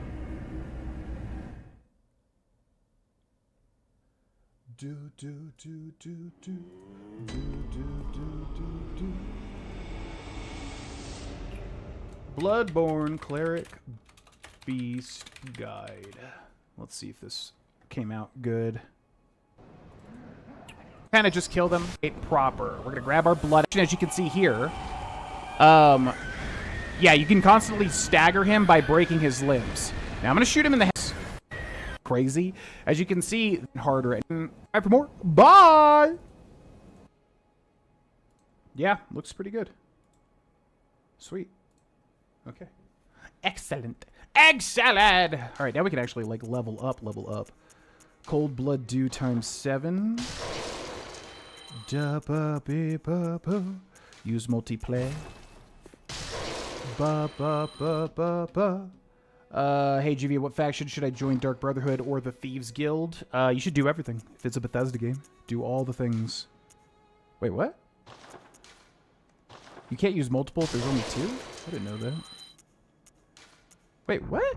Bloodborne Cleric Beast Guide. Let's see if this came out good. Kind of just kill them proper. We're gonna grab our blood. As you can see here, yeah, you can constantly stagger him by breaking his limbs. Now I'm gonna shoot him in the head. Crazy. As you can see, harder. And for more. Bye. Yeah, looks pretty good. Sweet. Okay. Excellent. Excellent. All right, now we can actually like level up. Cold Blood Dew times 7. Use multiplayer. Hey GV, what faction should I join? Dark Brotherhood or the Thieves Guild? You should do everything. If it's a Bethesda game, do all the things. Wait, what? You can't use multiple if there's only 2? I didn't know that. Wait, what?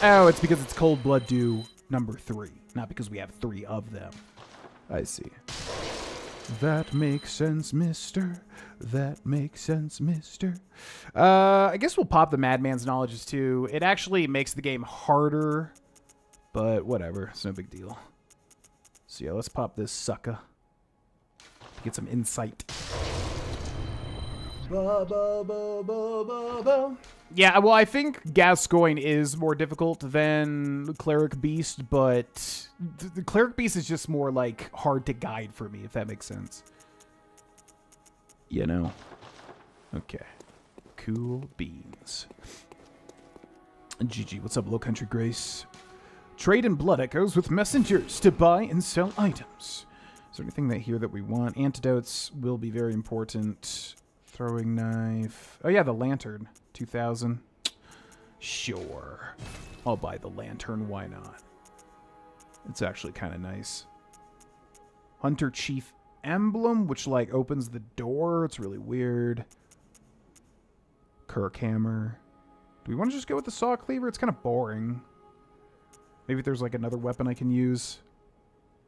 Oh, it's because it's Cold Blood Dew number 3, not because we have 3 of them. I see. That makes sense, mister. That makes sense, mister. I guess we'll pop the Madman's Knowledges, too. It actually makes the game harder, but whatever. It's no big deal. So, yeah, let's pop this sucker to get some insight. Yeah, well, I think Gascoigne is more difficult than Cleric Beast, but the Cleric Beast is just more, like, hard to guide for me, if that makes sense. You know? Okay. Cool beans. GG, what's up, Low Country Grace? Trade in blood echoes with messengers to buy and sell items. Is there anything that here that we want? Antidotes will be very important. Throwing knife. Oh, yeah, the lantern. 2,000. Sure. I'll buy the lantern. Why not? It's actually kind of nice. Hunter Chief Emblem, which, like, opens the door. It's really weird. Kirk Hammer. Do we want to just go with the Saw Cleaver? It's kind of boring. Maybe there's, like, another weapon I can use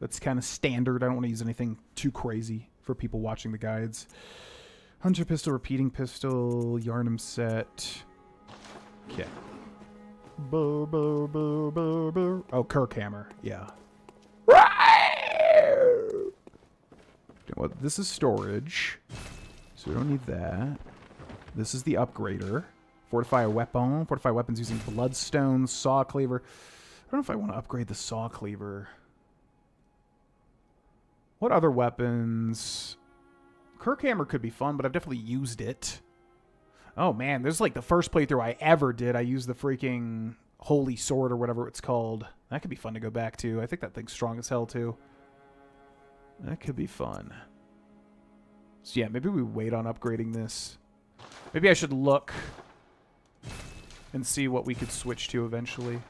that's kind of standard. I don't want to use anything too crazy for people watching the guides. Hunter Pistol, Repeating Pistol, Yharnam set. Okay. Oh, Kirk Hammer. Yeah. Well, this is storage, so we don't need that. This is the upgrader. Fortify a weapon. Fortify weapons using Bloodstone, Saw Cleaver. I don't know if I want to upgrade the Saw Cleaver. What other weapons? Kirk Hammer could be fun, but I've definitely used it. Oh, man. This is like the first playthrough I ever did. I used the freaking Holy Sword or whatever it's called. That could be fun to go back to. I think that thing's strong as hell, too. That could be fun. So, yeah, maybe we wait on upgrading this. Maybe I should look and see what we could switch to eventually.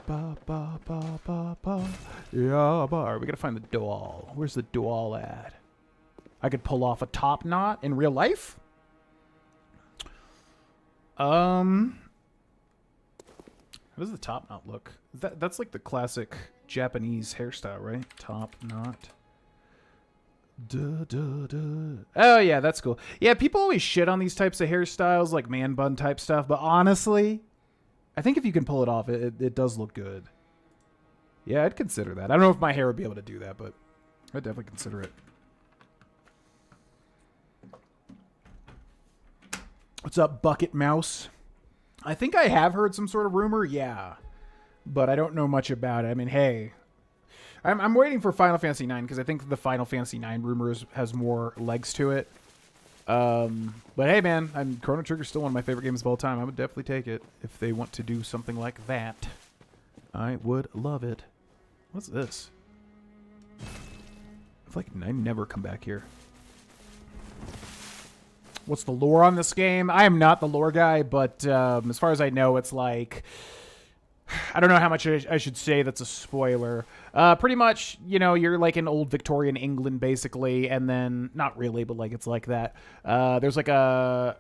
Ba, ba, ba, ba, ba. Yeah, ba. All right, we gotta find the doll. Where's the doll at? I could pull off a top knot in real life. How does the top knot look? That's like the classic Japanese hairstyle, right? Top knot. Duh, duh, duh. Oh, yeah, that's cool. Yeah, people always shit on these types of hairstyles, like man bun type stuff. But honestly, I think if you can pull it off, it does look good. Yeah, I'd consider that. I don't know if my hair would be able to do that, but I'd definitely consider it. What's up, Bucket Mouse? I think I have heard some sort of rumor, yeah. But I don't know much about it. I mean, hey, I'm waiting for Final Fantasy IX because I think the Final Fantasy IX rumor has more legs to it. But hey, man, Chrono Trigger's still one of my favorite games of all time. I would definitely take it if they want to do something like that. I would love it. What's this? I feel like I never come back here. What's the lore on this game? I am not the lore guy, but as far as I know, it's like... I don't know how much I should say that's a spoiler. Pretty much, you know, you're like in old Victorian England, basically, and then... Not really, but like it's like that. There's like a...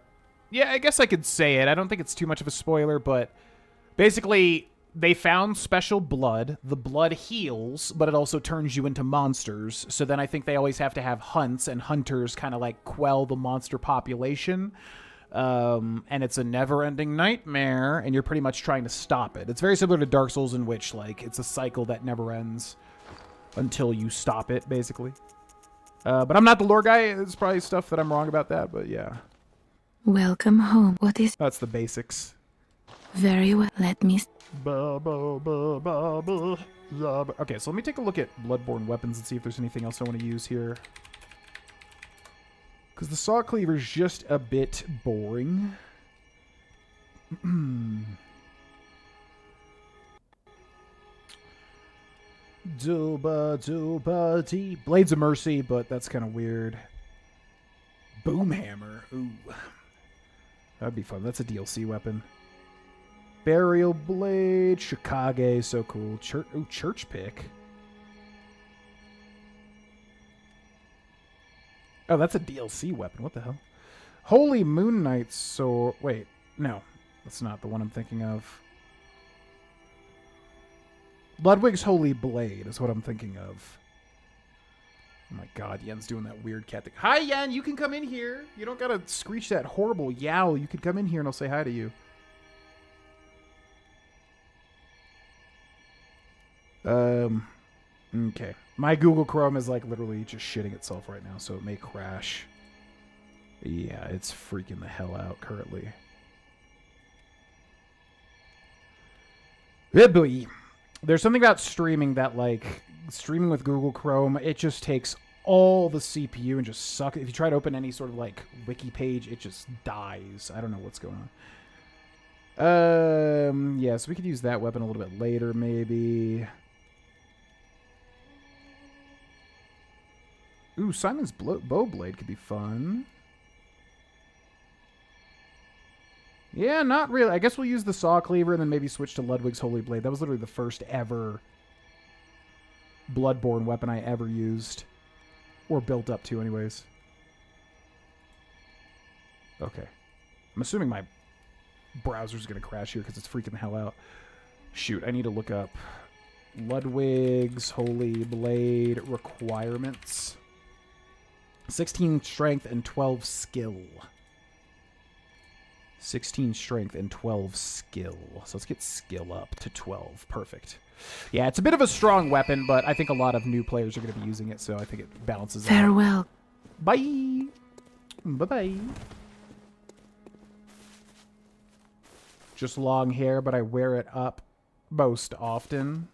Yeah, I guess I could say it. I don't think it's too much of a spoiler, but... Basically... They found special blood. The blood heals, but it also turns you into monsters. So then I think they always have to have hunts, and hunters kind of like quell the monster population. And it's a never-ending nightmare, and you're pretty much trying to stop it. It's very similar to Dark Souls, in which like it's a cycle that never ends until you stop it, basically. But I'm not the lore guy. There's probably stuff that I'm wrong about that, but yeah. Welcome home. What is... That's the basics. Very well. Let me... Okay, so let me take a look at Bloodborne weapons and see if there's anything else I want to use here. Because the saw cleaver is just a bit boring. Blades of Mercy, but that's kind of weird. Boomhammer. Ooh. That'd be fun. That's a DLC weapon. Burial Blade, Shikage, so cool. Church Pick. Oh, that's a DLC weapon. What the hell? Holy Moon Knight Sword. Wait, no. That's not the one I'm thinking of. Ludwig's Holy Blade is what I'm thinking of. Oh my god, Yen's doing that weird cat thing. Hi, Yen, you can come in here. You don't gotta screech that horrible yowl. You can come in here and I'll say hi to you. Okay. My Google Chrome is like literally just shitting itself right now, so it may crash. Yeah, it's freaking the hell out currently. Yeah, boy. There's something about streaming that, like, streaming with Google Chrome, it just takes all the CPU and just sucks. If you try to open any sort of, like, wiki page, it just dies. I don't know what's going on. Yeah, so we could use that weapon a little bit later, maybe. Ooh, Simon's bow blade could be fun. Yeah, not really. I guess we'll use the saw cleaver and then maybe switch to Ludwig's Holy Blade. That was literally the first ever Bloodborne weapon I ever used. Or built up to, anyways. Okay. I'm assuming my browser's going to crash here because it's freaking the hell out. Shoot, I need to look up Ludwig's Holy Blade requirements. 16 strength and 12 skill. 16 strength and 12 skill. So let's get skill up to 12. Perfect. Yeah, it's a bit of a strong weapon, but I think a lot of new players are going to be using it, so I think it balances out. Farewell. Bye. Bye-bye. Just long hair, but I wear it up most often.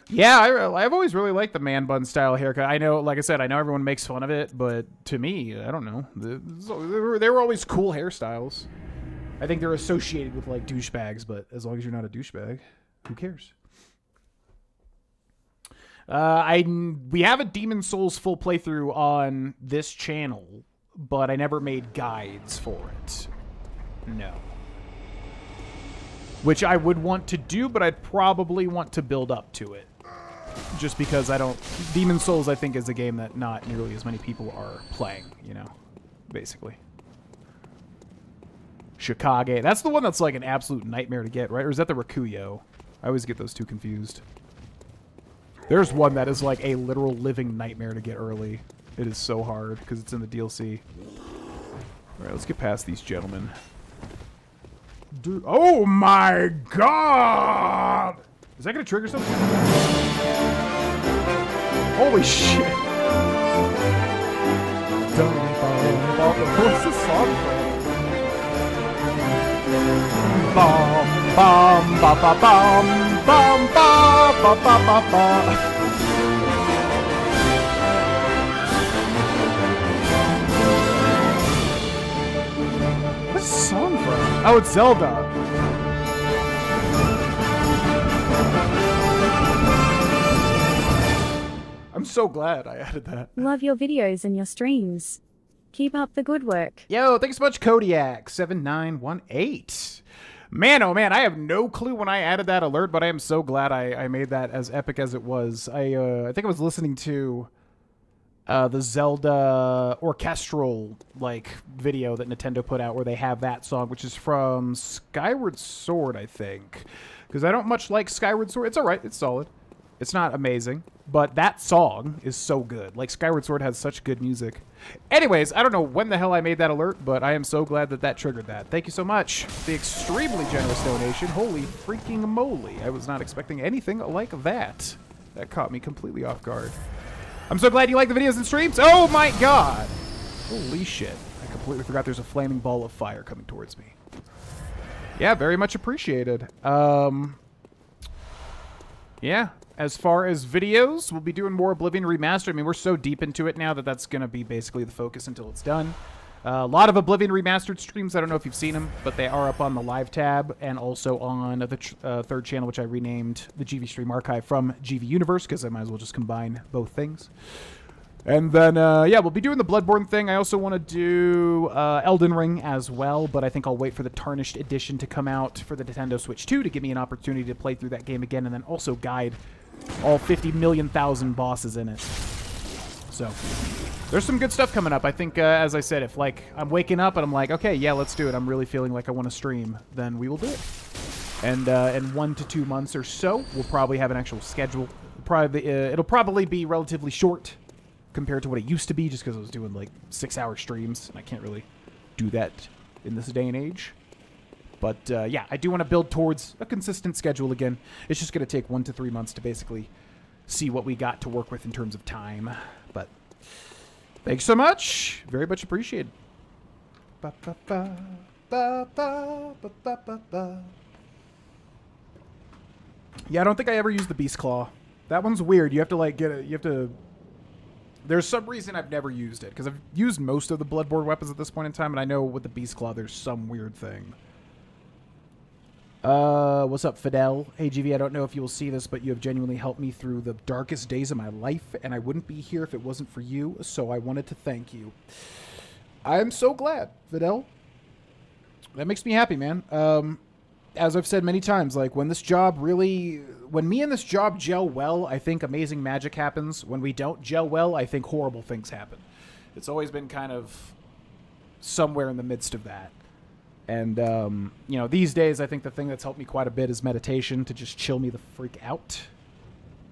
Yeah, I've always really liked the man bun style haircut. I know, like I said, I know everyone makes fun of it, but to me, I don't know. They were always cool hairstyles. I think they're associated with, like, douchebags, but as long as you're not a douchebag, who cares? We have a Demon Souls full playthrough on this channel, but I never made guides for it. No. Which I would want to do, but I'd probably want to build up to it. Just because I don't... Demon Souls, I think, is a game that not nearly as many people are playing, you know? Basically. Shikage. That's the one that's like an absolute nightmare to get, right? Or is that the Rakuyo? I always get those two confused. There's one that is like a literal living nightmare to get early. It is so hard because it's in the DLC. Alright, let's get past these gentlemen. Dude, oh my god! Is that gonna trigger something? Holy shit! What's this song from? Bum bum ba ba bum bum ba ba ba ba ba. What's this song from? Oh, it's Zelda. I'm so glad I added that. Love your videos and your streams. Keep up the good work. Yo, thanks so much, Kodiak7918. Man, oh man, I have no clue when I added that alert, but I am so glad I made that as epic as it was. I think I was listening to the Zelda orchestral video that Nintendo put out where they have that song, which is from Skyward Sword, I think. Because I don't much like Skyward Sword. It's alright, it's solid. It's not amazing, but that song is so good. Like, Skyward Sword has such good music. Anyways, I don't know when the hell I made that alert, but I am so glad that that triggered that. Thank you so much. The extremely generous donation. Holy freaking moly. I was not expecting anything like that. That caught me completely off guard. I'm so glad you like the videos and streams. Oh my god. Holy shit. I completely forgot there's a flaming ball of fire coming towards me. Yeah, very much appreciated. Yeah. As far as videos, we'll be doing more Oblivion Remastered. I mean, we're so deep into it now that that's going to be basically the focus until it's done. A lot of Oblivion Remastered streams. I don't know if you've seen them, but they are up on the live tab and also on the third channel, which I renamed the GV Stream Archive from GV Universe, because I might as well just combine both things. And then, yeah, we'll be doing the Bloodborne thing. I also want to do Elden Ring as well, but I think I'll wait for the Tarnished Edition to come out for the Nintendo Switch 2 to give me an opportunity to play through that game again and then also guide all 50 million thousand bosses in it. So, there's some good stuff coming up. I think, as I said, if, I'm waking up and I'm like, okay, yeah, let's do it. I'm really feeling like I want to stream, then we will do it. And in 1 to 2 months or so, we'll probably have an actual schedule. It'll probably be relatively short compared to what it used to be, just because I was doing, 6-hour streams, and I can't really do that in this day and age. But, yeah, I do want to build towards a consistent schedule again. It's just going to take 1 to 3 months to basically see what we got to work with in terms of time. But thanks so much. Very much appreciated. Ba, ba, ba, ba, ba, ba, ba, ba, ba. Yeah, I don't think I ever used the Beast Claw. That one's weird. You have to, get it. You have to... There's some reason I've never used it, because I've used most of the Bloodborne weapons at this point in time, and I know with the Beast Claw there's some weird thing. What's up, Fidel? Hey, GV, I don't know if you will see this, but you have genuinely helped me through the darkest days of my life, and I wouldn't be here if it wasn't for you, so I wanted to thank you. I am so glad, Fidel. That makes me happy, man. As I've said many times, when this job really... When me and this job gel well, I think amazing magic happens. When we don't gel well, I think horrible things happen. It's always been kind of somewhere in the midst of that. And, you know, these days, I think the thing that's helped me quite a bit is meditation, to just chill me the freak out.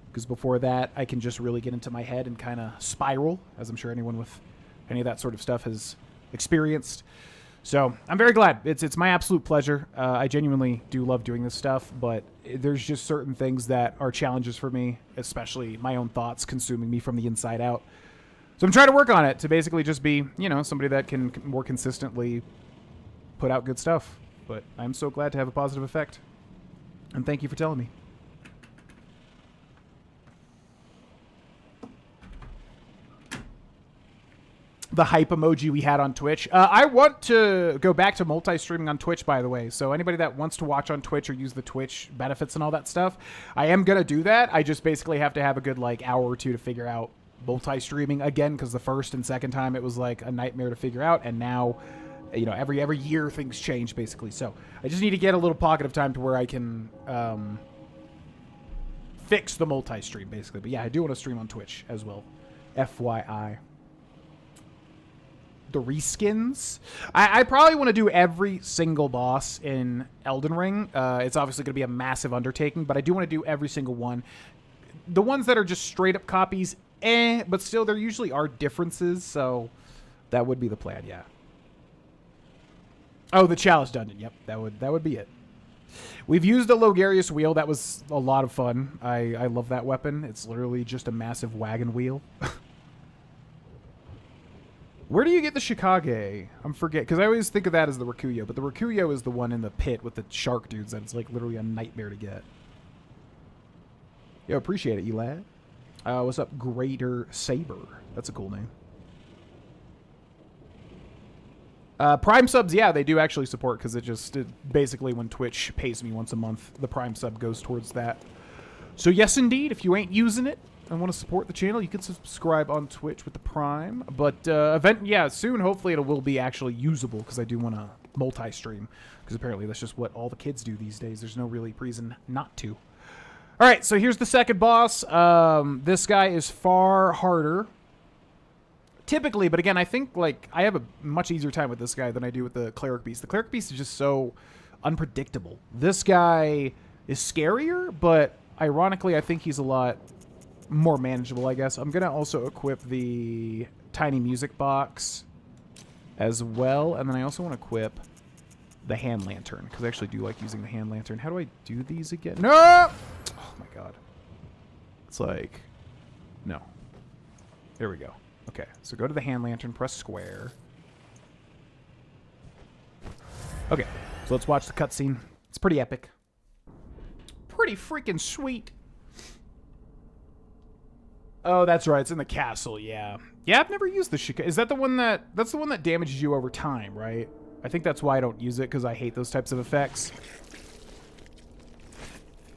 Because before that, I can just really get into my head and kind of spiral, as I'm sure anyone with any of that sort of stuff has experienced. So, I'm very glad. It's my absolute pleasure. I genuinely do love doing this stuff, but there's just certain things that are challenges for me, especially my own thoughts consuming me from the inside out. So I'm trying to work on it to basically just be, you know, somebody that can more consistently put out good stuff. But I'm so glad to have a positive effect. And thank you for telling me. The hype emoji we had on Twitch. I want to go back to multi-streaming on Twitch, by the way. So anybody that wants to watch on Twitch or use the Twitch benefits and all that stuff, I am going to do that. I just basically have to have a good hour or two to figure out multi-streaming again, because the first and second time it was a nightmare to figure out, and now, you know, every year things change basically. So I just need to get a little pocket of time to where I can fix the multi-stream basically. But yeah, I do want to stream on Twitch as well. FYI. The reskins. I probably want to do every single boss in Elden Ring. It's obviously going to be a massive undertaking, but I do want to do every single one. the ones that are just straight up copies, but still there usually are differences, so that would be the plan, yeah. Oh, the Chalice Dungeon. Yep, that would be it. We've used a Logarius wheel. That was a lot of fun. I love that weapon. It's literally just a massive wagon wheel. Where do you get the Shikage? I'm forget, because I always think of that as the Rakuyo, but the Rakuyo is the one in the pit with the shark dudes that it's like literally a nightmare to get. Yo, appreciate it, Elad. What's up, Greater Saber? That's a cool name. Prime subs, yeah, they do actually support, because basically when Twitch pays me once a month, the Prime sub goes towards that. So yes, indeed, if you ain't using it and want to support the channel, you can subscribe on Twitch with the Prime. But soon, hopefully it will be actually usable, because I do want to multi-stream, because apparently that's just what all the kids do these days. There's no really reason not to. All right, so here's the second boss. This guy is far harder. Typically, but again, I think like I have a much easier time with this guy than I do with the Cleric Beast. The Cleric Beast is just so unpredictable. This guy is scarier, but ironically, I think he's a lot more manageable, I guess. I'm going to also equip the tiny music box as well, and then I also want to equip the hand lantern, because I actually do like using the hand lantern. How do I do these again? No! Oh my god. It's like... No. There we go. Okay, so go to the hand lantern, press square. Okay, so let's watch the cutscene. It's pretty epic. Pretty freaking sweet. Oh, that's right. It's in the castle, yeah. Yeah, I've never used the Shika. Is that the one that... That's the one that damages you over time, right? I think that's why I don't use it, because I hate those types of effects.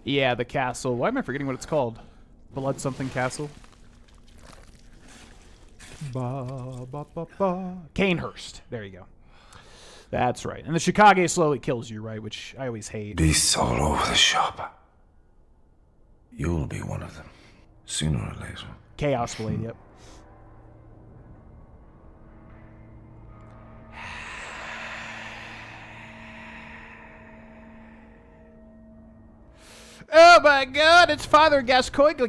Yeah, the castle. Why am I forgetting what it's called? Blood something castle? Canehurst. There you go. That's right. And the Shikage slowly kills you, right? Which I always hate. Beasts all over the shop. You'll be one of them, sooner or later. Chaos Blade, yep. Oh my god, it's Father Gascoigne.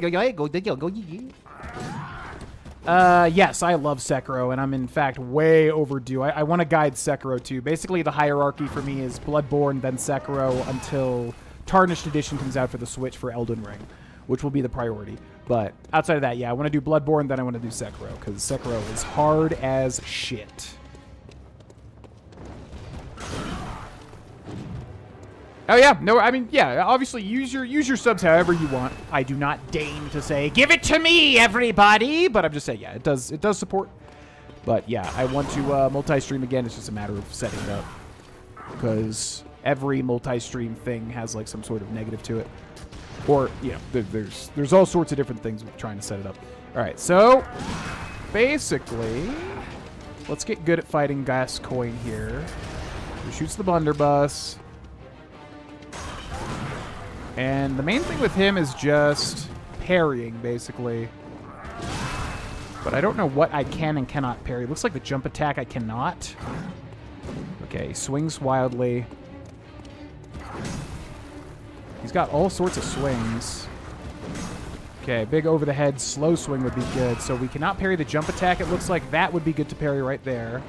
Yes, I love Sekiro, and I'm in fact way overdue. I want to guide Sekiro too. Basically, the hierarchy for me is Bloodborne, then Sekiro, until Tarnished Edition comes out for the Switch for Elden Ring, which will be the priority. But outside of that, yeah, I want to do Bloodborne, then I want to do Sekiro, because Sekiro is hard as shit. Oh yeah, no, I mean, yeah, obviously use your subs however you want. I do not deign to say, give it to me, everybody, but I'm just saying, yeah, it does support. But yeah, I want to multi-stream again. It's just a matter of setting it up, because every multi-stream thing has like some sort of negative to it, or you know, there's all sorts of different things with trying to set it up. All right, so basically, let's get good at fighting Gascoigne here. He shoots the blunderbuss. And the main thing with him is just parrying, basically. But I don't know what I can and cannot parry. Looks like the jump attack I cannot. Okay, swings wildly. He's got all sorts of swings. Okay, big over the head, slow swing would be good. So we cannot parry the jump attack. It looks like that would be good to parry right there.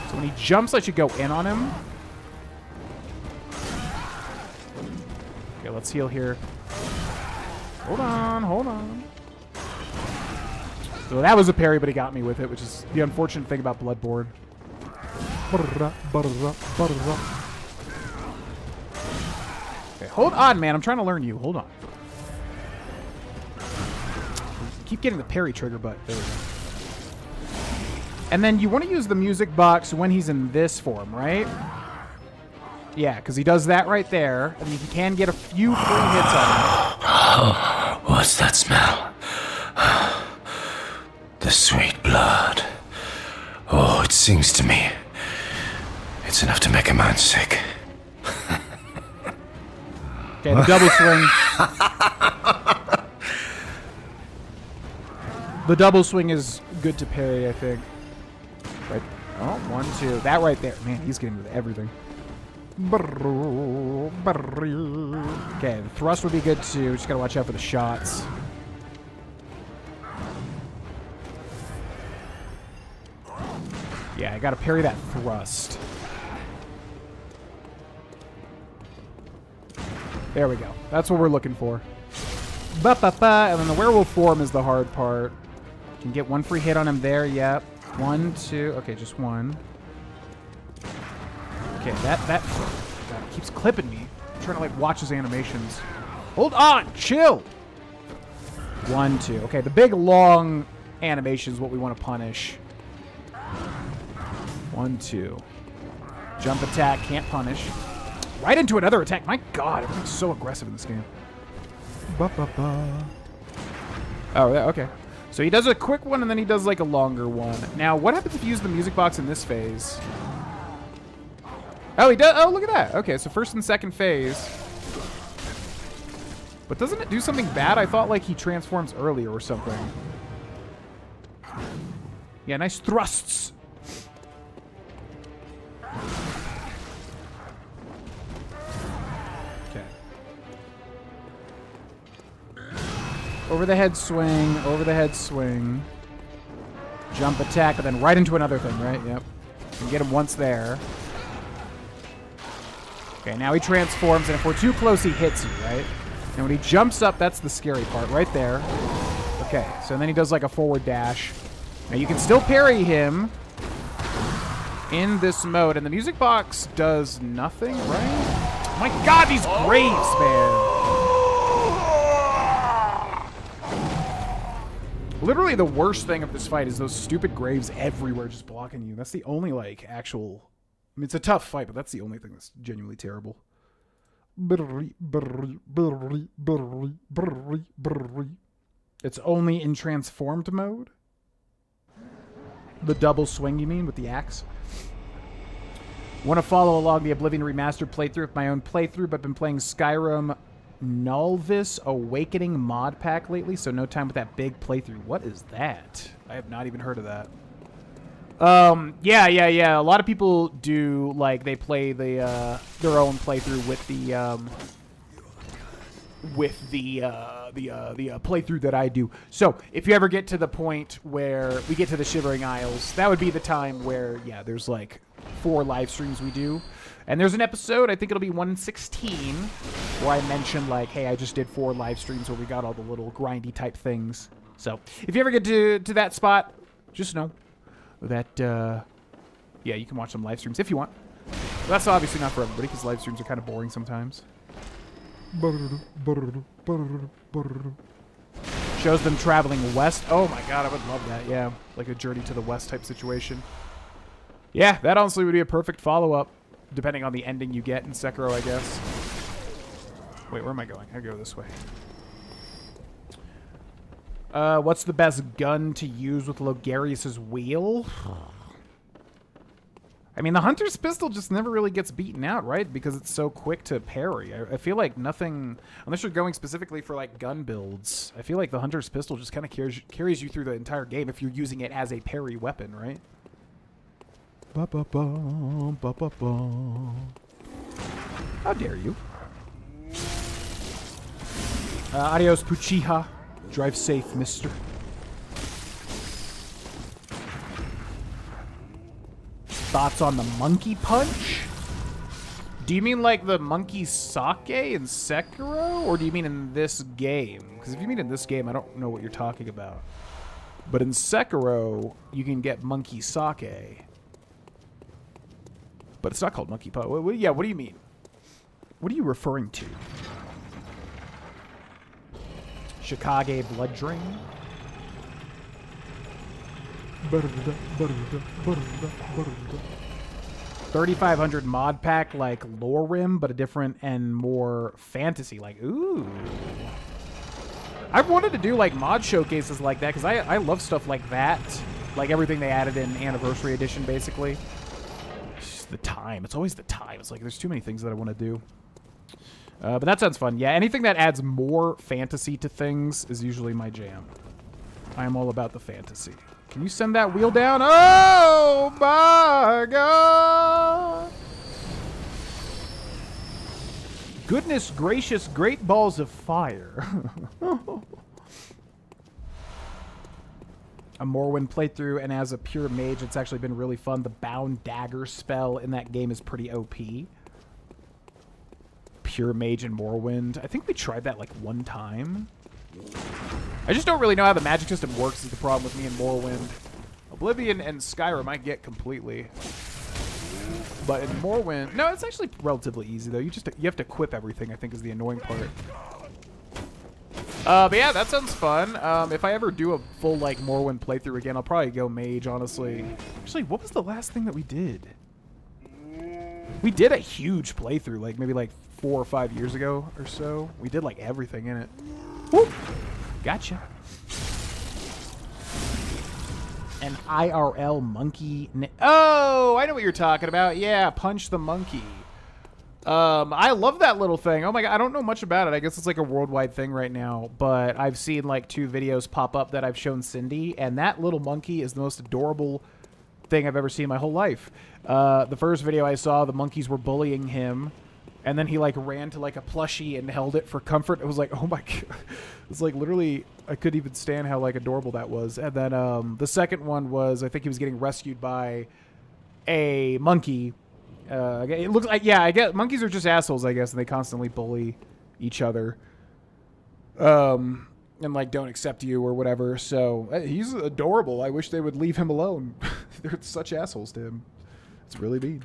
So when he jumps, I should go in on him. Okay, let's heal here. Hold on, hold on. So that was a parry, but he got me with it, which is the unfortunate thing about Bloodborne. Okay, hold on, man. I'm trying to learn you. Hold on. Keep getting the parry trigger, but there we go. And then you want to use the music box when he's in this form, right? Yeah, because he does that right there, and he can get a few free hits on him. Oh, what's that smell? The sweet blood. Oh, it sings to me. It's enough to make a man sick. Okay, the double swing. The double swing is good to parry, I think. Right. Oh, 1, 2. That right there. Man, he's getting with everything. Okay, the thrust would be good too. Just gotta watch out for the shots. Yeah, I gotta parry that thrust. There we go. That's what we're looking for. Ba-ba-ba. And then the werewolf form is the hard part. Can get one free hit on him there. Yep. 1, 2. Okay, just one. Okay, that God, it keeps clipping me. I'm trying to like watch his animations. Hold on, chill. 1, 2. Okay, the big long animation is what we want to punish. 1, 2. Jump attack, can't punish. Right into another attack. My God, everything's so aggressive in this game. Ba-ba-ba. Oh, yeah, okay. So he does a quick one, and then he does, like, a longer one. Now, what happens if you use the music box in this phase? Oh, he does. Oh, look at that. Okay, so first and second phase. But doesn't it do something bad? I thought, like, he transforms earlier or something. Yeah, nice thrusts. Okay. Over the head swing, over the head swing. Jump attack, but then right into another thing, right? Yep. You can get him once there. Okay, now he transforms, and if we're too close, he hits you, right? And when he jumps up, that's the scary part, right there. Okay, so then he does like a forward dash. Now you can still parry him in this mode, and the music box does nothing, right? My God, these graves, man. Literally the worst thing of this fight is those stupid graves everywhere just blocking you. That's the only, like, actual... I mean, it's a tough fight, but that's the only thing that's genuinely terrible. It's only in transformed mode? The double swing, you mean, with the axe? Want to follow along the Oblivion Remastered playthrough of my own playthrough, but been playing Skyrim Nulvis Awakening mod pack lately, so no time with that big playthrough. What is that? I have not even heard of that. Yeah. A lot of people do, like, they play the their own playthrough with the playthrough that I do. So if you ever get to the point where we get to the Shivering Isles, that would be the time where, yeah, there's like 4 live streams we do. And there's an episode, I think it'll be 116, where I mentioned, like, hey, I just did 4 live streams where we got all the little grindy type things. So if you ever get to that spot, just know that, yeah, you can watch some live streams if you want. But that's obviously not for everybody, because live streams are kind of boring sometimes. Shows them traveling west. Oh my God, I would love that. Yeah, like a Journey to the West type situation. Yeah, that honestly would be a perfect follow-up, depending on the ending you get in Sekiro, I guess. Wait, where am I going? I go this way. What's the best gun to use with Logarius's wheel? I mean, the Hunter's Pistol just never really gets beaten out, right? Because it's so quick to parry. I feel like nothing, unless you're going specifically for, like, gun builds, I feel like the Hunter's Pistol just kind of carries you through the entire game if you're using it as a parry weapon, right? Ba-ba-ba, ba-ba-ba. How dare you? Adios, Puchiha. Drive safe, mister. Thoughts on the monkey punch? Do you mean like the monkey sake in Sekiro? Or do you mean in this game? Because if you mean in this game, I don't know what you're talking about. But in Sekiro, you can get monkey sake. But it's not called monkey punch. Yeah, what do you mean? What are you referring to? Shikage Blood Drain? 3,500 mod pack like Lorim, but a different and more fantasy. Like, ooh. I've wanted to do like mod showcases like that because I love stuff like that. Like everything they added in Anniversary Edition, basically. It's just the time. It's always the time. It's like there's too many things that I want to do. But that sounds fun. Yeah, anything that adds more fantasy to things is usually my jam. I am all about the fantasy. Can you send that wheel down? Oh my God! Goodness gracious, great balls of fire. a Morrowind playthrough, and as a pure mage, it's actually been really fun. The Bound Dagger spell in that game is pretty OP. Pure mage and Morrowind. I think we tried that like one time. I just don't really know how the magic system works is the problem with me in Morrowind. Oblivion and Skyrim I get completely. But in Morrowind... No, it's actually relatively easy, though. You have to equip everything, I think, is the annoying part. But yeah, that sounds fun. If I ever do a full, like, Morrowind playthrough again, I'll probably go mage, honestly. Actually, what was the last thing that we did? We did a huge playthrough, like, maybe, like, 4 or 5 years ago or so. We did, like, everything in it. Whoop! Gotcha. An IRL monkey. Oh, I know what you're talking about. Yeah, Punch the Monkey. I love that little thing. Oh my god, I don't know much about it. I guess it's like a worldwide thing right now, but I've seen like 2 videos pop up that I've shown Cindy, and that little monkey is the most adorable thing I've ever seen in my whole life. The first video I saw, the monkeys were bullying him, and then he like ran to like a plushie and held it for comfort. It was like, oh my god. It's like literally, I couldn't even stand how like adorable that was. And then the second one was, I think he was getting rescued by a monkey. It looks like, yeah, I guess monkeys are just assholes, I guess, and they constantly bully each other. And like don't accept you or whatever. So he's adorable. I wish they would leave him alone. They're such assholes to him. It's really mean.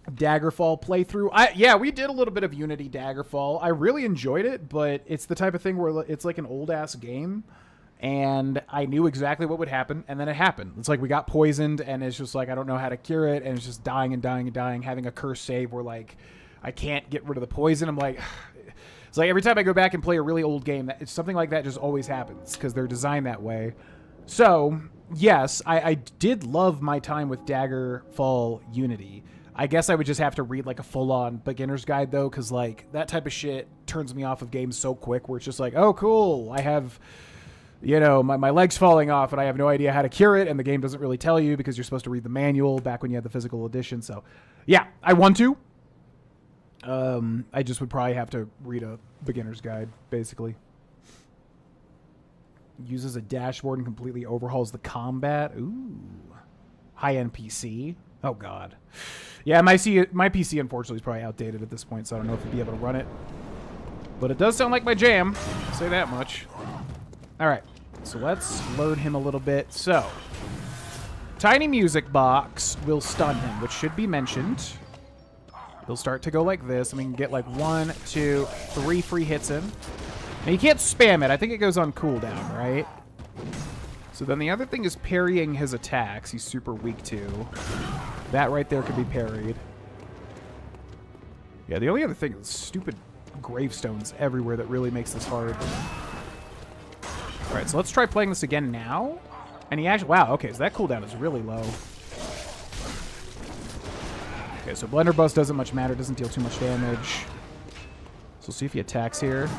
Daggerfall playthrough. Yeah, we did a little bit of Unity Daggerfall. I really enjoyed it, but it's the type of thing where it's like an old-ass game, and I knew exactly what would happen, and then it happened. It's like we got poisoned, and it's just like I don't know how to cure it, and it's just dying and dying and dying, having a curse save where like I can't get rid of the poison. I'm like... It's like every time I go back and play a really old game, it's something like that just always happens, because they're designed that way. So, yes, I did love my time with Daggerfall Unity. I guess I would just have to read like a full-on beginner's guide though, because like that type of shit turns me off of games so quick where it's just like, oh cool, I have, you know, my leg's falling off and I have no idea how to cure it, and the game doesn't really tell you because you're supposed to read the manual back when you had the physical edition. So yeah, I want to. I just would probably have to read a beginner's guide, basically. Uses a dashboard and completely overhauls the combat. Ooh. High-end PC. Oh, God. Yeah, my PC, unfortunately, is probably outdated at this point, so I don't know if I'd be able to run it. But it does sound like my jam. I'll say that much. All right. So let's learn him a little bit. So, tiny music box will stun him, which should be mentioned. He'll start to go like this, and we can get like 1, 2, 3 free hits in. Now, you can't spam it. I think it goes on cooldown, right? So then the other thing is parrying his attacks. He's super weak to. That right there could be parried. Yeah, the only other thing is stupid gravestones everywhere that really makes this hard. All right, so let's try playing this again now. And he actually... Wow, okay, so that cooldown is really low. Okay, so Blunderbuss doesn't much matter. Doesn't deal too much damage. So we'll see if he attacks here.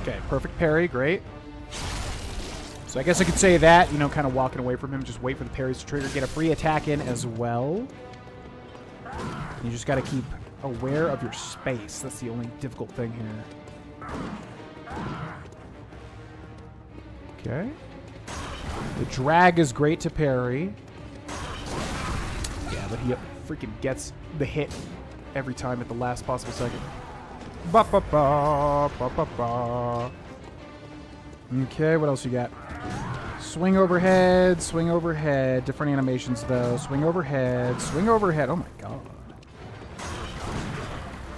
Okay, perfect parry, great. So I guess I could say that, you know, kind of walking away from him, just wait for the parries to trigger, get a free attack in as well. You just got to keep aware of your space. That's the only difficult thing here. Okay. The drag is great to parry. Yeah, but he freaking gets the hit every time at the last possible second. Ba ba ba ba ba ba. Okay, what else you got? Swing overhead, swing overhead. Different animations though. Swing overhead, swing overhead. Oh my god.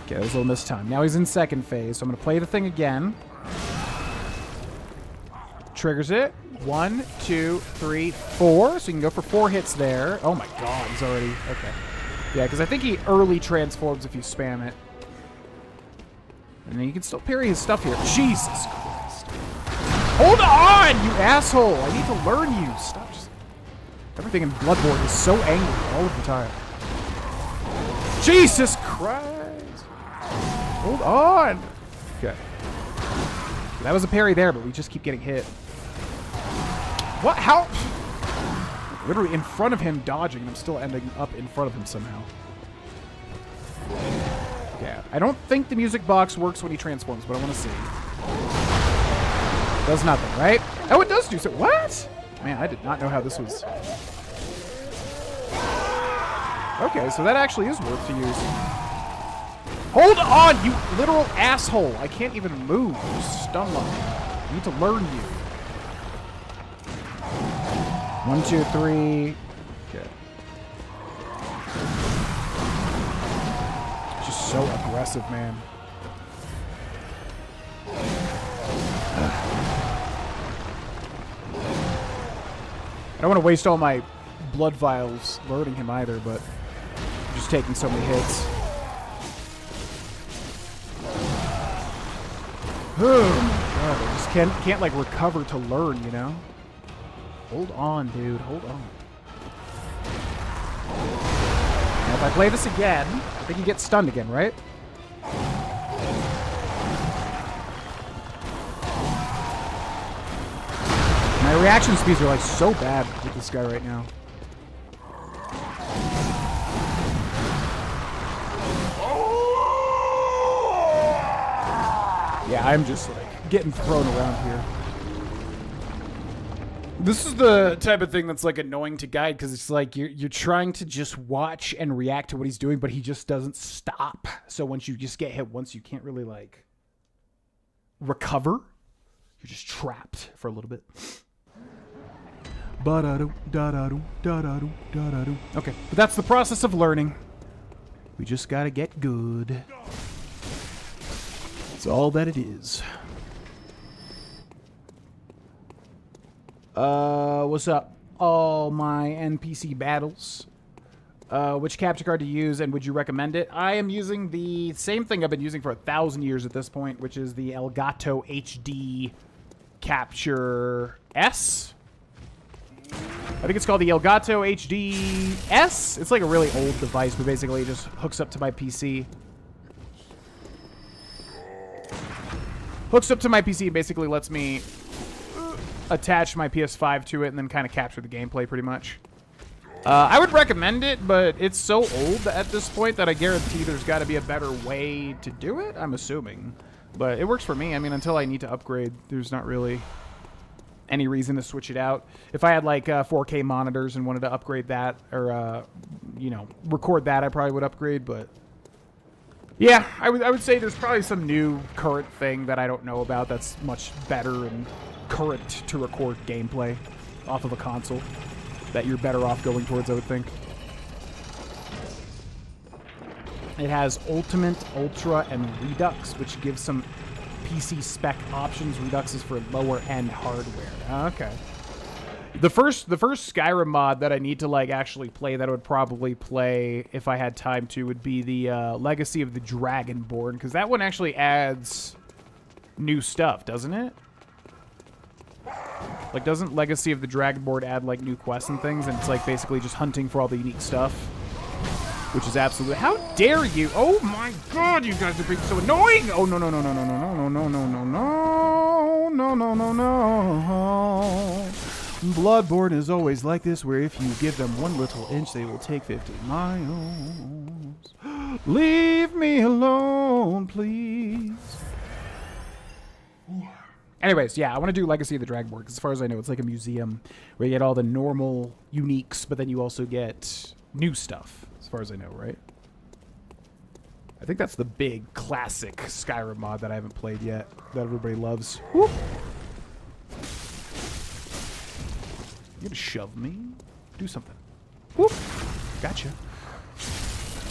Okay, that was a little missed time. Now he's in second phase, so I'm gonna play the thing again. Triggers it. 1, 2, 3, 4. So you can go for 4 hits there. Oh my god, he's already... Okay. Yeah, because I think he early transforms if you spam it. And then you can still parry his stuff here. Jesus Christ. Hold on, you asshole! I need to learn you. Stop just... Everything in Bloodborne is so angry all of the time. Jesus Christ! Hold on! Okay. That was a parry there, but we just keep getting hit. What? How? Literally in front of him dodging, and I'm still ending up in front of him somehow. Yeah, I don't think the music box works when he transforms, but I want to see. Does nothing, right? Oh, it does do so. What? Man, I did not know how this was. Okay, so that actually is worth to use. Hold on, you literal asshole. I can't even move. You stun lock. I need to learn you. 1, 2, 3. Okay. Just so aggressive, man. I don't want to waste all my blood vials loading him either, but I'm just taking so many hits. Oh my god, I just can't like recover to learn, you know? Hold on, dude, hold on. Now if I play this again, I think he gets stunned again, right? My reaction speeds are like so bad with this guy right now. Yeah, I'm just like getting thrown around here. This is the type of thing that's like annoying to guide because it's like you're trying to just watch and react to what he's doing, but he just doesn't stop. So once you just get hit once, you can't really like recover. You're just trapped for a little bit. Okay, but that's the process of learning. We just gotta get good. That's all that it is. What's up? All my NPC battles. Which capture card to use, and would you recommend it? I am using the same thing I've been using for 1,000 years at this point, which is the Elgato HD Capture S. I think it's called the Elgato HD S. It's like a really old device, but basically it just hooks up to my PC. Hooks up to my PC and basically lets me attach my PS5 to it and then kind of capture the gameplay pretty much. I would recommend it, but it's so old at this point that I guarantee there's got to be a better way to do it, I'm assuming. But it works for me. I mean, until I need to upgrade, there's not really any reason to switch it out. If I had like 4K monitors and wanted to upgrade that or, you know, record that, I probably would upgrade, but yeah, I would say there's probably some new current thing that I don't know about that's much better and current to record gameplay off of a console that you're better off going towards, I would think. It has Ultimate, Ultra, and Redux, which gives some PC spec options. Redux is for lower end hardware. Okay. The first Skyrim mod that I need to like actually play that I would probably play if I had time to would be the Legacy of the Dragonborn, because that one actually adds new stuff, doesn't it? Like, doesn't Legacy of the Dragonborn add like new quests and things, and it's like basically just hunting for all the unique stuff, which is absolutely— how dare you! Oh my god, you guys are being so annoying! Oh no no no no no no no no no no no no no no no. Bloodborne is always like this, where if you give them 1 little inch, they will take 50 miles. Leave me alone, please. Anyways, yeah, I want to do Legacy of the Dragonborn, because as far as I know, it's like a museum where you get all the normal uniques, but then you also get new stuff, as far as I know, right? I think that's the big classic Skyrim mod that I haven't played yet, that everybody loves. Whoop. You gonna shove me? Do something. Whoop. Gotcha.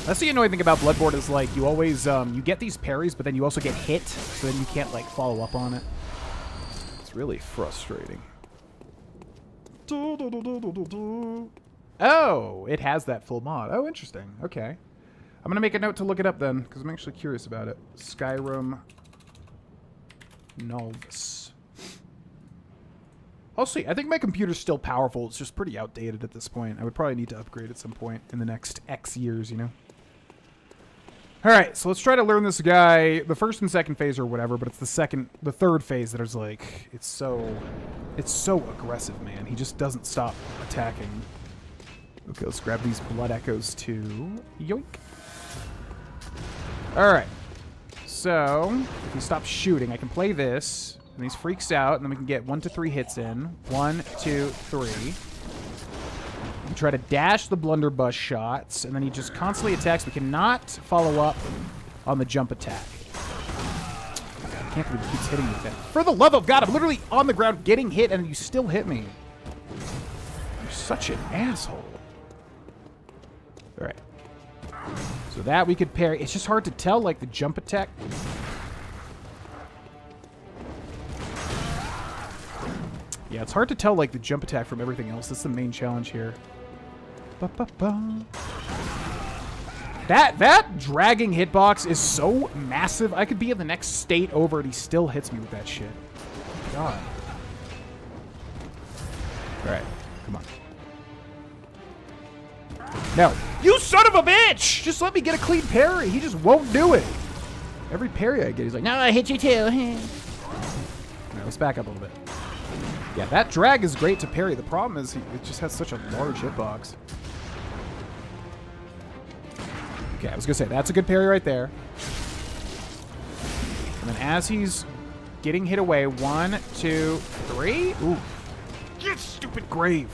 That's the annoying thing about Bloodborne is, like, you always, you get these parries, but then you also get hit, so then you can't, like, follow up on it. It's really frustrating. Oh, it has that full mod. Oh, interesting. Okay. I'm gonna make a note to look it up then, because I'm actually curious about it. Skyrim Novice. I'll see. I think my computer's still powerful. It's just pretty outdated at this point. I would probably need to upgrade at some point in the next X years, you know? Alright, so let's try to learn this guy. The first and second phase or whatever, but it's the third phase that is like, it's so aggressive, man. He just doesn't stop attacking. Okay, let's grab these blood echoes too. Yoink. All right. So, if he stops shooting, I can play this. And he freaks out, and then we can get 1 to 3 hits in. 1, 2, 3. We can try to dash the blunderbuss shots, and then he just constantly attacks. We cannot follow up on the jump attack. I can't believe he keeps hitting me with that. For the love of God, I'm literally on the ground getting hit, and you still hit me. You're such an asshole. All right. So that we could parry. It's just hard to tell, like, the jump attack. Yeah, it's hard to tell, like, the jump attack from everything else. That's the main challenge here. Ba-ba-ba. That dragging hitbox is so massive. I could be in the next state over and he still hits me with that shit. God. All right, come on. No. You son of a bitch! Just let me get a clean parry. He just won't do it. Every parry I get, he's like, no, I hit you too. All right, let's back up a little bit. Yeah, that drag is great to parry. The problem is it just has such a large hitbox. Okay, I was going to say, that's a good parry right there. And then as he's getting hit away, 1, 2, 3. Ooh. You stupid grave.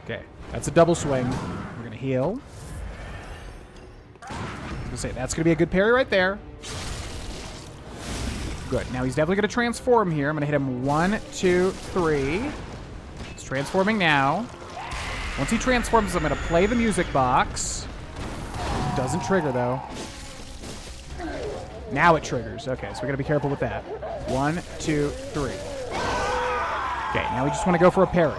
Okay, that's a double swing. We're going to heal. I was going to say, that's going to be a good parry right there. Good. Now he's definitely going to transform here. I'm going to hit him 1, 2, 3. He's transforming now. Once he transforms, I'm going to play the music box. Doesn't trigger, though. Now it triggers. Okay, so we got to be careful with that. 1, 2, 3. Okay, now we just want to go for a parry.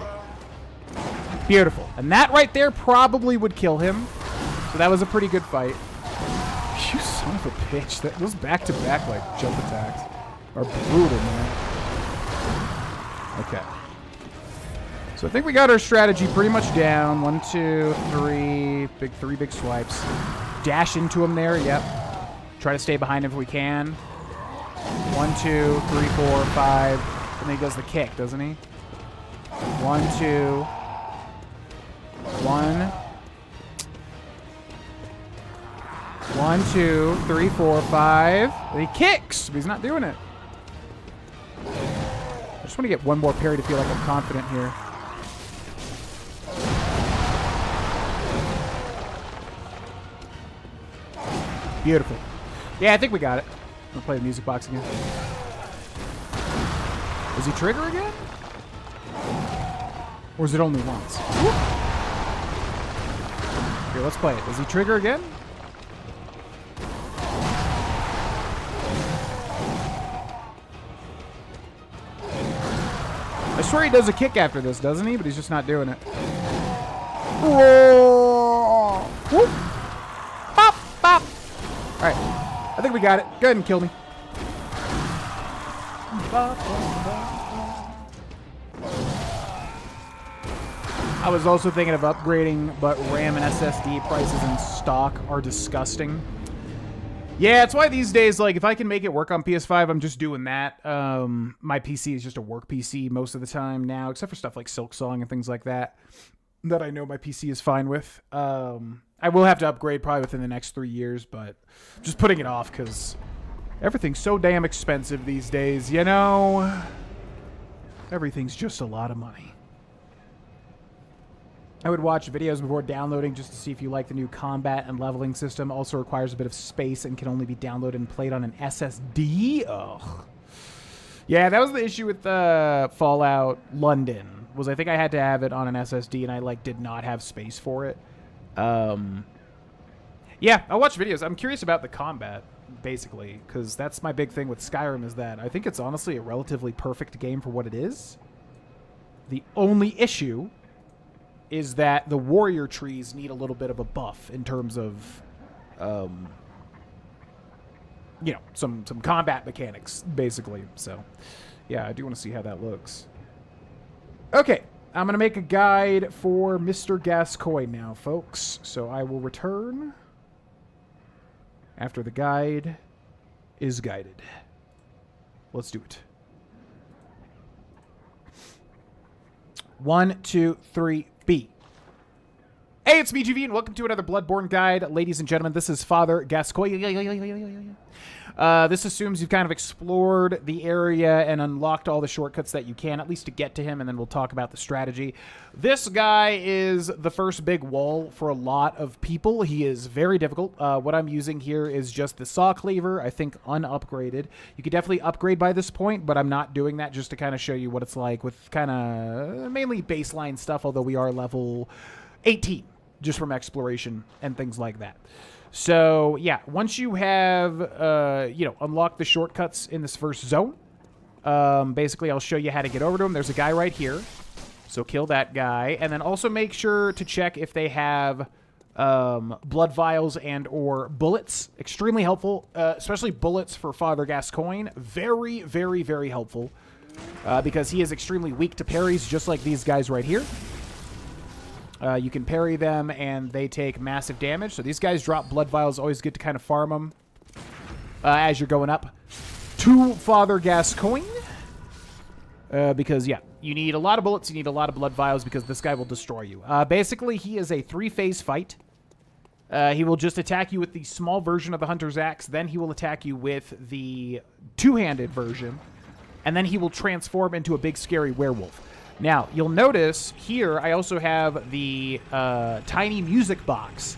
Beautiful. And that right there probably would kill him. So that was a pretty good fight. You son of a bitch. Those back-to-back, like, jump attacks are brutal, man. Okay. So I think we got our strategy pretty much down. 1, 2, 3. Three big swipes. Dash into him there. Yep. Try to stay behind him if we can. 1, 2, 3, 4, 5. And then he does the kick, doesn't he? 1, 2. 1. 1, 2, 3, 4, 5. And he kicks, but he's not doing it. I just want to get one more parry to feel like I'm confident here. Beautiful. Yeah, I think we got it. I'm going to play the music box again. Does he trigger again? Or is it only once? Whoop. Here, let's play it. Does he trigger again? I swear he does a kick after this, doesn't he? But he's just not doing it. Whoa! Whoop! Pop! Pop! Alright. I think we got it. Go ahead and kill me. I was also thinking of upgrading, but RAM and SSD prices in stock are disgusting. Yeah, it's why these days, like, if I can make it work on PS5, I'm just doing that. My PC is just a work PC most of the time now, except for stuff like Silksong and things like that I know my PC is fine with. I will have to upgrade probably within the next 3 years, but just putting it off because everything's so damn expensive these days, you know? Everything's just a lot of money. I would watch videos before downloading just to see if you like the new combat and leveling system. Also requires a bit of space and can only be downloaded and played on an SSD. Ugh. Yeah, that was the issue with Fallout London. Was I think I had to have it on an SSD and I like did not have space for it. Yeah, I'll watch videos. I'm curious about the combat basically because that's my big thing with Skyrim is that I think it's honestly a relatively perfect game for what it is. The only issue is that the warrior trees need a little bit of a buff in terms of, you know, some combat mechanics, basically. So, yeah, I do want to see how that looks. Okay, I'm going to make a guide for Mr. Gascoigne now, folks. So I will return after the guide is guided. Let's do it. 1, 2, 3, B. Hey, it's me, GV, and welcome to another Bloodborne guide. Ladies and gentlemen, this is Father Gascoigne. This assumes you've kind of explored the area and unlocked all the shortcuts that you can, at least to get to him, and then we'll talk about the strategy. This guy is the first big wall for a lot of people. He is very difficult. What I'm using here is just the saw cleaver, I think unupgraded. You could definitely upgrade by this point, but I'm not doing that just to kind of show you what it's like with kind of mainly baseline stuff, although we are level 18. Just from exploration and things like that. So, yeah, once you have, unlocked the shortcuts in this first zone, basically I'll show you how to get over to him. There's a guy right here, so kill that guy. And then also make sure to check if they have blood vials and or bullets. Extremely helpful, especially bullets for Father Gascoigne. Very, very, very helpful, because he is extremely weak to parries, just like these guys right here. You can parry them, and they take massive damage. So these guys drop blood vials. Always good to kind of farm them as you're going up to Father Gascoigne. Because, yeah, you need a lot of bullets. You need a lot of blood vials because this guy will destroy you. Basically, he is a 3-phase fight. He will just attack you with the small version of the Hunter's Axe. Then he will attack you with the two-handed version. And then he will transform into a big, scary werewolf. Now, you'll notice here I also have the tiny music box.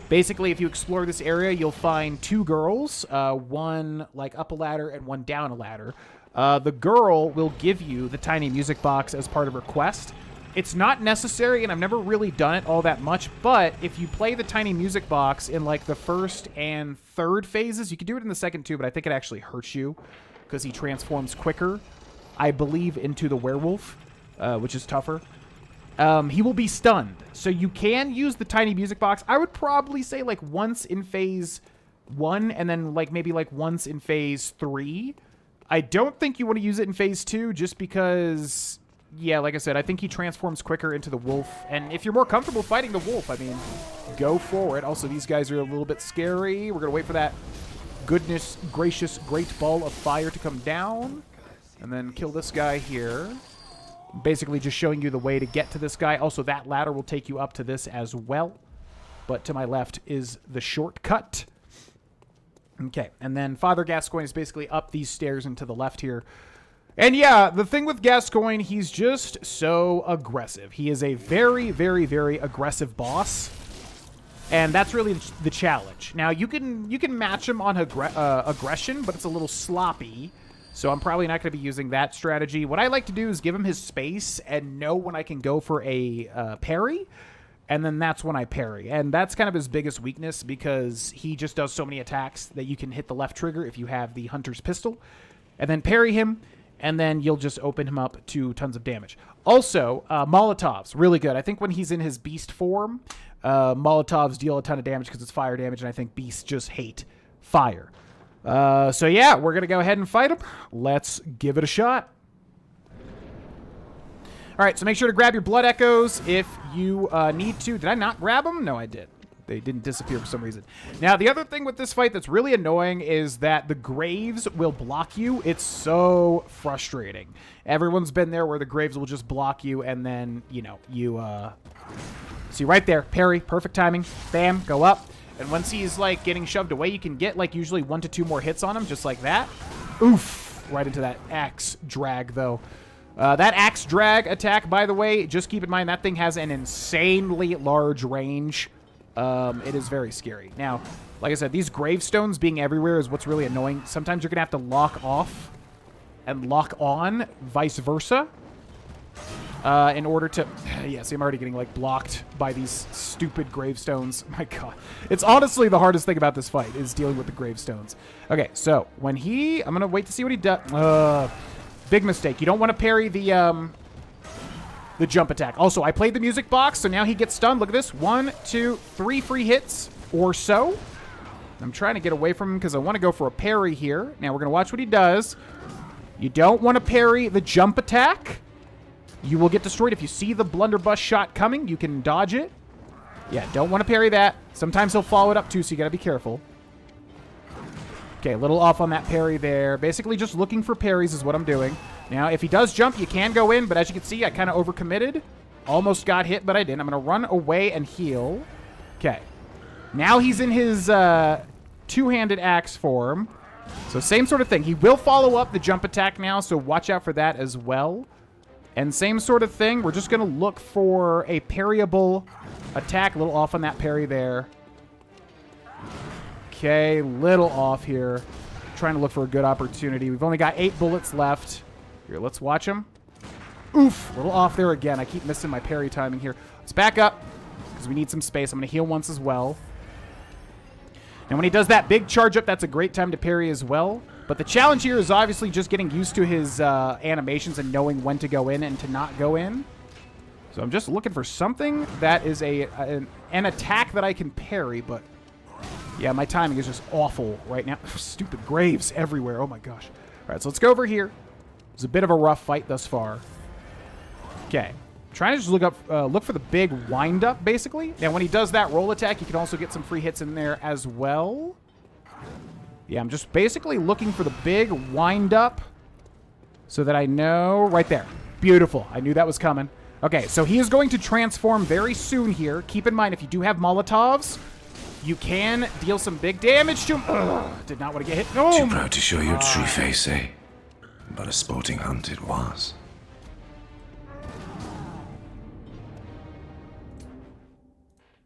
Basically, if you explore this area, you'll find two girls, one like up a ladder and one down a ladder. The girl will give you the tiny music box as part of her quest. It's not necessary, and I've never really done it all that much, but if you play the tiny music box in like the first and third phases, you can do it in the second too, but I think it actually hurts you because he transforms quicker, I believe, into the werewolf. Which is tougher. He will be stunned. So you can use the tiny music box. I would probably say like once in phase 1 and then like maybe like once in phase 3. I don't think you want to use it in phase 2 just because, yeah, like I said, I think he transforms quicker into the wolf. And if you're more comfortable fighting the wolf, I mean, go for it. Also, these guys are a little bit scary. We're going to wait for that goodness gracious great ball of fire to come down. And then kill this guy here. Basically just showing you the way to get to this guy. Also, that ladder will take you up to this as well. But to my left is the shortcut. Okay, and then Father Gascoigne is basically up these stairs and to the left here. And yeah, the thing with Gascoigne, he's just so aggressive. He is a very, very, very aggressive boss. And that's really the challenge. Now, you can match him on aggression, but it's a little sloppy. So I'm probably not going to be using that strategy. What I like to do is give him his space and know when I can go for a parry, and then that's when I parry. And that's kind of his biggest weakness because he just does so many attacks that you can hit the left trigger if you have the Hunter's Pistol, and then parry him, and then you'll just open him up to tons of damage. Also, Molotovs, really good. I think when he's in his beast form, Molotovs deal a ton of damage because it's fire damage, and I think beasts just hate fire. So yeah, we're going to go ahead and fight him. Let's give it a shot. All right, so make sure to grab your blood echoes if you need to. Did I not grab them? No, I did. They didn't disappear for some reason. Now, the other thing with this fight that's really annoying is that the graves will block you. It's so frustrating. Everyone's been there where the graves will just block you, and then, you know, see right there, parry, perfect timing, bam, go up. And once he's, like, getting shoved away, you can get, like, usually 1 to 2 more hits on him, just like that. Oof. Right into that axe drag, though. That axe drag attack, by the way, just keep in mind that thing has an insanely large range. It is very scary. Now, like I said, these gravestones being everywhere is what's really annoying. Sometimes you're going to have to lock off and lock on, vice versa. In order to... Yeah, see, I'm already getting, like, blocked by these stupid gravestones. My god. It's honestly the hardest thing about this fight, is dealing with the gravestones. Okay, so, when he... I'm gonna wait to see what he does. Big mistake. You don't want to parry the jump attack. Also, I played the music box, so now he gets stunned. Look at this. 1, 2, 3 free hits or so. I'm trying to get away from him because I want to go for a parry here. Now, we're going to watch what he does. You don't want to parry the jump attack. You will get destroyed. If you see the blunderbuss shot coming, you can dodge it. Yeah, don't want to parry that. Sometimes he'll follow it up too, so you got to be careful. Okay, a little off on that parry there. Basically just looking for parries is what I'm doing. Now, if he does jump, you can go in, but as you can see, I kind of overcommitted. Almost got hit, but I didn't. I'm going to run away and heal. Okay. Now he's in his two-handed axe form. So same sort of thing. He will follow up the jump attack now, so watch out for that as well. And same sort of thing. We're just going to look for a parryable attack. A little off on that parry there. Okay, little off here. Trying to look for a good opportunity. We've only got 8 bullets left. Here, let's watch him. Oof, a little off there again. I keep missing my parry timing here. Let's back up because we need some space. I'm going to heal once as well. And when he does that big charge up, that's a great time to parry as well. But the challenge here is obviously just getting used to his animations and knowing when to go in and to not go in. So I'm just looking for something that is an attack that I can parry, but yeah, my timing is just awful right now. Stupid graves everywhere. Oh my gosh. All right, so let's go over here. It's a bit of a rough fight thus far. Okay. Trying to just look for the big wind-up, basically. Now, when he does that roll attack, you can also get some free hits in there as well. Yeah, I'm just basically looking for the big wind-up so that I know... Right there. Beautiful. I knew that was coming. Okay, so he is going to transform very soon here. Keep in mind, if you do have Molotovs, you can deal some big damage to him. Ugh, did not want to get hit. No. Too proud to show your true face, eh? But a sporting hunt it was.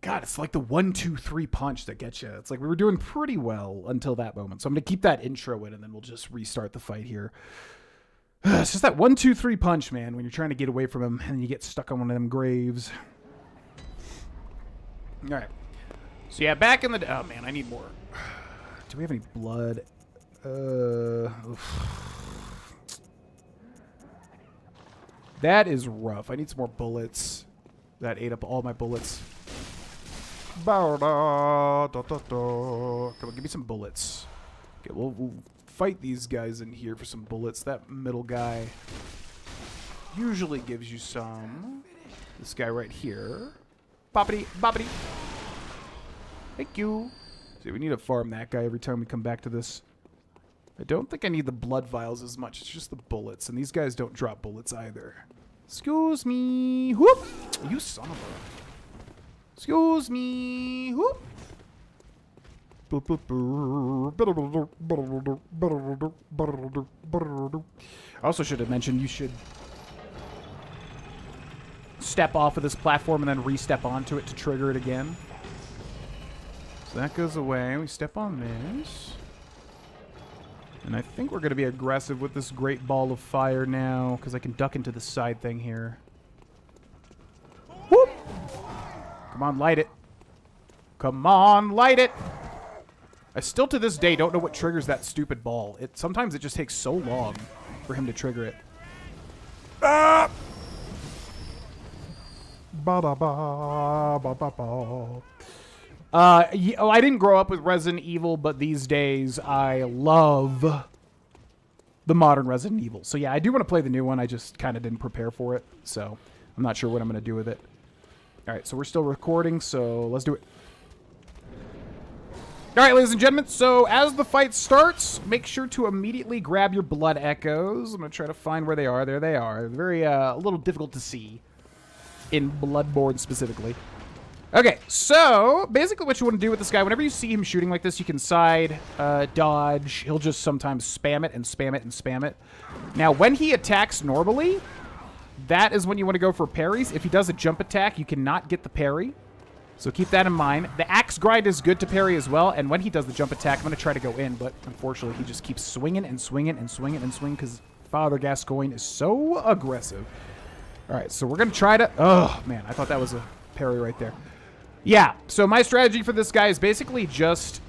God, it's like the 1, 2, 3 punch that gets you. It's like we were doing pretty well until that moment. So I'm going to keep that intro in, and then we'll just restart the fight here. It's just that 1, 2, 3 punch, man, when you're trying to get away from him, and you get stuck on one of them graves. All right. So, yeah, back in the... Oh, man, I need more. Do we have any blood? That is rough. I need some more bullets. That ate up all my bullets. Come on, give me some bullets. Okay, we'll fight these guys in here for some bullets. That middle guy usually gives you some. This guy right here. Boppity, boppity. Thank you. See, we need to farm that guy every time we come back to this. I don't think I need the blood vials as much. It's just the bullets. And these guys don't drop bullets either. Excuse me. Whoop! You son of a... Excuse me. Whoop. I also should have mentioned you should step off of this platform and then re-step onto it to trigger it again. So that goes away. We step on this. And I think we're going to be aggressive with this great ball of fire now because I can duck into the side thing here. Whoop! Come on, light it. Come on, light it. I still to this day don't know what triggers that stupid ball. Sometimes it just takes so long for him to trigger it. Ah! I didn't grow up with Resident Evil, but these days I love the modern Resident Evil. So yeah, I do want to play the new one. I just kind of didn't prepare for it, so I'm not sure what I'm going to do with it. All right, so we're still recording, so let's do it. All right, ladies and gentlemen, so as the fight starts, make sure to immediately grab your blood echoes. I'm going to try to find where they are. There they are. Very, a little difficult to see in Bloodborne specifically. Okay, so basically what you want to do with this guy, whenever you see him shooting like this, you can side, dodge. He'll just sometimes spam it and spam it and spam it. Now, when he attacks normally, that is when you want to go for parries. If he does a jump attack, you cannot get the parry. So keep that in mind. The axe grind is good to parry as well, and when he does the jump attack, I'm going to try to go in, but unfortunately he just keeps swinging and swinging and swinging and swinging because Father Gascoigne is so aggressive. All right, so we're going to try to... Oh, man, I thought that was a parry right there. Yeah, so my strategy for this guy is basically just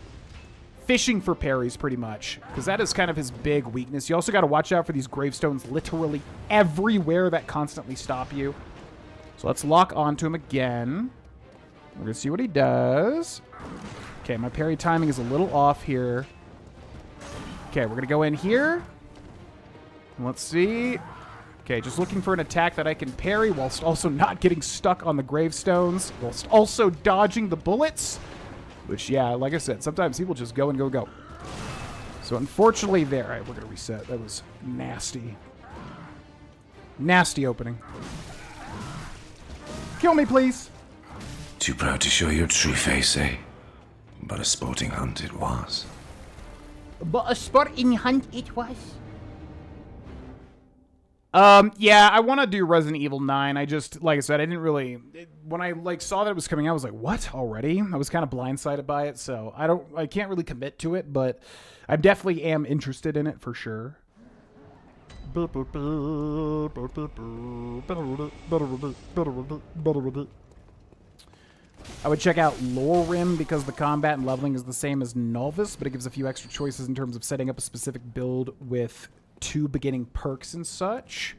fishing for parries pretty much, because that is kind of his big weakness. You also got to watch out for these gravestones literally everywhere that constantly stop you. So let's lock onto him again. We're going to see what he does. Okay, my parry timing is a little off here. Okay, we're going to go in here. Let's see. Okay, just looking for an attack that I can parry whilst also not getting stuck on the gravestones, whilst also dodging the bullets. Which, yeah, like I said, sometimes he will just go and go, go. So, unfortunately, there. All right, we're going to reset. That was nasty. Nasty opening. Kill me, please. Too proud to show your true face, eh? But a sporting hunt it was. But a sporting hunt it was. Yeah, I want to do Resident Evil 9. I just, like I said, I didn't really, when I like saw that it was coming out, I was like, what, already? I was kind of blindsided by it, so I can't really commit to it, but I definitely am interested in it for sure. I would check out Lorim because the combat and leveling is the same as Novice, but it gives a few extra choices in terms of setting up a specific build with 2 beginning perks and such.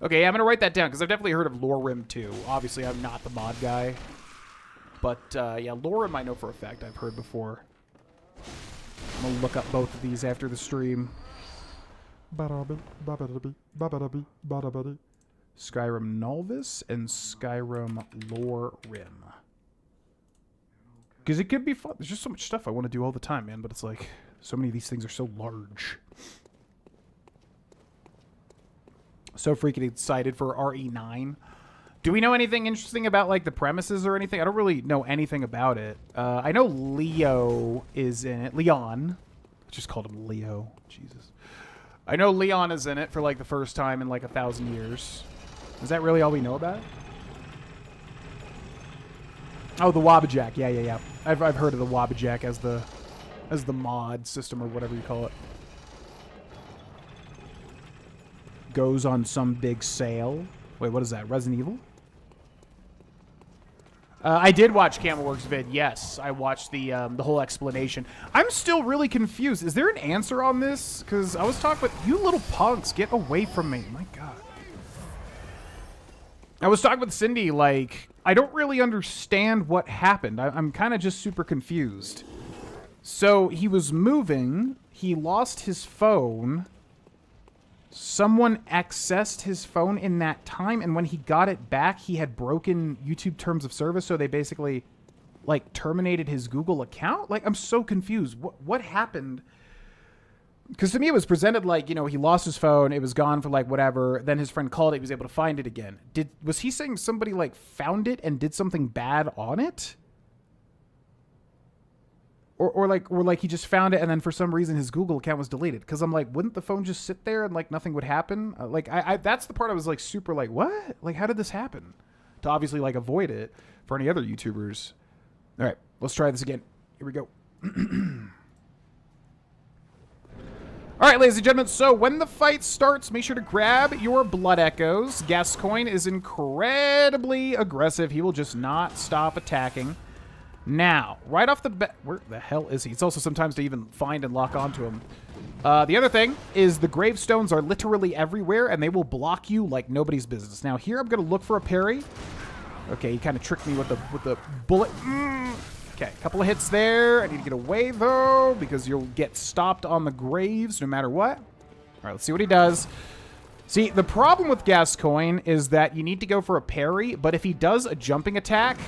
Okay, yeah, I'm going to write that down because I've definitely heard of Lorim too. Obviously, I'm not the mod guy. But, yeah, Lorim I know for a fact I've heard before. I'm going to look up both of these after the stream. Skyrim Novice and Skyrim Lorim. Because it could be fun. There's just so much stuff I want to do all the time, man. But it's like, so many of these things are so large. So freaking excited for RE9. Do we know anything interesting about, like, the premises or anything? I don't really know anything about it. I know Leo is in it. Leon. I just called him Leo. Jesus. I know Leon is in it for, like, the first time in, like, 1,000 years. Is that really all we know about it? Oh, the Wabbajack. Yeah. I've heard of the Wabbajack as the mod system or whatever you call it. Goes on some big sale. Wait, what is that? Resident Evil? I did watch Camelworks vid. Yes, I watched the whole explanation. I'm still really confused. Is there an answer on this? Because I was talking with you little punks. Get away from me. My God. I was talking with Cindy, like, I don't really understand what happened. I'm kind of just super confused. So he was moving. He lost his phone. Someone accessed his phone in that time, and when he got it back, he had broken YouTube terms of service, so they basically, like, terminated his Google account? Like, I'm so confused. What happened? Because to me, it was presented like, you know, he lost his phone, it was gone for, like, whatever, then his friend called it, he was able to find it again. Was he saying somebody, like, found it and did something bad on it? Or like he just found it and then for some reason his Google account was deleted. Because I'm like, wouldn't the phone just sit there and like nothing would happen? That's the part I was like super like, what? Like, how did this happen? To obviously like avoid it for any other YouTubers. All right, let's try this again. Here we go. All right, ladies and gentlemen, so when the fight starts, make sure to grab your blood echoes. Gascoigne is incredibly aggressive. He will just not stop attacking. Now, right off the bat, where the hell is he? It's also sometimes to even find and lock onto him. The other thing is the gravestones are literally everywhere, and they will block you like nobody's business. Now, here I'm going to look for a parry. Okay, he kind of tricked me with the bullet. Okay, a couple of hits there. I need to get away, though, because you'll get stopped on the graves no matter what. All right, let's see what he does. See, the problem with Gascoigne is that you need to go for a parry, but if he does a jumping attack,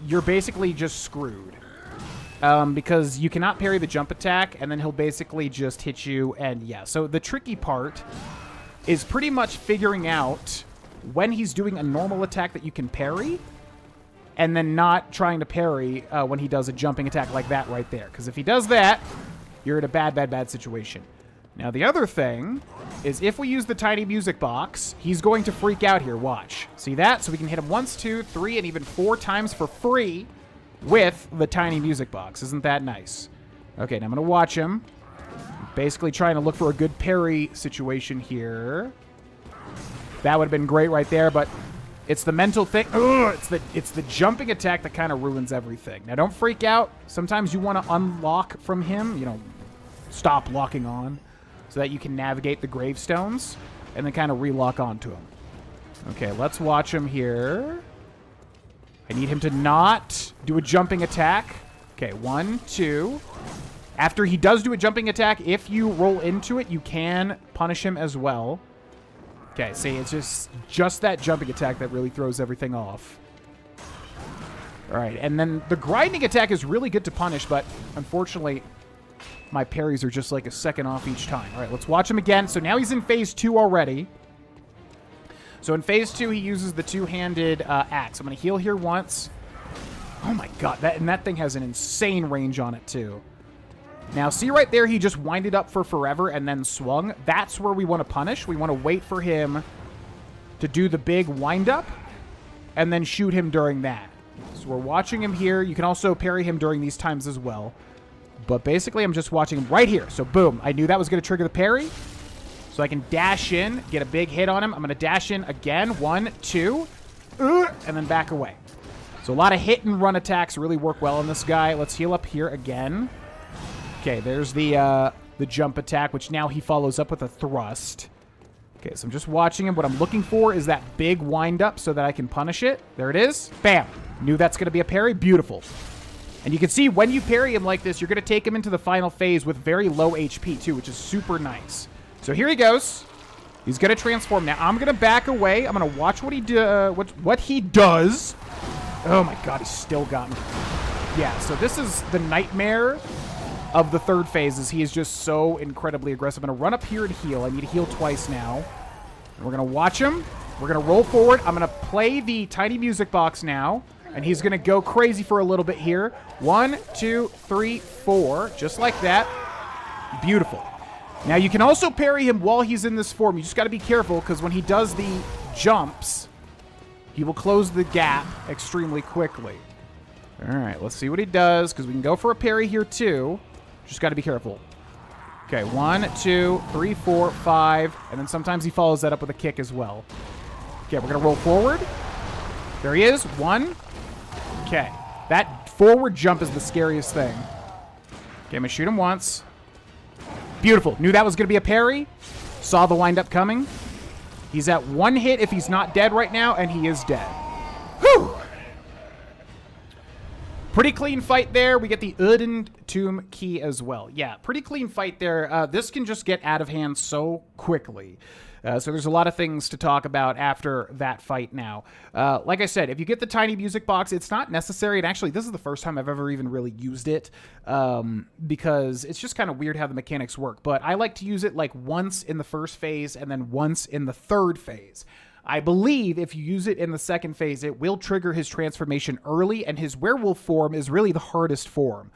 you're basically just screwed. Because you cannot parry the jump attack, and then he'll basically just hit you, and yeah. So the tricky part is pretty much figuring out when he's doing a normal attack that you can parry, and then not trying to parry when he does a jumping attack like that right there. Because if he does that, you're in a bad situation. Now, the other thing is if we use the tiny music box, he's going to freak out here. Watch. See that? So we can hit him once, 2, 3, and even 4 times for free with the tiny music box. Isn't that nice? Okay, now I'm going to watch him. Basically trying to look for a good parry situation here. That would have been great right there, but it's the mental thing. Ugh, it's the jumping attack that kind of ruins everything. Now, don't freak out. Sometimes you want to unlock from him, you know, stop locking on, so that you can navigate the gravestones and then kind of relock onto him. Okay, let's watch him here. I need him to not do a jumping attack. Okay, 1, 2. After he does do a jumping attack, if you roll into it, you can punish him as well. Okay, see, it's just that jumping attack that really throws everything off. All right, and then the grinding attack is really good to punish, but unfortunately, my parries are just like a second off each time. All right, let's watch him again. So now he's in phase 2 already. So in phase 2, he uses the two-handed axe. I'm going to heal here once. Oh my god, that thing has an insane range on it too. Now, see right there, he just winded up for forever and then swung. That's where we want to punish. We want to wait for him to do the big wind-up and then shoot him during that. So we're watching him here. You can also parry him during these times as well. But basically, I'm just watching him right here. So boom, I knew that was going to trigger the parry. So I can dash in, get a big hit on him. I'm going to dash in again. 1, 2, and then back away. So a lot of hit and run attacks really work well on this guy. Let's heal up here again. Okay, there's the jump attack, which now he follows up with a thrust. Okay, so I'm just watching him. What I'm looking for is that big wind-up so that I can punish it. There it is. Bam. Knew that's going to be a parry. Beautiful. And you can see when you parry him like this, you're going to take him into the final phase with very low HP, too, which is super nice. So here he goes. He's going to transform. Now, I'm going to back away. I'm going to watch what he does. Oh, my God. He still got me. Yeah, so this is the nightmare of the third phase, is he is just so incredibly aggressive. I'm going to run up here and heal. I need to heal twice now. And we're going to watch him. We're going to roll forward. I'm going to play the tiny music box now. And he's going to go crazy for a little bit here. 1, 2, 3, 4. Just like that. Beautiful. Now, you can also parry him while he's in this form. You just got to be careful, because when he does the jumps, he will close the gap extremely quickly. All right, let's see what he does, because we can go for a parry here, too. Just got to be careful. Okay, 1, 2, 3, 4, 5. And then sometimes he follows that up with a kick as well. Okay, we're going to roll forward. There he is. 1. Okay. That forward jump is the scariest thing. Okay, I'm going to shoot him once. Beautiful. Knew that was going to be a parry. Saw the wind-up coming. He's at 1 hit if he's not dead right now, and he is dead. Whew! Pretty clean fight there. We get the Uden Tomb key as well. Yeah, pretty clean fight there. This can just get out of hand so quickly. So there's a lot of things to talk about after that fight now. Like I said, if you get the tiny music box, it's not necessary. And actually, this is the first time I've ever even really used it, because it's just kind of weird how the mechanics work. But I like to use it like once in the first phase and then once in the third phase. I believe if you use it in the second phase, it will trigger his transformation early, and his werewolf form is really the hardest form.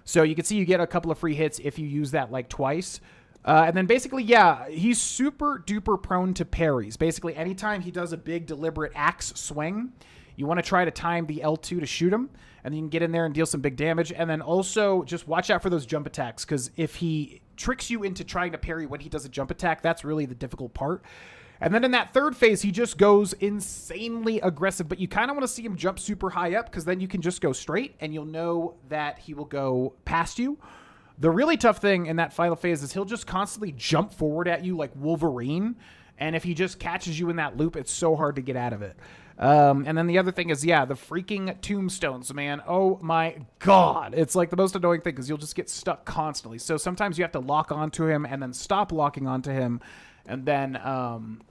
So you can see you get a couple of free hits if you use that like twice. And then basically, yeah, he's super duper prone to parries. Basically, anytime he does a big deliberate axe swing, you want to try to time the L2 to shoot him, and then you can get in there and deal some big damage. And then also just watch out for those jump attacks, because if he tricks you into trying to parry when he does a jump attack, that's really the difficult part. And then in that third phase, he just goes insanely aggressive, but you kind of want to see him jump super high up, because then you can just go straight and you'll know that he will go past you. The really tough thing in that final phase is he'll just constantly jump forward at you like Wolverine, and if he just catches you in that loop, it's so hard to get out of it. And then the other thing is, yeah, the freaking tombstones, man. Oh my god. It's like the most annoying thing, because you'll just get stuck constantly. So sometimes you have to lock onto him and then stop locking onto him, and then,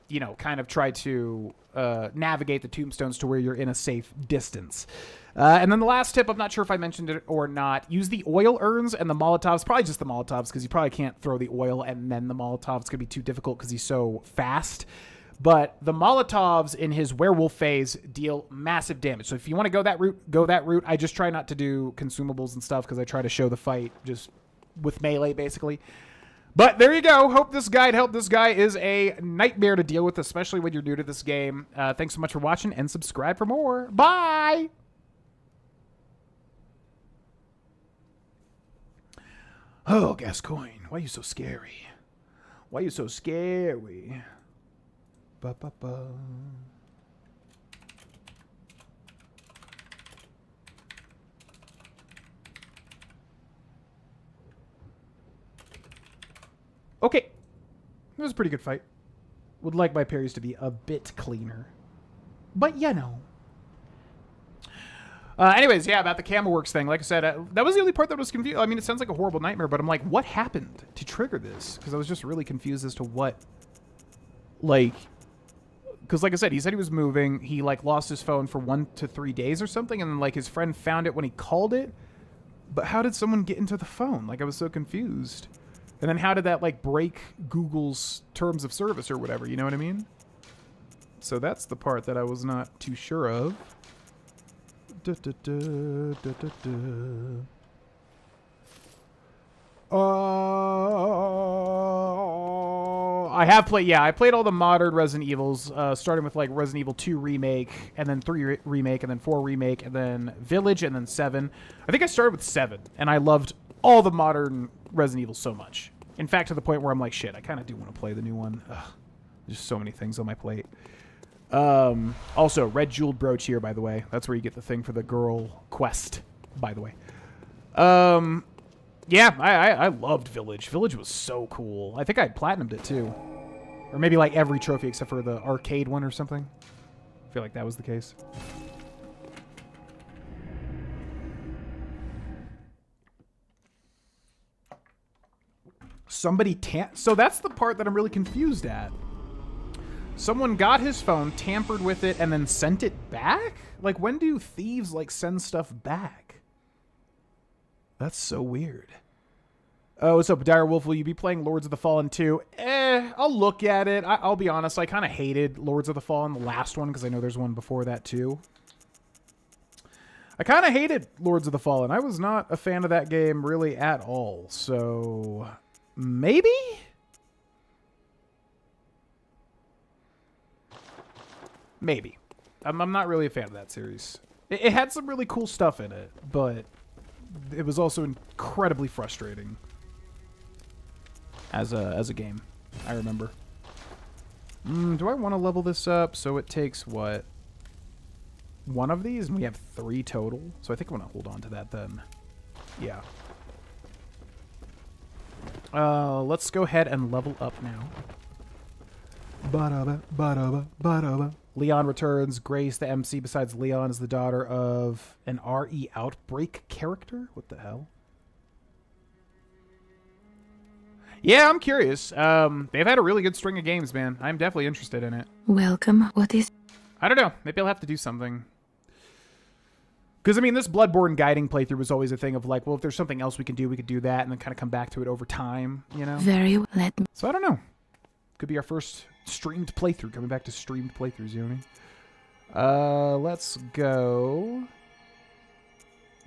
you know, kind of try to navigate the tombstones to where you're in a safe distance. And then the last tip, I'm not sure if I mentioned it or not, use the oil urns and the Molotovs. Probably just the Molotovs, because you probably can't throw the oil and then the Molotovs. It's going to be too difficult because he's so fast. But the Molotovs in his werewolf phase deal massive damage. So if you want to go that route, go that route. I just try not to do consumables and stuff, because I try to show the fight just with melee, basically. But there you go. Hope this guide helped. This guy is a nightmare to deal with, especially when you're new to this game. Thanks so much for watching, and subscribe for more. Bye! Oh, Gascoigne, why are you so scary? Why are you so scary? Ba-ba-ba. Okay. It was a pretty good fight. Would like my parries to be a bit cleaner. But, you know. Anyways, yeah, about the camel works thing. Like I said, that was the only part that was confused. I mean, it sounds like a horrible nightmare, but I'm like, what happened to trigger this? Because I was just really confused as to what, like, because like I said, he said he was moving. He, like, lost his phone for 1 to 3 days or something, and then, like, his friend found it when he called it. But how did someone get into the phone? Like, I was so confused. And then how did that, like, break Google's terms of service or whatever? You know what I mean? So that's the part that I was not too sure of. I have played, I played all the modern Resident Evils, starting with like Resident Evil 2 Remake, and then 3 Remake, and then 4 Remake, and then Village, and then 7. I think I started with 7, and I loved all the modern Resident Evil so much. In fact, to the point where I'm like, shit, I kind of do want to play the new one. Ugh, there's so many things on my plate. Also, red jeweled brooch here, by the way. That's where you get the thing for the girl quest, by the way. Yeah, I loved Village. Village was so cool. I think I platinumed it, too. Or maybe, like, every trophy except for the arcade one or something. I feel like that was the case. Somebody so that's the part that I'm really confused at. Someone got his phone, tampered with it, and then sent it back? Like, when do thieves, like, send stuff back? That's so weird. Oh, what's up, Dire Wolf? Will you be playing Lords of the Fallen 2? I'll look at it. I'll be honest, I kind of hated Lords of the Fallen, the last one, because I know there's one before that, too. I kind of hated Lords of the Fallen. I was not a fan of that game really at all, so maybe? Maybe. I'm not really a fan of that series. It had some really cool stuff in it, but it was also incredibly frustrating as a game, I remember. Do I want to level this up? So it takes, what? One of these? And we have 3 total? So I think I'm going to hold on to that then. Yeah. Let's go ahead and level up now. Leon returns. Grace, the MC, besides Leon, is the daughter of an RE Outbreak character? What the hell? Yeah, I'm curious. They've had a really good string of games, man. I'm definitely interested in it. Welcome. What is... I don't know. Maybe I'll have to do something. Because, I mean, this Bloodborne guiding playthrough was always a thing of like, well, if there's something else we could do that, and then kind of come back to it over time, you know? Very well. So I don't know. Could be our first streamed playthrough. Coming back to streamed playthroughs, you know what I mean? Let's go.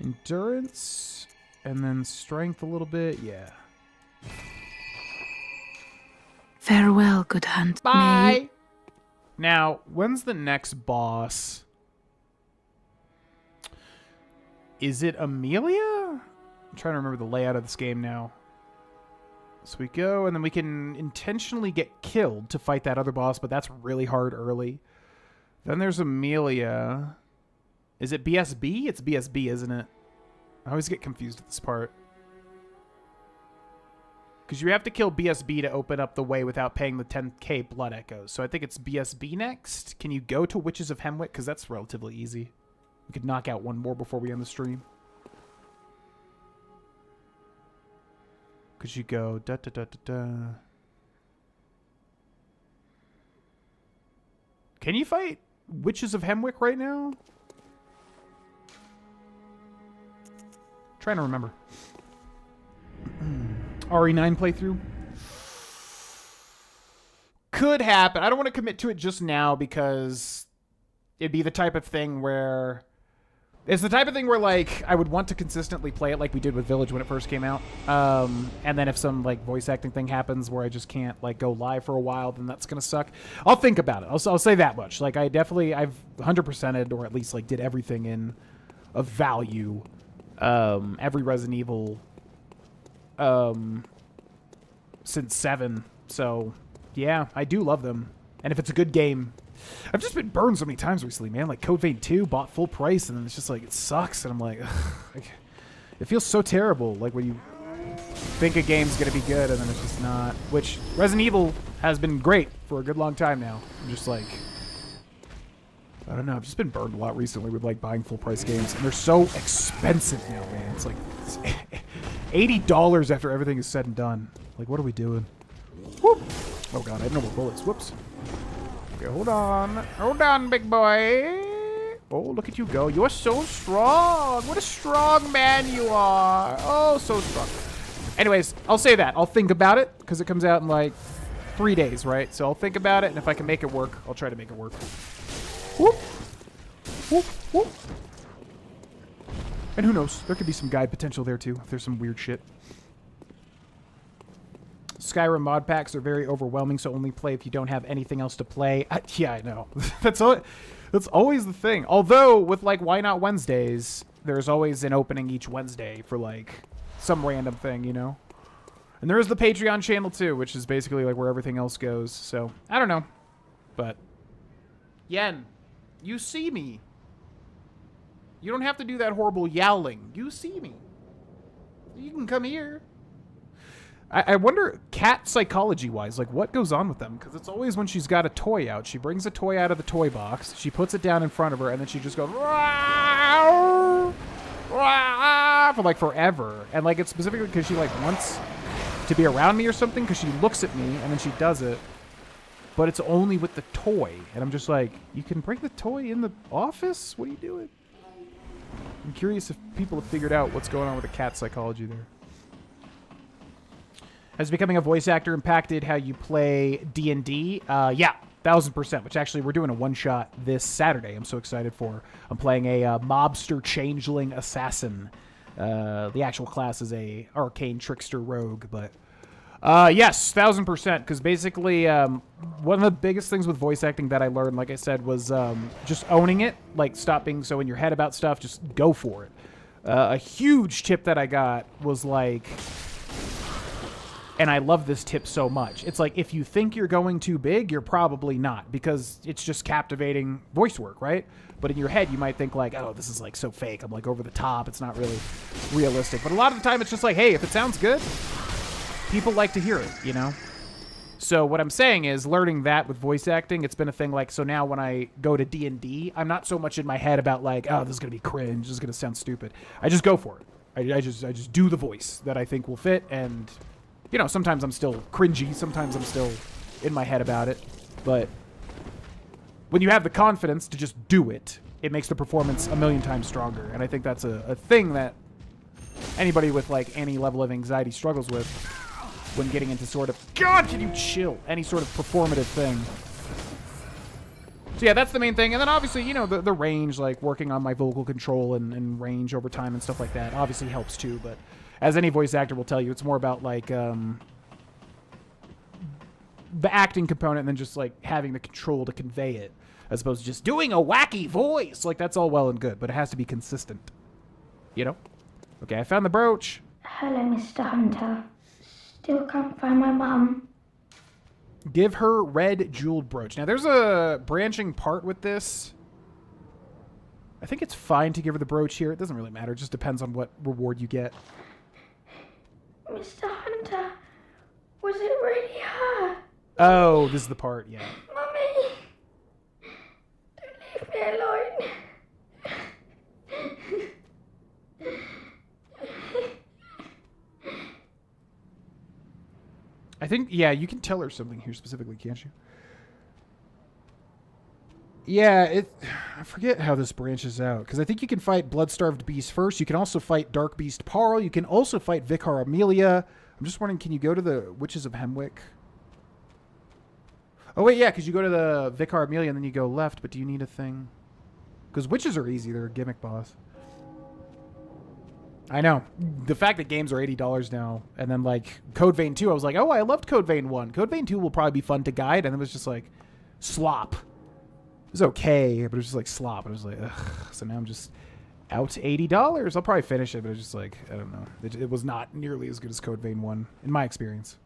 Endurance. And then strength a little bit. Yeah. Farewell, good hunt. Bye! Now, when's the next boss? Is it Amelia? I'm trying to remember the layout of this game now. So we go, and then we can intentionally get killed to fight that other boss, but that's really hard early. Then there's Amelia. Is it BSB? It's BSB, isn't it? I always get confused at this part. Because you have to kill BSB to open up the way without paying the 10k blood echoes. So I think it's BSB next. Can you go to Witches of Hemwick? Because that's relatively easy. We could knock out one more before we end the stream. Could you go da da da da da? Can you fight Witches of Hemwick right now? Trying to remember. RE9 playthrough? Could happen. I don't want to commit to it just now because it'd be the type of thing where... It's the type of thing where, like, I would want to consistently play it like we did with Village when it first came out. And then if some, like, voice acting thing happens where I just can't, like, go live for a while, then that's going to suck. I'll think about it. I'll say that much. Like, I've 100%ed, or at least, like, did everything in of value. Every Resident Evil since 7. So, yeah, I do love them. And if it's a good game... I've just been burned so many times recently, man. Like, Code Vein 2 bought full price, and then it's just like, it sucks. And I'm like, ugh, it feels so terrible. Like, when you think a game's going to be good, and then it's just not. Which, Resident Evil has been great for a good long time now. I'm just like, I don't know. I've just been burned a lot recently with, like, buying full price games. And they're so expensive now, man. It's like, it's $80 after everything is said and done. Like, what are we doing? Whoop. Oh, God, I have no more bullets. Whoops. Okay, hold on. Hold on, big boy. Oh, look at you go. You're so strong. What a strong man you are. Oh, so strong. Anyways, I'll say that. I'll think about it because it comes out in like 3 days, right? So I'll think about it, and if I can make it work, I'll try to make it work. Whoop. Whoop, whoop. And who knows? There could be some guide potential there, too, if there's some weird shit. Skyrim mod packs are very overwhelming, so only play if you don't have anything else to play. Yeah, I know. That's always the thing. Although, with, like, Why Not Wednesdays, there's always an opening each Wednesday for, like, some random thing, you know? And there is the Patreon channel, too, which is basically, like, where everything else goes. So, I don't know. But, Yen, you see me. You don't have to do that horrible yowling. You see me. You can come here. I wonder, cat psychology-wise, like, what goes on with them? Because it's always when she's got a toy out. She brings a toy out of the toy box, she puts it down in front of her, and then she just goes, "Rawr, rawr," for, like, forever. And, like, it's specifically because she, like, wants to be around me or something, because she looks at me, and then she does it. But it's only with the toy. And I'm just like, you can bring the toy in the office? What are you doing? I'm curious if people have figured out what's going on with the cat psychology there. Has becoming a voice actor impacted how you play D&D? Yeah, 1000%, which actually we're doing a one-shot this Saturday. I'm so excited for. I'm playing a mobster changeling assassin. The actual class is a arcane trickster rogue, but yes, 1000%, because basically one of the biggest things with voice acting that I learned, like I said, was just owning it. Like, stop being so in your head about stuff, just go for it. A huge tip that I got was like... And I love this tip so much. It's like, if you think you're going too big, you're probably not, because it's just captivating voice work, right? But in your head, you might think like, oh, this is like so fake. I'm like over the top. It's not really realistic. But a lot of the time, it's just like, hey, if it sounds good, people like to hear it, you know? So what I'm saying is, learning that with voice acting, it's been a thing. Like, so now when I go to D&D, I'm not so much in my head about like, oh, this is going to be cringe. This is going to sound stupid. I just go for it. I just do the voice that I think will fit, and... You know, sometimes I'm still cringy. Sometimes I'm still in my head about it. But when you have the confidence to just do it, it makes the performance a million times stronger. And I think that's a thing that anybody with, like, any level of anxiety struggles with when getting into sort of, God, can you chill? Any sort of performative thing. So yeah, that's the main thing. And then obviously, you know, the range, like working on my vocal control and range over time and stuff like that obviously helps too. But as any voice actor will tell you, it's more about like the acting component than just like having the control to convey it, as opposed to just doing a wacky voice. Like, that's all well and good, but it has to be consistent. You know? Okay, I found the brooch. Hello, Mr. Hunter. Still can't find my mum. Give her red jeweled brooch. Now, there's a branching part with this. I think it's fine to give her the brooch here. It doesn't really matter. It just depends on what reward you get. Mr. Hunter, was it really her? Oh, this is the part, yeah. Mummy, don't leave me alone. I think, yeah, you can tell her something here specifically, can't you? Yeah, I forget how this branches out, because I think you can fight Blood-Starved Beast first. You can also fight Dark Beast Parl. You can also fight Vicar Amelia. I'm just wondering, can you go to the Witches of Hemwick? Oh, wait, yeah, because you go to the Vicar Amelia and then you go left, but do you need a thing? Because witches are easy. They're a gimmick boss. I know. The fact that games are $80 now, and then, like, Code Vein 2, I was like, oh, I loved Code Vein 1. Code Vein 2 will probably be fun to guide, and it was just, like, slop. It was okay, but it was just, like, slop. I was like, ugh. So now I'm just out $80. I'll probably finish it, but it's just, like, I don't know. It was not nearly as good as Code Vein 1, in my experience.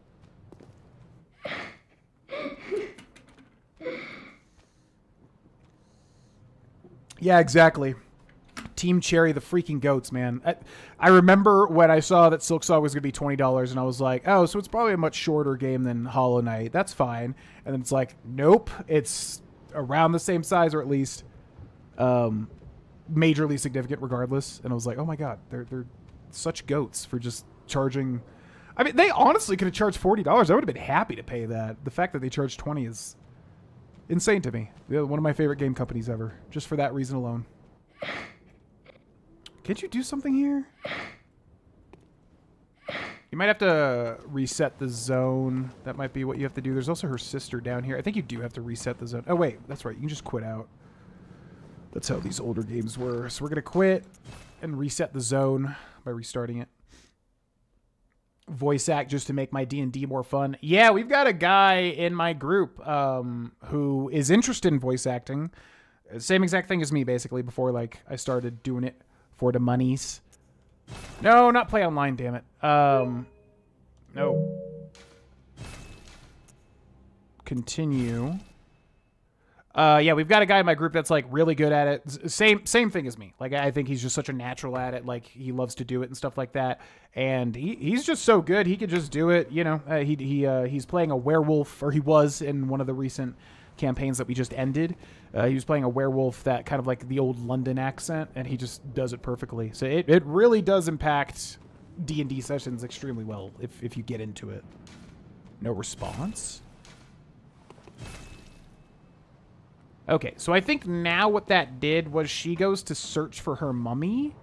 Yeah, exactly. Team Cherry, the freaking goats, man. I remember when I saw that Silksong was going to be $20, and I was like, oh, so it's probably a much shorter game than Hollow Knight. That's fine. And then it's like, nope, it's around the same size, or at least majorly significant regardless. And I was like, oh my god, they're such goats for just charging. I mean, they honestly could have charged $40. I would have been happy to pay that. The fact that they charged $20 is insane to me. One of my favorite game companies ever, just for that reason alone. Can't you do something here? You might have to reset the zone. That might be what you have to do. There's also her sister down here. I think you do have to reset the zone. Oh, wait. That's right. You can just quit out. That's how these older games were. So we're going to quit and reset the zone by restarting it. Voice act just to make my D&D more fun. Yeah, we've got a guy in my group who is interested in voice acting. Same exact thing as me, basically, before like I started doing it for the monies. No, not play online, damn it. No. Continue. Yeah, we've got a guy in my group that's like really good at it. Same thing as me. Like I think he's just such a natural at it. Like he loves to do it and stuff like that. And he's just so good. He could just do it. You know, he's playing a werewolf, or he was in one of the recent campaigns that we just ended. He was playing a werewolf that kind of like the old London accent, and he just does it perfectly. So it really does impact D&D sessions extremely well if you get into it. No response? Okay, so I think now what that did was she goes to search for her mummy.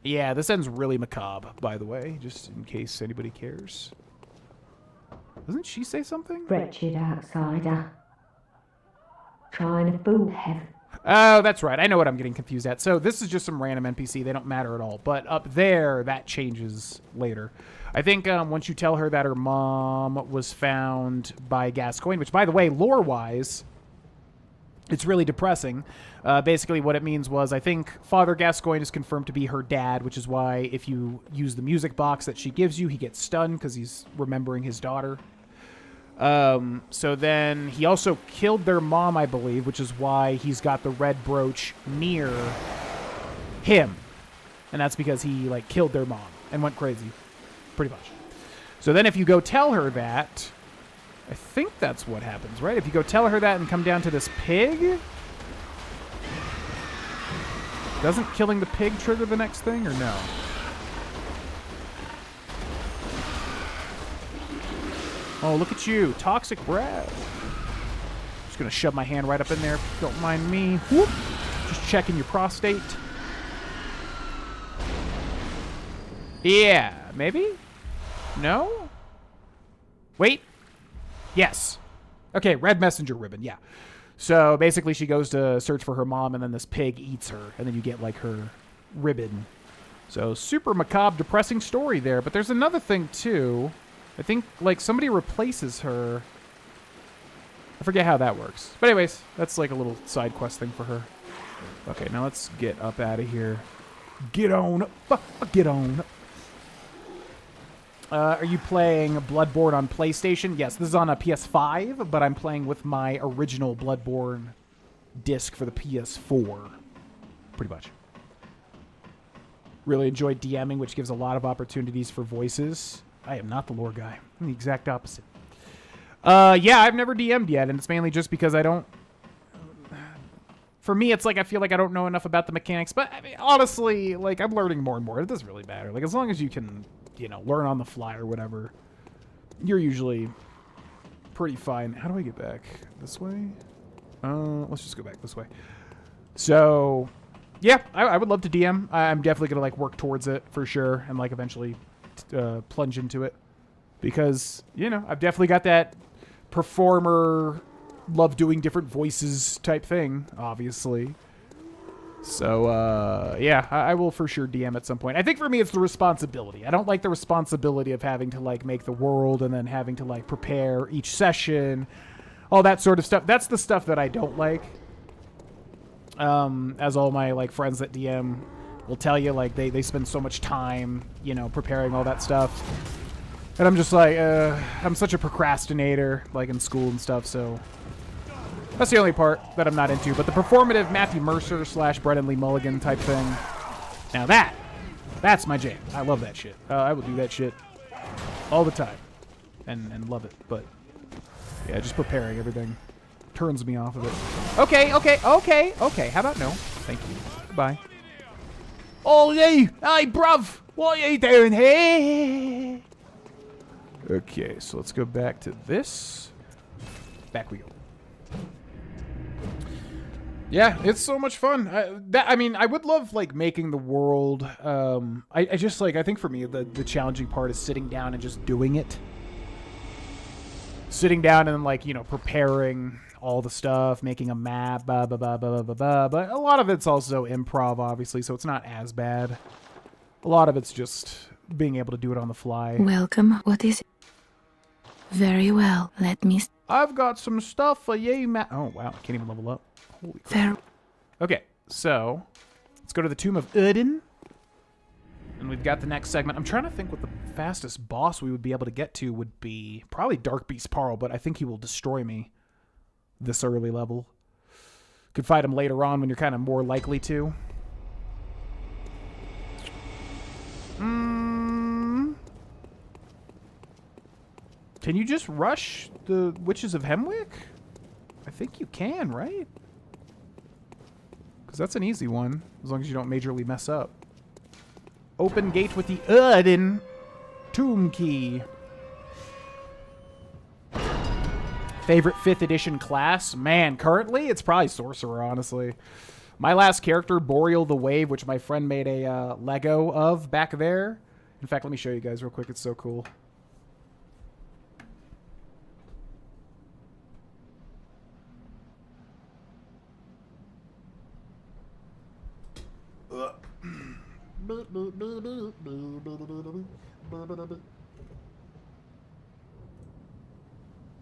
Yeah, this ends really macabre, by the way, just in case anybody cares. Doesn't she say something? Wretched outsider. Trying to fool heaven. Oh, that's right. I know what I'm getting confused at. So this is just some random NPC. They don't matter at all. But up there, that changes later. I think once you tell her that her mom was found by Gascoigne, which, by the way, lore-wise, it's really depressing. Basically, what it means was, I think Father Gascoigne is confirmed to be her dad, which is why if you use the music box that she gives you, he gets stunned because he's remembering his daughter. So then he also killed their mom, I believe, which is why he's got the red brooch near him. And that's because he, like, killed their mom and went crazy, pretty much. So then if you go tell her that, I think that's what happens, right? If you go tell her that and come down to this pig, doesn't killing the pig trigger the next thing, or no? Oh, look at you. Toxic breath. Just going to shove my hand right up in there. Don't mind me. Whoop. Just checking your prostate. Yeah. Maybe? No? Wait. Yes. Okay, red messenger ribbon. Yeah. So basically she goes to search for her mom, and then this pig eats her, and then you get like her ribbon. So super macabre, depressing story there. But there's another thing too. I think, like, somebody replaces her. I forget how that works. But anyways, that's like a little side quest thing for her. Okay, now let's get up out of here. Get on. Get on. Are you playing Bloodborne on PlayStation? Yes, this is on a PS5, but I'm playing with my original Bloodborne disc for the PS4. Pretty much. Really enjoyed DMing, which gives a lot of opportunities for voices. I am not the lore guy. I'm the exact opposite. Yeah, I've never DM'd yet, and it's mainly just because I don't... For me, it's like I feel like I don't know enough about the mechanics, but I mean, honestly, like, I'm learning more and more. It doesn't really matter. Like, as long as you can, you know, learn on the fly or whatever, you're usually pretty fine. How do I get back? This way? Let's just go back this way. So, yeah, I would love to DM. I'm definitely going to, like, work towards it for sure, and, like, eventually... plunge into it, because, you know, I've definitely got that performer, love doing different voices type thing, obviously. So, yeah, I will for sure DM at some point. I think for me it's the responsibility. I don't like the responsibility of having to, like, make the world and then having to, like, prepare each session, all that sort of stuff. That's the stuff that I don't like. As all my, like, friends that DM will tell you, like, they spend so much time, you know, preparing all that stuff. And I'm just like, I'm such a procrastinator, like, in school and stuff, so... That's the only part that I'm not into. But the performative Matthew Mercer / Brennan Lee Mulligan type thing, now that's my jam. I love that shit. I will do that shit all the time. And love it, but... Yeah, just preparing everything turns me off of it. Okay. How about no? Thank you. Goodbye. Oh, hey, bruv, what are you doing here? Okay, so let's go back to this. Back we go. Yeah, it's so much fun. I mean, I would love like making the world. I just like, I think for me the challenging part is sitting down and just doing it. Sitting down and like, you know, preparing all the stuff, making a map, blah blah blah blah blah blah. But a lot of it's also improv, obviously, so it's not as bad. A lot of it's just being able to do it on the fly. Welcome. What is it? Very well. Let me. I've got some stuff for you, Matt. Oh wow, I can't even level up. Holy crap. Okay, so let's go to the Tomb of Udin. And we've got the next segment. I'm trying to think what the fastest boss we would be able to get to would be. Probably Dark Beast Parl, but I think he will destroy me this early level. Could fight him later on when you're kind of more likely to. Can you just rush the Witches of Hemwick? I think you can, right? Because that's an easy one, as long as you don't majorly mess up. Open gate with the Udin tomb key. Favorite 5th edition class? Man, currently it's probably Sorcerer, honestly. My last character, Boreal the Wave, which my friend made a Lego of back there. In fact, let me show you guys real quick. It's so cool.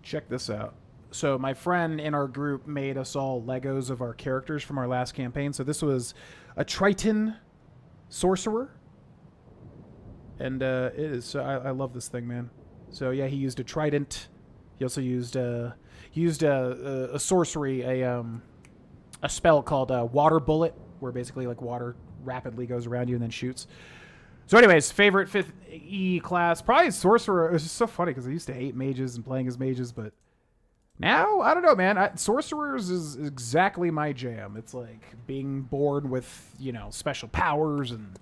Check this out. So my friend in our group made us all Legos of our characters from our last campaign. So this was a Triton sorcerer. And it is, I love this thing, man. So yeah, he used a trident. He also used a sorcery, a spell called Water Bullet, where basically like water rapidly goes around you and then shoots. So anyways, favorite 5th E class, probably Sorcerer. It was just so funny because I used to hate mages and playing as mages, but now, I don't know, man. Sorcerers is exactly my jam. It's like being born with, you know, special powers and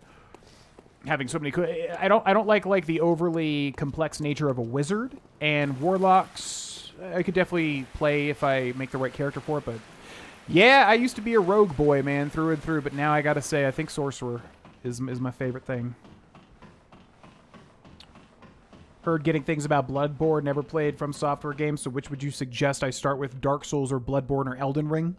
having so many... I don't like the overly complex nature of a wizard, and warlocks I could definitely play if I make the right character for it, but yeah, I used to be a rogue boy, man, through and through, but now I gotta say, I think Sorcerer is my favorite thing. Heard getting things about Bloodborne, never played From Software games, so which would you suggest I start with, Dark Souls or Bloodborne or Elden Ring?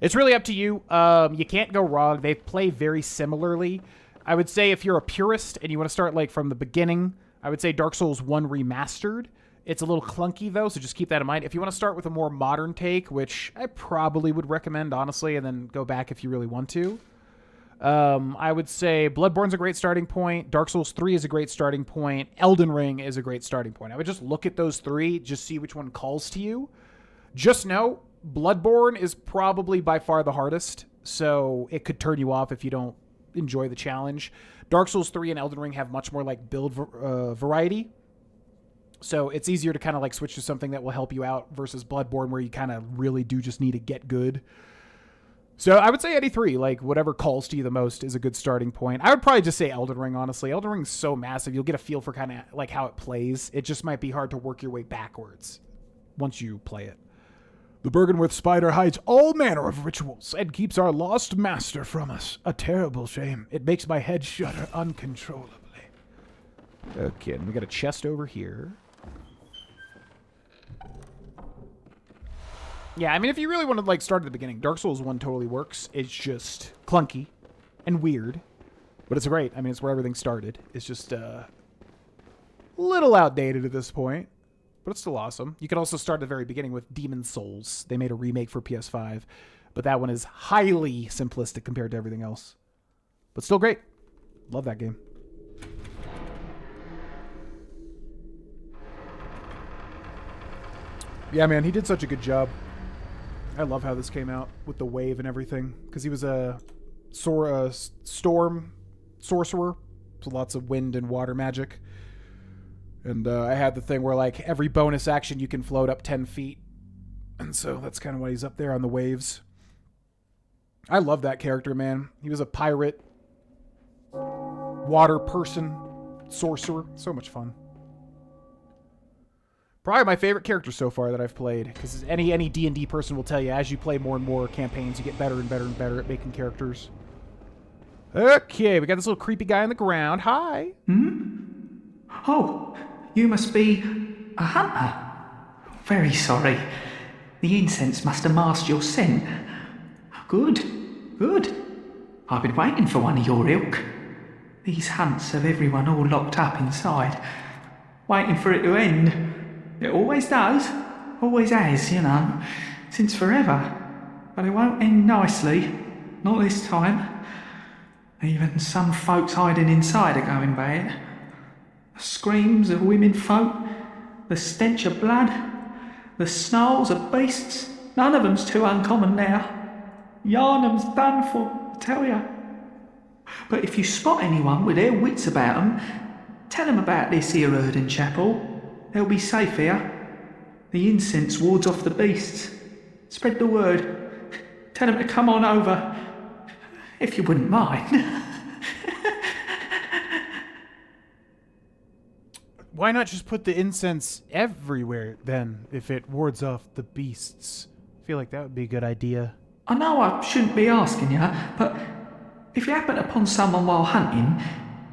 It's really up to you. You can't go wrong. They play very similarly. I would say if you're a purist and you want to start like from the beginning, I would say Dark Souls 1 Remastered. It's a little clunky though, so just keep that in mind. If you want to start with a more modern take, which I probably would recommend, honestly, and then go back if you really want to, I would say Bloodborne's a great starting point. Dark Souls 3 is a great starting point. Elden Ring is a great starting point. I would just look at those three, just see which one calls to you. Just know, Bloodborne is probably by far the hardest, so it could turn you off if you don't enjoy the challenge. Dark Souls 3 and Elden Ring have much more like build variety, so it's easier to kind of like switch to something that will help you out versus Bloodborne, where you kind of really do just need to get good. So I would say any three, like whatever calls to you the most is a good starting point. I would probably just say Elden Ring, honestly. Elden Ring's so massive, you'll get a feel for kind of like how it plays. It just might be hard to work your way backwards once you play it. The Bergenworth spider hides all manner of rituals and keeps our lost master from us. A terrible shame. It makes my head shudder uncontrollably. Okay, and we got a chest over here. Yeah, I mean, if you really want to like start at the beginning, Dark Souls 1 totally works. It's just clunky and weird, but it's great. I mean, it's where everything started. It's just a little outdated at this point, but it's still awesome. You can also start at the very beginning with Demon Souls. They made a remake for PS5, but that one is highly simplistic compared to everything else, but still great. Love that game. Yeah, man, he did such a good job. I love how this came out with the wave and everything, because he was a storm sorcerer, so lots of wind and water magic. And I had the thing where like every bonus action you can float up 10 feet, and so that's kind of why he's up there on the waves. I love that character, man. He was a pirate, water person, sorcerer. So much fun. Probably my favorite character so far that I've played, because any D&D person will tell you, as you play more and more campaigns, you get better and better and better at making characters. Okay, we got this little creepy guy on the ground. Hi. Oh, you must be a hunter. Very sorry. The incense must have masked your scent. Good, good. I've been waiting for one of your ilk. These hunts have everyone all locked up inside, waiting for it to end. It always does, always has, you know, since forever. But it won't end nicely, not this time. Even some folks hiding inside are going bad. The screams of women folk, the stench of blood, the snarls of beasts, none of them's too uncommon now. Yharnam's done for, I tell ya. But if you spot anyone with their wits about 'em, tell 'em about this here Erden chapel. They'll be safe here. The incense wards off the beasts. Spread the word. Tell them to come on over, if you wouldn't mind. Why not just put the incense everywhere, then, if it wards off the beasts? I feel like that would be a good idea. I know I shouldn't be asking you, but if you happen upon someone while hunting,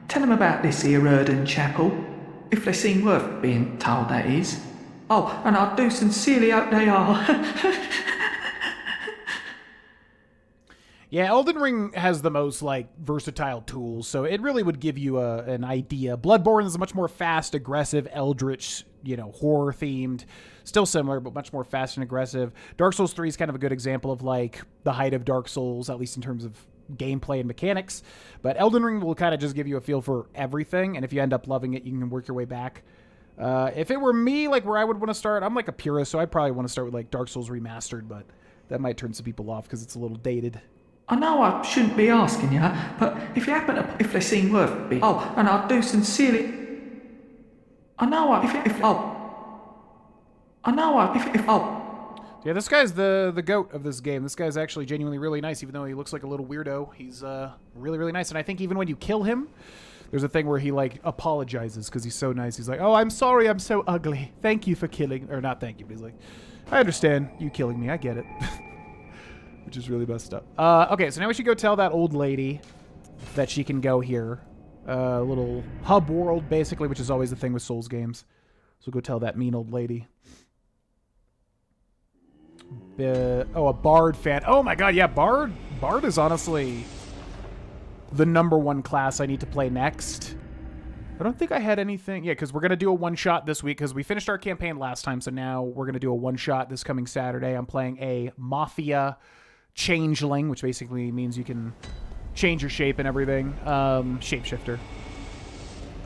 tell them about this here Erden chapel. If they seem worth being told, that is. Oh, and I do sincerely hope they are. Yeah, Elden Ring has the most, like, versatile tools, so it really would give you an idea. Bloodborne is a much more fast, aggressive, eldritch, you know, horror-themed. Still similar, but much more fast and aggressive. Dark Souls 3 is kind of a good example of, like, the height of Dark Souls, at least in terms of gameplay and mechanics. But Elden Ring will kind of just give you a feel for everything, and if you end up loving it, you can work your way back. If it were me, like, where I would want to start, I'm like a purist, so I'd probably want to start with, like, Dark Souls Remastered, but that might turn some people off because it's a little dated. I know I shouldn't be asking you, but if you happen to, if they seem worth being, oh, and I do sincerely, Yeah, this guy's the goat of this game. This guy's actually genuinely really nice, even though he looks like a little weirdo. He's really, really nice, and I think even when you kill him, there's a thing where he, like, apologizes because he's so nice. He's like, oh, I'm sorry I'm so ugly. Thank you for killing, or not thank you, but he's like, I understand you killing me. I get it. Which is really messed up. Okay, so now we should go tell that old lady that she can go here. Little hub world, basically, which is always the thing with Souls games. So go tell that mean old lady. Oh, a Bard fan. Oh my god, yeah, Bard is honestly the #1 class I need to play next. I don't think I had anything. Yeah, because we're going to do a one-shot this week because we finished our campaign last time, so now we're going to do a one-shot this coming Saturday. I'm playing a Mafia Changeling, which basically means you can change your shape and everything. Shapeshifter.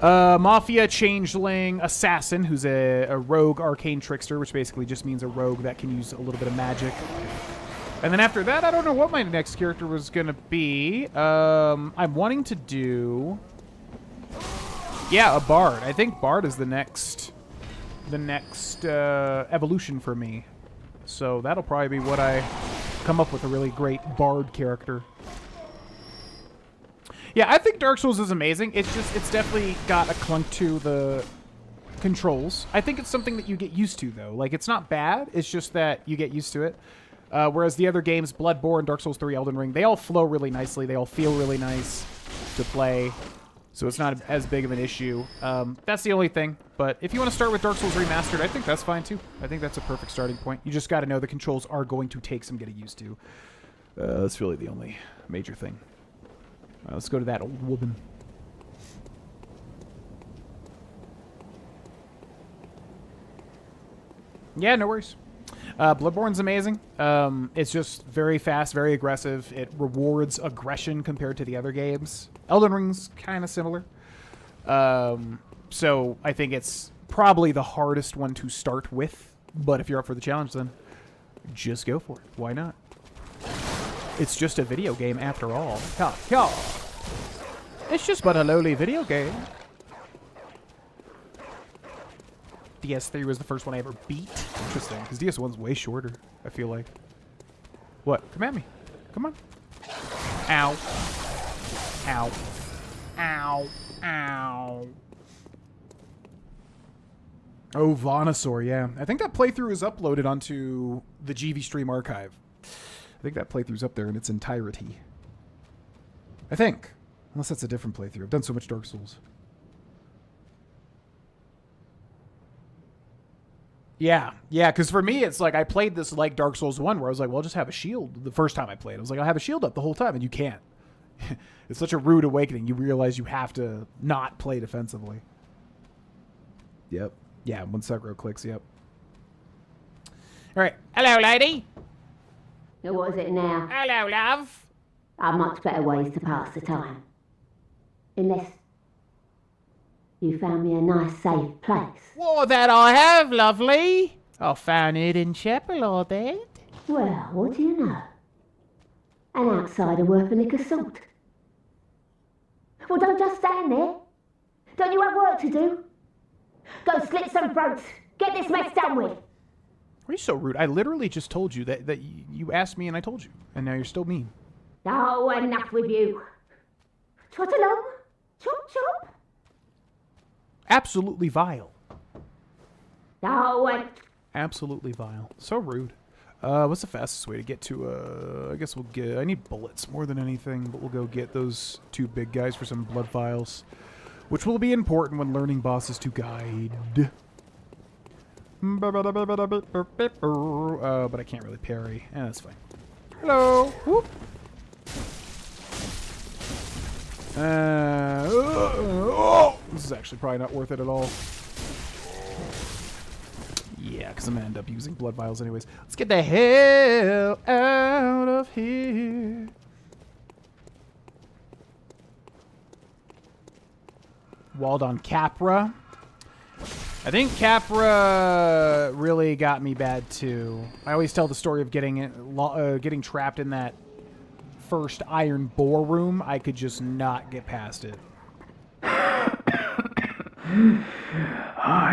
Mafia Changeling Assassin, who's a rogue arcane trickster, which basically just means a rogue that can use a little bit of magic. And then after that, I don't know what my next character was going to be. I'm wanting to do... Yeah, a Bard. I think Bard is the next evolution for me. So that'll probably be what I come up with, a really great Bard character. Yeah, I think Dark Souls is amazing. It's definitely got a clunk to the controls. I think it's something that you get used to, though. Like, it's not bad. It's just that you get used to it. Whereas the other games, Bloodborne, Dark Souls 3, Elden Ring, they all flow really nicely. They all feel really nice to play. So it's not as big of an issue. That's the only thing. But if you want to start with Dark Souls Remastered, I think that's fine too. I think that's a perfect starting point. You just got to know the controls are going to take some getting used to. That's really the only major thing. Let's go to that old woman. Yeah, no worries. Bloodborne's amazing. It's just very fast, very aggressive. It rewards aggression compared to the other games. Elden Ring's kind of similar. So I think it's probably the hardest one to start with. But if you're up for the challenge, then just go for it. Why not? It's just a video game after all. Yeah. It's just but a lowly video game. DS3 was the first one I ever beat. Interesting, because DS1's way shorter, I feel like. What? Come at me. Come on. Ow. Ow. Ow. Ow. Oh, Vonosaur, yeah. I think that playthrough is uploaded onto the GV Stream archive. I think that playthrough's up there in its entirety. I think. Unless that's a different playthrough. I've done so much Dark Souls. Yeah, because for me, it's like I played this like Dark Souls 1 where I was like, well, I'll just have a shield the first time I played. I was like, I'll have a shield up the whole time, and you can't. It's such a rude awakening. You realize you have to not play defensively. Yep. Yeah, when Sekiro clicks, yep. All right. Hello, lady. Now, what is it now? Hello, love. Are much better ways to pass the time. Unless you found me a nice, safe place. Well, that I have, lovely. I found it in chapel, I did. Well, what do you know? An outsider worth a lick of salt. Well, don't just stand there. Don't you have work to do? Go slit some throats. Get this mess done with. Why are you so rude? I literally just told you that you asked me and I told you. And now you're still mean. Oh, enough with you. Trot along. Chop, chop. Absolutely vile. Oh, and... Absolutely vile. So rude. What's the fastest way to get to, I guess we'll get... I need bullets more than anything, but we'll go get those 2 big guys for some blood vials, which will be important when learning bosses to guide. But I can't really parry. That's fine. Hello! Whoop. This is actually probably not worth it at all. Yeah, because I'm going to end up using blood vials anyways. Let's get the hell out of here. Walled on Capra. I think Capra really got me bad too. I always tell the story of getting trapped in that first iron bore room. I could just not get past it.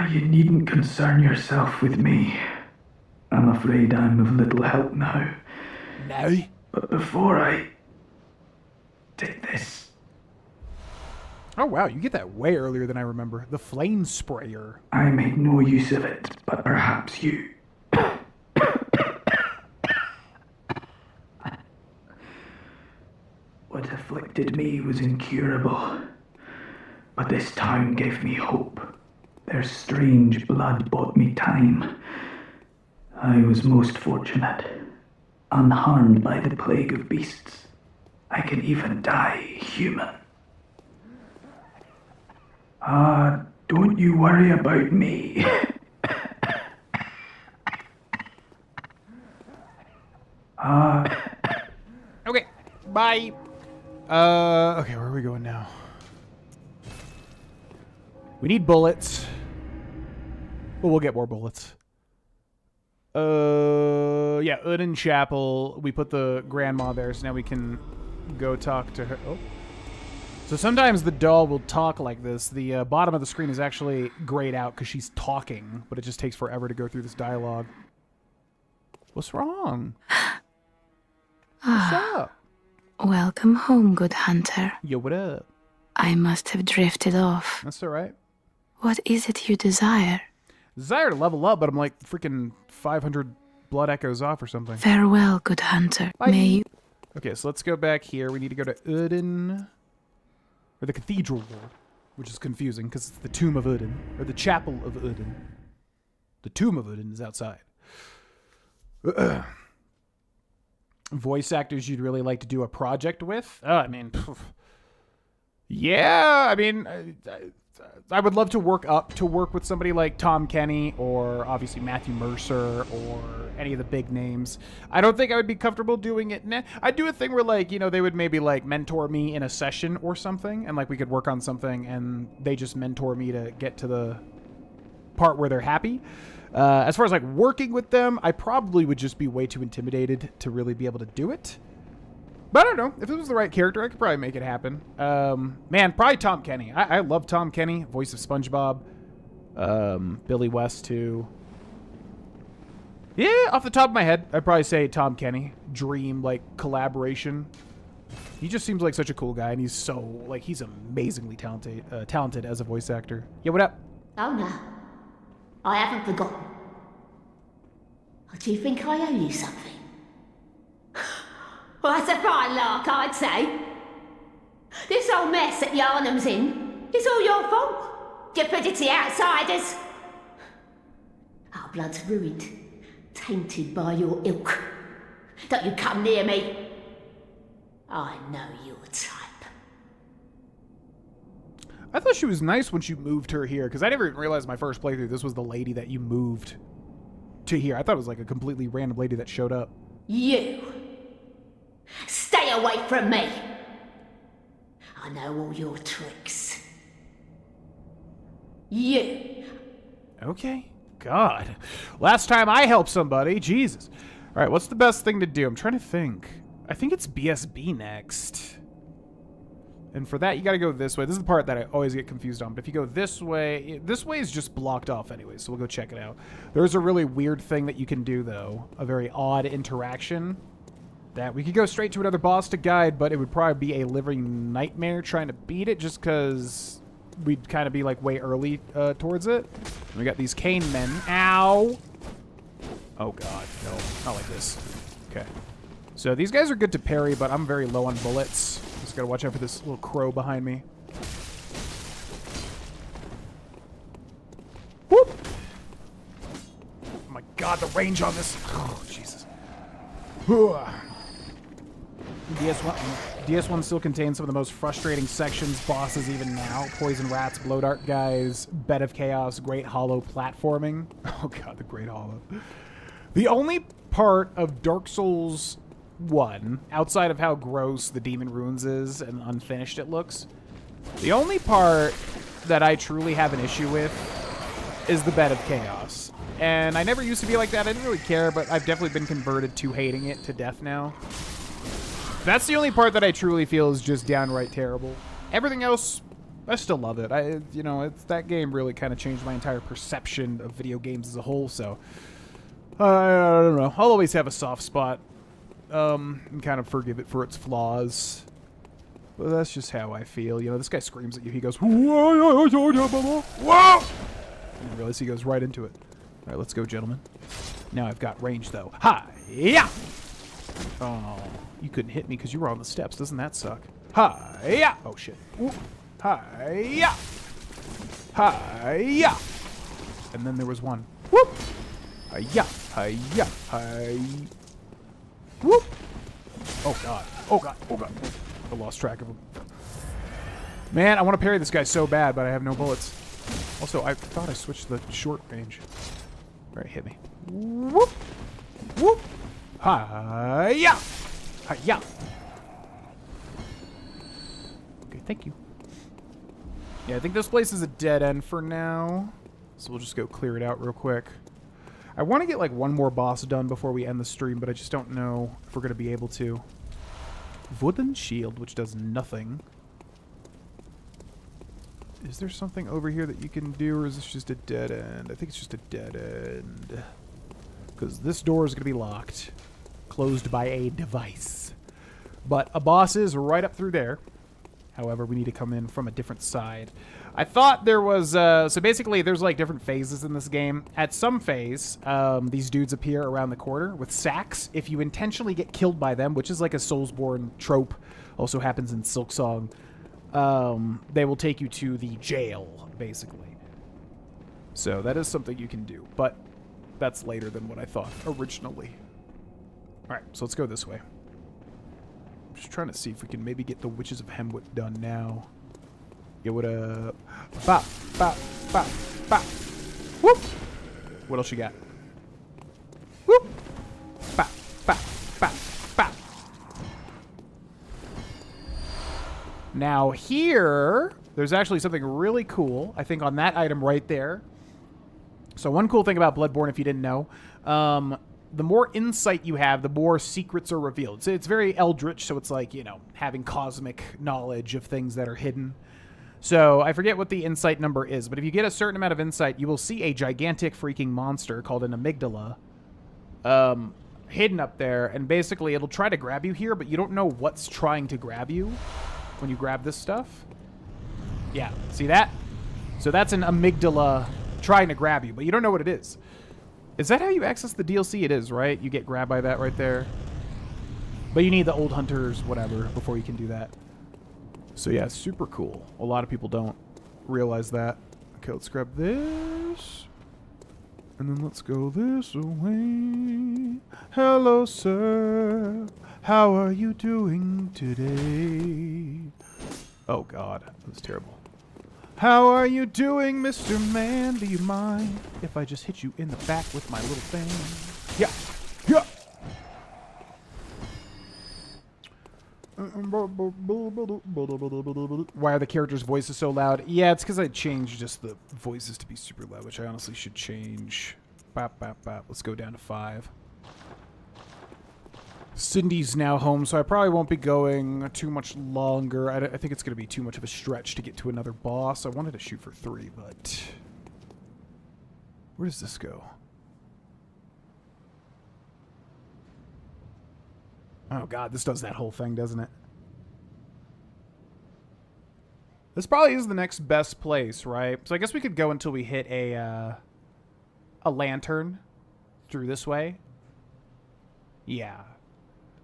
You needn't concern yourself with me. I'm afraid I'm of little help now. No? But before I did this... Oh wow, you get that way earlier than I remember. The flame sprayer. I made no use of it, but perhaps you... What afflicted me was incurable. But this town gave me hope. Their strange blood bought me time. I was most fortunate. Unharmed by the plague of beasts. I can even die human. Don't you worry about me. Okay, bye. Okay, where are we going now? We need bullets. But we'll get more bullets. Yeah, Uden Chapel. We put the grandma there, so now we can go talk to her. Oh. So sometimes the doll will talk like this. The bottom of the screen is actually grayed out because she's talking, but it just takes forever to go through this dialogue. What's wrong? What's up? Welcome home, good hunter. Yo, what up? I must have drifted off. That's all right. What is it you desire? Desire to level up, but I'm like freaking 500 blood echoes off or something. Farewell, good hunter. Bye. May you... Okay, so let's go back here. We need to go to Uden. Or the Cathedral Ward, which is confusing because it's the Tomb of Uden. Or the Chapel of Uden. The Tomb of Uden is outside. Voice actors you'd really like to do a project with? I mean... Yeah, I mean... I would love to work with somebody like Tom Kenny or obviously Matthew Mercer or any of the big names. I don't think I would be comfortable doing it. I'd do a thing where like, you know, they would maybe like mentor me in a session or something and like we could work on something and they just mentor me to get to the part where they're happy. As far as like working with them, I probably would just be way too intimidated to really be able to do it. But I don't know. If it was the right character, I could probably make it happen. Man, probably Tom Kenny. I love Tom Kenny, voice of SpongeBob. Billy West, too. Yeah, off the top of my head, I'd probably say Tom Kenny. Dream, like, collaboration. He just seems like such a cool guy, and he's so, like, he's amazingly talented as a voice actor. Yeah, what up? Oh, no. I haven't forgotten. Do you think I owe you something? Well, that's a fine lark, I'd say. This whole mess that Yharnam's in is all your fault. Stupidity outsiders. Our blood's ruined, tainted by your ilk. Don't you come near me. I know your type. I thought she was nice when you moved her here, because I never even realized my first playthrough this was the lady that you moved to here. I thought it was like a completely random lady that showed up. You. Stay away from me. I know all your tricks. You. Okay. God. Last time I helped somebody. Jesus. All right, what's the best thing to do? I'm trying to think. I think it's BSB next. And for that, you got to go this way. This is the part that I always get confused on. But if you go this way is just blocked off anyway, so we'll go check it out. There's a really weird thing that you can do, though. A very odd interaction. That we could go straight to another boss to guide, but it would probably be a living nightmare trying to beat it just because we'd kind of be like way early towards it. And we got these cane men. Ow! Oh god, no, not like this. Okay. So these guys are good to parry, but I'm very low on bullets. Just gotta watch out for this little crow behind me. Whoop! Oh my god, the range on this. Oh, Jesus. DS1 still contains some of the most frustrating sections, bosses even now. Poison rats, blow dart guys, bed of chaos, great hollow platforming. Oh god, the great hollow. The only part of Dark Souls 1, outside of how gross the Demon Ruins is and unfinished it looks, the only part that I truly have an issue with is the bed of chaos. And I never used to be like that. I didn't really care, but I've definitely been converted to hating it to death now. That's the only part that I truly feel is just downright terrible. Everything else, I still love it. That game really kind of changed my entire perception of video games as a whole, so I don't know. I'll always have a soft spot and kind of forgive it for its flaws. But that's just how I feel. You know, this guy screams at you. He goes, whoa! And you realize he goes right into it. All right, let's go, gentlemen. Now I've got range, though. Hi-ya! Oh, you couldn't hit me because you were on the steps. Doesn't that suck? Hi-ya! Oh, shit. Hi-ya! Hi-ya! And then there was one. Whoop! Hi-ya! Hi-ya! Hi! Whoop! Oh, God. Oh, God. Oh, God. I lost track of him. Man, I want to parry this guy so bad, but I have no bullets. Also, I thought I switched the short range. All right, hit me. Whoop! Whoop! Hi-ya! Hi-ya! Okay, thank you. Yeah, I think this place is a dead end for now. So we'll just go clear it out real quick. I want to get like one more boss done before we end the stream, but I just don't know if we're going to be able to. Wooden shield, which does nothing. Is there something over here that you can do, or is this just a dead end? I think it's just a dead end. Because this door is going to be locked. Closed by a device. But a boss is right up through there. However, we need to come in from a different side. I thought there was... so basically, there's like different phases in this game. At some phase, these dudes appear around the corner with sacks. If you intentionally get killed by them, which is like a soulsborne trope, also happens in Silksong, they will take you to the jail, basically. So that is something you can do, but that's later than what I thought originally. Alright, so let's go this way. I'm just trying to see if we can maybe get the Witches of Hemwick done now. Yeah, what up? Bop, bop, bop, bop. Whoop! What else you got? Whoop! Bop, bop, bop, bop. Now here, there's actually something really cool, I think, on that item right there. So one cool thing about Bloodborne, if you didn't know, the more insight you have, the more secrets are revealed. So it's very eldritch, so it's like, you know, having cosmic knowledge of things that are hidden. So I forget what the insight number is, but if you get a certain amount of insight, you will see a gigantic freaking monster called an amygdala hidden up there, and basically it'll try to grab you here, but you don't know what's trying to grab you when you grab this stuff. Yeah, see that? So that's an amygdala trying to grab you, but you don't know what it is. Is that how you access the DLC? It is, right? You get grabbed by that right there. But you need the old hunters, whatever, before you can do that. So yeah, super cool. A lot of people don't realize that. Okay, let's grab this. And then let's go this way. Hello, sir. How are you doing today? Oh, God. That was terrible. How are you doing, Mr. Man? Do you mind if I just hit you in the back with my little thing? Yeah. Yeah. Why are the characters' voices so loud? Yeah, it's because I changed just the voices to be super loud, which I honestly should change. Bop, bop, bop. Let's go down to 5. Cindy's now home, so I probably won't be going too much longer. I think it's going to be too much of a stretch to get to another boss. I wanted to shoot for 3, but... where does this go? Oh god, this does that whole thing, doesn't it? This probably is the next best place, right? So I guess we could go until we hit a lantern through this way. Yeah.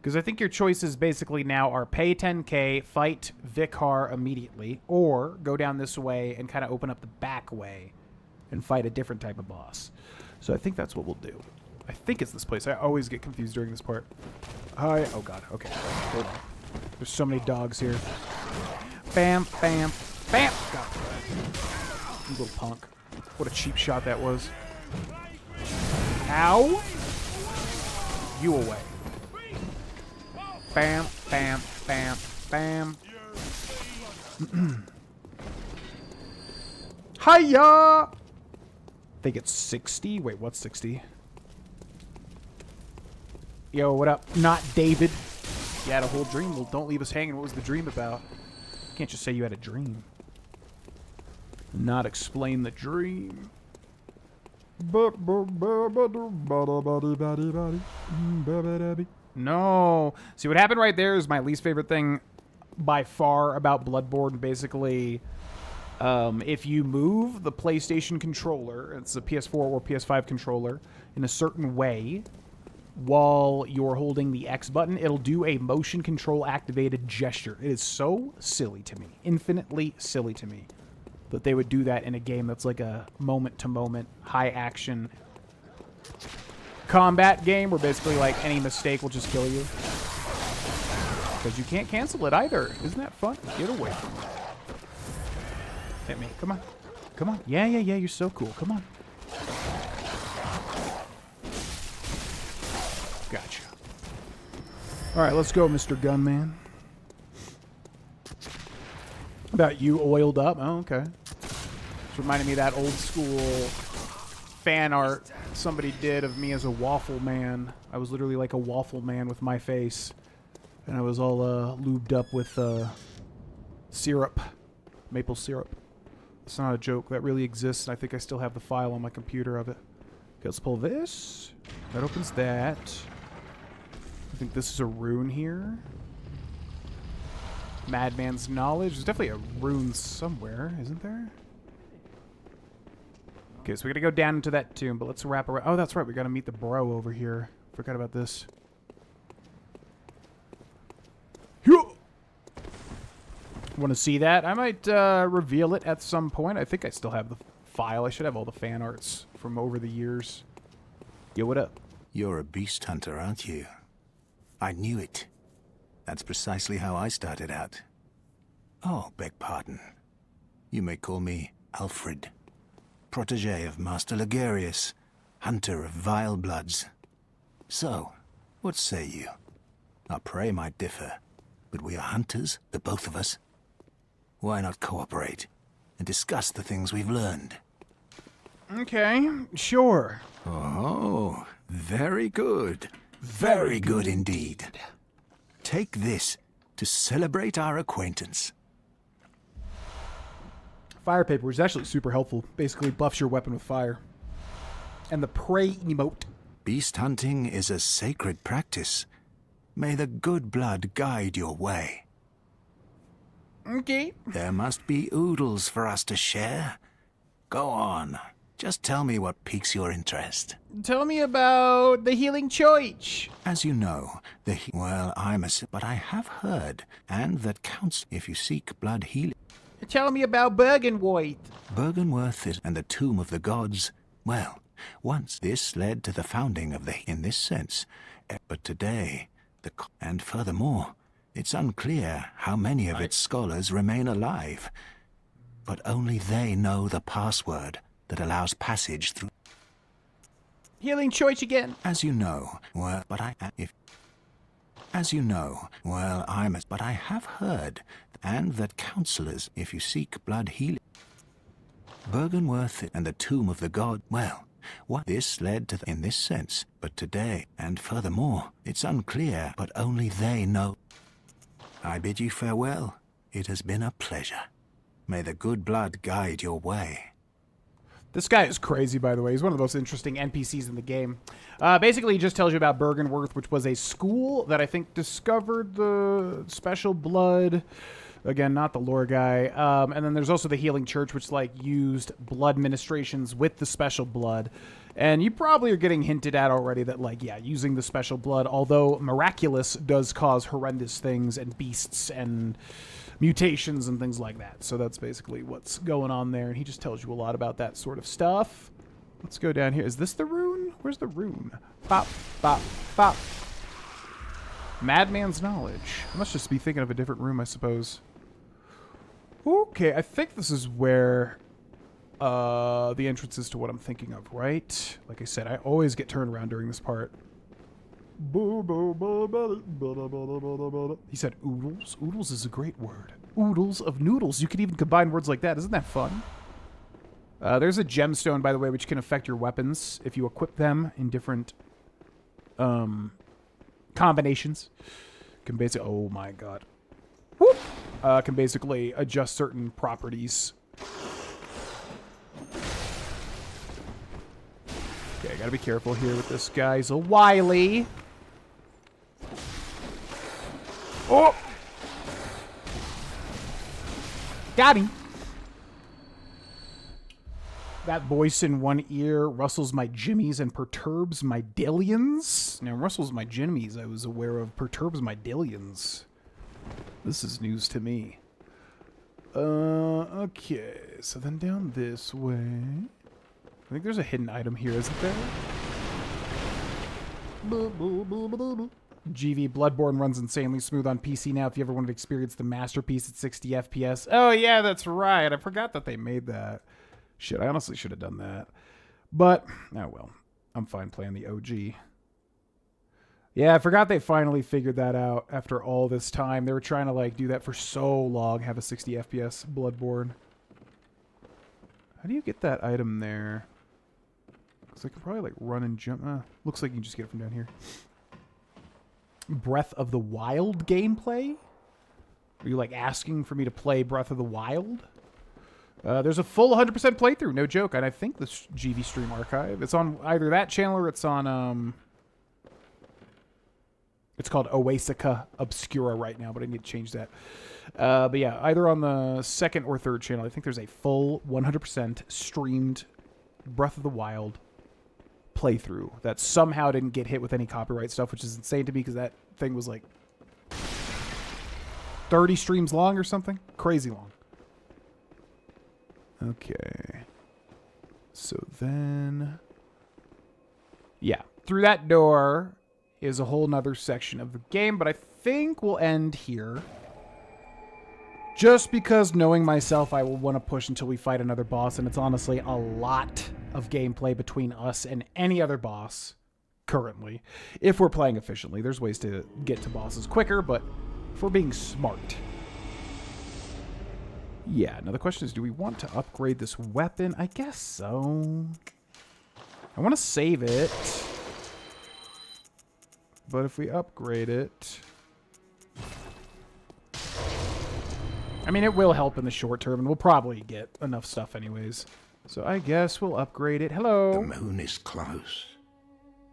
Because I think your choices basically now are pay 10k, fight Vikhar immediately, or go down this way and kind of open up the back way and fight a different type of boss. So I think that's what we'll do. I think it's this place. I always get confused during this part. Hi. Oh, God. Okay. Hold on. There's so many dogs here. Bam, bam, bam. God. You little punk. What a cheap shot that was. Ow. You away. Bam, bam, bam, bam. Hiya! I think it's 60. Wait, what's 60? Yo, what up? Not David. You had a whole dream. Well, don't leave us hanging. What was the dream about? You can't just say you had a dream. Not explain the dream. No. See, what happened right there is my least favorite thing by far about Bloodborne. Basically, if you move the PlayStation controller, it's a PS4 or PS5 controller, in a certain way, while you're holding the X button, it'll do a motion control activated gesture. It is so silly to me. Infinitely silly to me that they would do that in a game that's like a moment-to-moment, high-action combat game where basically like any mistake will just kill you. Because you can't cancel it either. Isn't that fun? Get away from me. Hit me. Come on. Come on. Yeah, yeah, yeah. You're so cool. Come on. Gotcha. All right, let's go, Mr. Gunman. About you oiled up? Oh, okay. It's reminding me of that old school fan art somebody did of me as a waffle man. I was literally like a waffle man with my face. And I was all lubed up with syrup. Maple syrup. It's not a joke. That really exists. I think I still have the file on my computer of it. Okay, let's pull this. That opens that. I think this is a rune here. Madman's Knowledge. There's definitely a rune somewhere, isn't there? Okay, so we gotta go down into that tomb, but let's wrap around. Oh, that's right. We gotta meet the bro over here. Forgot about this. Want to see that? I might reveal it at some point. I think I still have the file. I should have all the fan arts from over the years. Yo, what up? You're a beast hunter, aren't you? I knew it. That's precisely how I started out. Oh, beg pardon. You may call me Alfred, protege of Master Ligurius, hunter of vile bloods. So, what say you? Our prey might differ, but we are hunters, the both of us. Why not cooperate and discuss the things we've learned? Okay, sure. Oh, very good. Very good indeed. Take this to celebrate our acquaintance. Fire paper is actually super helpful. Basically buffs your weapon with fire. And the prey emote. Beast hunting is a sacred practice. May the good blood guide your way. Okay. There must be oodles for us to share. Go on. Just tell me what piques your interest. Tell me about the Healing Church. As you know, well, but I have heard, and that counts if you seek blood healing. Tell me about Bergenworth. Bergenworth is, and the tomb of the gods. Well, once this led to the founding of in this sense, but today, and furthermore, it's unclear how many of its scholars remain alive. But only they know the password that allows passage through. Healing Church again. As you know, well, but I have heard, and that counselors, if you seek blood healing, Bergenworth and the tomb of the god. Well, what this led to in this sense, but today, and furthermore, it's unclear, but only they know. I bid you farewell. It has been a pleasure. May the good blood guide your way. This guy is crazy, by the way. He's one of the most interesting NPCs in the game. Basically, he just tells you about Bergenworth, which was a school that I think discovered the special blood. Again, not the lore guy. And then there's also the Healing Church, which like used blood ministrations with the special blood. And you probably are getting hinted at already that, like, yeah, using the special blood, although miraculous, does cause horrendous things and beasts and mutations and things like that. So that's basically what's going on there. And he just tells you a lot about that sort of stuff. Let's go down here. Is this the rune? Where's the rune? Bop, bop, bop. Madman's Knowledge. I must just be thinking of a different room, I suppose. Okay, I think this is where the entrance is to what I'm thinking of, right? Like I said, I always get turned around during this part. He said oodles. Oodles is a great word. Oodles of noodles. You could even combine words like that. Isn't that fun? There's a gemstone, by the way, which can affect your weapons if you equip them in different combinations. Can basically, oh my god. Whoop! Can basically adjust certain properties. Okay, I gotta be careful here with this guy. He's a wily. Oh! Got him. That voice in one ear rustles my jimmies and perturbs my dillions. Now, rustles my jimmies, I was aware of. Perturbs my dillions. This is news to me. Okay. So then down this way. I think there's a hidden item here, isn't there? GV Bloodborne runs insanely smooth on PC now if you ever wanted to experience the masterpiece at 60 FPS. Oh, yeah, that's right. I forgot that they made that. Shit, I honestly should have done that. But, oh well. I'm fine playing the OG. Yeah, I forgot they finally figured that out after all this time. They were trying to, like, do that for so long, have a 60 FPS Bloodborne. How do you get that item there? Because I could probably, like, run and jump. Looks like you can just get it from down here. Breath of the Wild gameplay? Are you, like, asking for me to play Breath of the Wild? There's a full 100% playthrough, no joke. And I think the GV Stream Archive. It's on either that channel or it's on, it's called Oasica Obscura right now, but I need to change that. But yeah, either on the second or third channel, I think there's a full 100% streamed Breath of the Wild playthrough that somehow didn't get hit with any copyright stuff, which is insane to me because that thing was like 30 streams long or something. Crazy long. Okay. So then... yeah, through that door is a whole nother section of the game, but I think we'll end here. Just because, knowing myself, I will want to push until we fight another boss, and it's honestly a lot of gameplay between us and any other boss currently. If we're playing efficiently, there's ways to get to bosses quicker, but if we're being smart. Yeah, now the question is, do we want to upgrade this weapon? I guess so. I want to save it. But if we upgrade it... I mean, it will help in the short term, and we'll probably get enough stuff anyways. So I guess we'll upgrade it. Hello? The moon is close.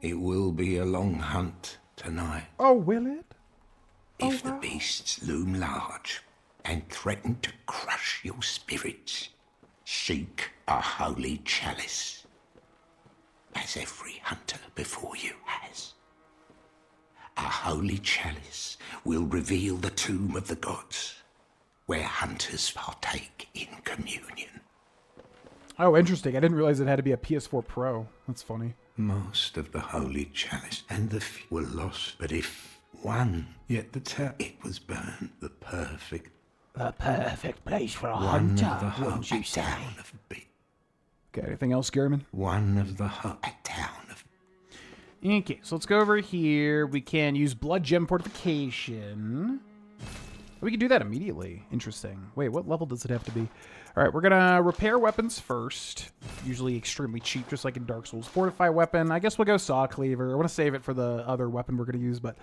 It will be a long hunt tonight. Oh, will it? If the beasts loom large and threaten to crush your spirits, seek a holy chalice. as every hunter before you has. Our holy chalice will reveal the tomb of the gods, where hunters partake in communion. Oh, interesting. I didn't realize it had to be a PS4 Pro. That's funny. Most of the holy chalice and the few were lost, but if one, yet it was burned, the perfect place for a one hunter, of the wouldn't you say? town of Okay, anything else, Garriman? One of the town of. Okay, so let's go over here. We can use blood gem fortification. We can do that immediately. Interesting. Wait, what level does it have to be? All right, we're going to repair weapons first. Usually extremely cheap, just like in Dark Souls. Fortify weapon. I guess we'll go saw cleaver. I want to save it for the other weapon we're going to use, but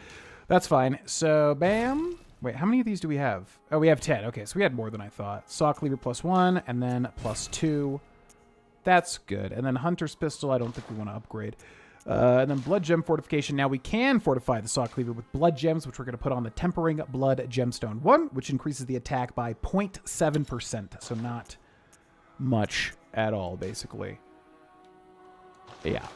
that's fine. So, bam. Wait, how many of these do we have? Oh, we have 10. Okay, so we had more than I thought. Saw cleaver +1, and then +2. That's good. And then Hunter's Pistol, I don't think we want to upgrade. And then Blood Gem Fortification. Now we can fortify the Saw Cleaver with Blood Gems, which we're going to put on the Tempering Blood Gemstone 1, which increases the attack by 0.7%. So not much at all, basically. Yeah.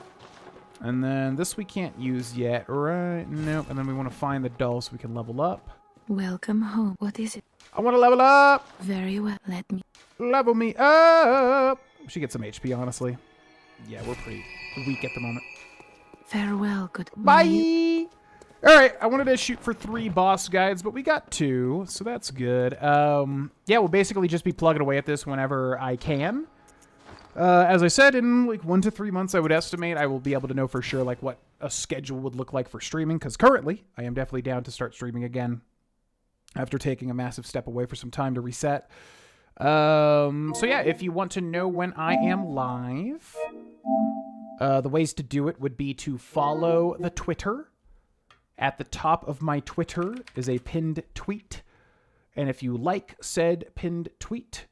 And then this we can't use yet, right? Nope. And then we want to find the doll so we can level up. Welcome home. What is it? I want to level up! Very well. Let me... Level me up! We should get some HP, honestly. Yeah, we're pretty weak at the moment. Farewell, good. Bye! Alright, I wanted to shoot for 3 boss guides, but we got 2, so that's good. Yeah, we'll basically just be plugging away at this whenever I can. As I said, in like 1 to 3 months, I would estimate I will be able to know for sure like what a schedule would look like for streaming, because currently, I am definitely down to start streaming again after taking a massive step away for some time to reset. So yeah, if you want to know when I am live, the ways to do it would be to follow the Twitter. At the top of my Twitter is a pinned tweet. And if you like said pinned tweet,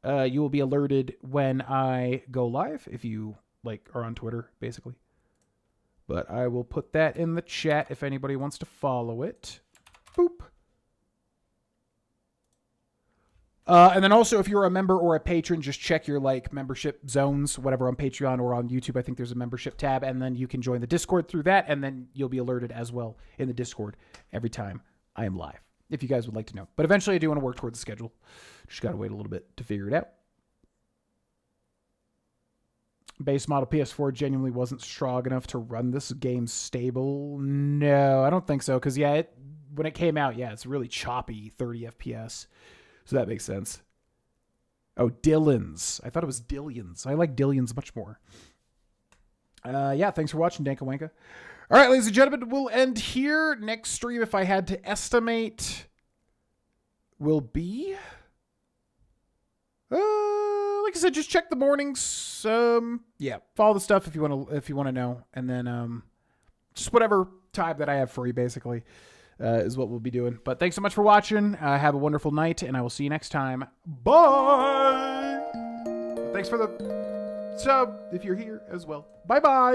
you will be alerted when I go live, if you like are on Twitter, basically. But I will put that in the chat if anybody wants to follow it. Boop. And then also, if you're a member or a patron, just check your like membership zones, whatever, on Patreon or on YouTube. I think there's a membership tab, and then you can join the Discord through that, and then you'll be alerted as well in the Discord every time I am live, if you guys would like to know. But eventually, I do want to work towards the schedule. Just got to wait a little bit to figure it out. Base model PS4 genuinely wasn't strong enough to run this game stable. No, I don't think so, because yeah, when it came out, yeah, it's really choppy, 30 FPS. So that makes sense. Oh, Dillons. I thought it was Dillions. I like Dillions much more. Yeah, thanks for watching, Danka Wanka. All right, ladies and gentlemen, we'll end here. Next stream, if I had to estimate, will be... like I said, just check the mornings. Yeah, follow the stuff if you want to know. And then just whatever time that I have free, basically. Is what we'll be doing. But thanks so much for watching. Have a wonderful night, and I will see you next time. Bye! Thanks for the sub, if you're here as well. Bye-bye!